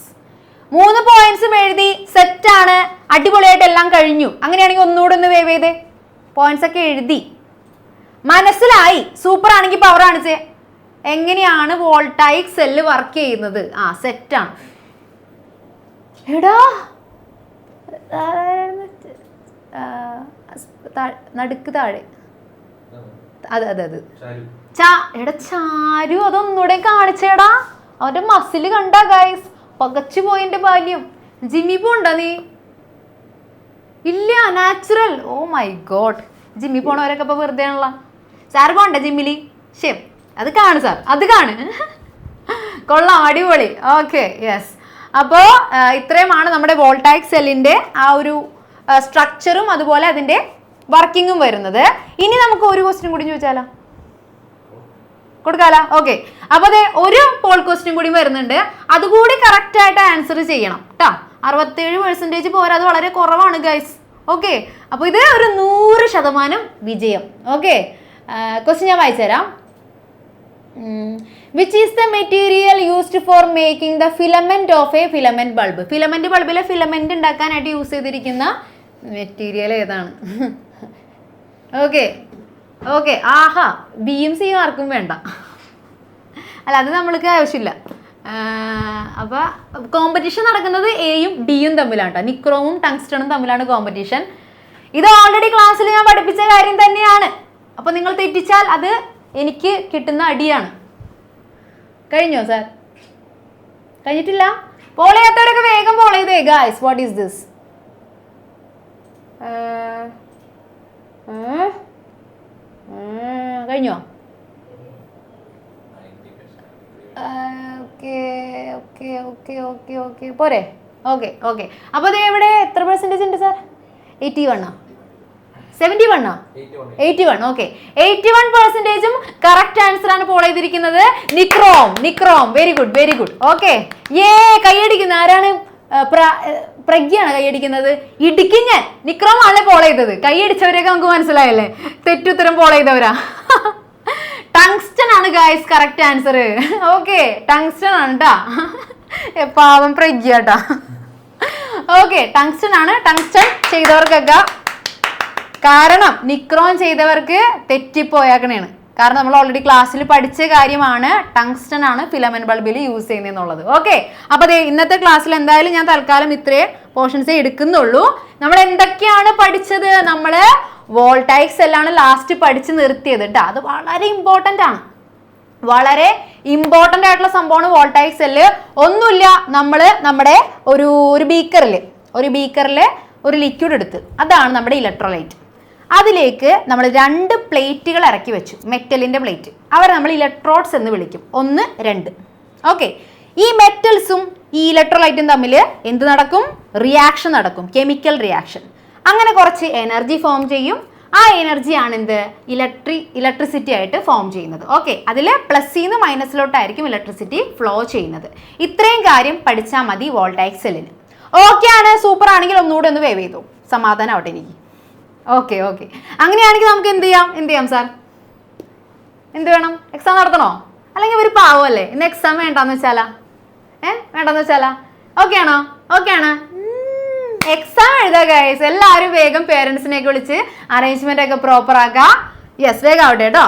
3 പോയിന്റ്സും എഴുതി, സെറ്റാണ്, അടിപൊളിയായിട്ട് എല്ലാം കഴിഞ്ഞു. അങ്ങനെയാണെങ്കിൽ ഒന്നുകൂടെ ഒന്ന് വേവ് ചെയ്തേ. പോയിന്റ്സ് ഒക്കെ എഴുതി. മനസ്സിലായി. സൂപ്പർ ആണെങ്കിൽ പവർ കാണിച്ചേ. എങ്ങനെയാണ് വോൾട്ടായിക് സെല്ല് വർക്ക് ചെയ്യുന്നത്? സെറ്റാണ്. എടാ നടുക്ക് താഴെ അതെ എടാ ചാരു, അതൊന്നുകൂടെ കാണിച്ചേടാ. അവന്റെ മസില് കണ്ടാ ഗൈസ്, പകച്ചു പോയിന്റെ ബാല്യം. ജിമ്മി പോണ്ടാ നീ? ഇല്ല, നാച്ചുറൽ. ഓ മൈ ഗോഡ്, ജിമ്മി പോണവരൊക്കെ ഇപ്പൊ വെറുതെ ആണല്ലോ. സാർ പോണ്ടേ ജിമ്മിലി? ശരി, അത് കാണു സാർ, അത് കാണ്. കൊള്ളാം, അടിപൊളി. Okay, yes. അപ്പോൾ ഇത്രയുമാണ് നമ്മുടെ വോൾട്ടായിക് സെല്ലിന്റെ ആ ഒരു സ്ട്രക്ചറും അതുപോലെ അതിന്റെ വർക്കിങ്ങും വരുന്നത്. ഇനി നമുക്ക് ഒരു ക്വസ്റ്റ്യൻ കൂടി ചോദിച്ചാലോ? കൊടുക്കാലോ? ഓക്കെ. അപ്പൊ അതെ, ഒരു പോൾ ക്വസ്റ്റ്യൻ കൂടി വരുന്നുണ്ട്. അതുകൂടി കറക്റ്റ് ആയിട്ട് ആൻസർ ചെയ്യണം കേട്ടോ. 67% പോരാ, അത് വളരെ കുറവാണ് ഗൈസ്. ഓക്കെ, അപ്പൊ ഇത് ഒരു 100% വിജയം. ഓക്കെ, ക്വസ്റ്റ്യൻ ഞാൻ വായിച്ചു തരാം. Which is the material used for making the filament of a filament bulb? Filament ബൾബിലെ ഫിലമെന്റ് ഉണ്ടാക്കാനായിട്ട് യൂസ് ചെയ്തിരിക്കുന്ന മെറ്റീരിയൽ ഏതാണ്? ഓക്കെ ഓക്കെ, ആഹാ, ബിയും സിയും ആർക്കും വേണ്ട. അല്ല, അത് നമ്മൾക്ക് ആവശ്യമില്ല. അപ്പൊ കോമ്പറ്റീഷൻ നടക്കുന്നത് എയും ഡിയും തമ്മിലാണ് കേട്ടോ. നിക്രോമും ടങ്സ്റ്റണും തമ്മിലാണ് കോമ്പറ്റീഷൻ. ഇത് ഓൾറെഡി ക്ലാസ്സിൽ ഞാൻ പഠിപ്പിച്ച കാര്യം തന്നെയാണ്. അപ്പൊ നിങ്ങൾ തെറ്റിച്ചാൽ അത് എനിക്ക് കിട്ടുന്ന അടിയാണ്. കഴിഞ്ഞോ സാർ? കഴിഞ്ഞിട്ടില്ല? പോൾ ചെയ്യാത്തവരൊക്കെ വേഗം പോൾ ചെയ്തേ ഗായ്സ്. What is this? കഴിഞ്ഞോ? Okay okay okay okay okay, പോരെ? Okay okay. അപ്പോൾ അത് എവിടെ എത്ര പെർസെൻറ്റേജ് ഉണ്ട് സാർ? 81 71 81. ഓക്കെ, 81% കറക്റ്റ് ആൻസർ ആണ് പോൾ ചെയ്തിരിക്കുന്നത്. Nichrome. Very good, very good. Okay, കൈയടിക്കുന്ന ആരാണ്? പ്രജ്ഞയാണ് കൈയടിക്കുന്നത്. ഇടിക്കും ഞാൻ. നിക്രോം ആണല്ലേ പോൾ ചെയ്തത്. കൈയടിച്ചവരെയൊക്കെ നമുക്ക് മനസ്സിലായല്ലേ, തെറ്റുത്തരം പോൾ ചെയ്തവരാ. ടങ്സ്റ്റൺ ആണ് guys correct answer. Okay, tungsten ആണ് കേട്ടാ. പാവം പ്രജ്ഞ കേട്ടാ. ഓക്കെ, ടങ്സ്റ്റൺ ആണ്. ടങ്സ്റ്റൺ ചെയ്തവർക്കൊക്കെ, കാരണം നിക്രോൺ ചെയ്തവർക്ക് തെറ്റിപ്പോയാക്കണേണ്. കാരണം നമ്മൾ ഓൾറെഡി ക്ലാസ്സിൽ പഠിച്ച കാര്യമാണ്, ടങ്സ്റ്റൺ ആണ് ഫിലമെന്റ് ബൾബിൽ യൂസ് ചെയ്യുന്നതെന്നുള്ളത്. ഓക്കെ, അപ്പൊ അതെ, ഇന്നത്തെ ക്ലാസ്സിൽ എന്തായാലും ഞാൻ തൽക്കാലം ഇത്രയും പോർഷൻസേ എടുക്കുന്നുള്ളൂ. നമ്മൾ എന്തൊക്കെയാണ് പഠിച്ചത്? നമ്മള് വോൾട്ടായിക് സെല്ലാണ് ലാസ്റ്റ് പഠിച്ച് നിർത്തിയത് കേട്ടോ. അത് വളരെ ഇമ്പോർട്ടൻ്റ് ആണ്. വളരെ ഇമ്പോർട്ടൻ്റ് ആയിട്ടുള്ള സംഭവമാണ് വോൾട്ടായിക് സെല്ല്. ഒന്നുമില്ല, നമ്മൾ നമ്മുടെ ഒരു ബീക്കറിൽ ഒരു ലിക്വിഡ് എടുത്ത്, അതാണ് നമ്മുടെ ഇലക്ട്രോലൈറ്റ്. അതിലേക്ക് നമ്മൾ 2 പ്ലേറ്റുകൾ ഇറക്കി വെച്ചു, മെറ്റലിൻ്റെ പ്ലേറ്റ്. അവരെ നമ്മൾ ഇലക്ട്രോഡ്സ് എന്ന് വിളിക്കും. 1, 2. ഓക്കെ, ഈ മെറ്റൽസും ഈ ഇലക്ട്രോലൈറ്റും തമ്മിൽ എന്ത് നടക്കും? റിയാക്ഷൻ നടക്കും, കെമിക്കൽ റിയാക്ഷൻ. അങ്ങനെ കുറച്ച് എനർജി ഫോം ചെയ്യും. ആ എനർജിയാണ് എന്ത്? ഇലക്ട്രിസിറ്റി ആയിട്ട് ഫോം ചെയ്യുന്നത്. ഓക്കെ, അതിൽ പ്ലസ്സിന്ന് മൈനസിലോട്ടായിരിക്കും ഇലക്ട്രിസിറ്റി ഫ്ലോ ചെയ്യുന്നത്. ഇത്രയും കാര്യം പഠിച്ചാൽ മതി വോൾട്ടായിക് സെല്ലിന്. ഓക്കെ ആണ്, സൂപ്പർ ആണെങ്കിൽ ഒന്നുകൂടെ ഒന്ന് വേവ് ചെയ്തു, സമാധാനം ആവട്ടെ എനിക്ക്. ഓക്കെ ഓക്കെ, അങ്ങനെയാണെങ്കിൽ നമുക്ക് എന്ത് ചെയ്യാം സാർ? എന്ത് വേണം? എക്സാം നടത്തണോ? അല്ലെങ്കിൽ ഒരു പാവമല്ലേ, ഇന്ന് എക്സാം വേണ്ടെന്ന് വെച്ചാലാ? വേണ്ടെന്ന് വെച്ചാലാ? ഓക്കെ ആണോ? ഓക്കെ ആണ്. എക്സാം എഴുതാ ഗൈസ്. എല്ലാവരും വേഗം പേരൻസിനെയൊക്കെ വിളിച്ച് അറേഞ്ച്മെന്റ് ഒക്കെ പ്രോപ്പർ ആക്കാം. യെസ്, വേഗം ആവട്ടെ കേട്ടോ.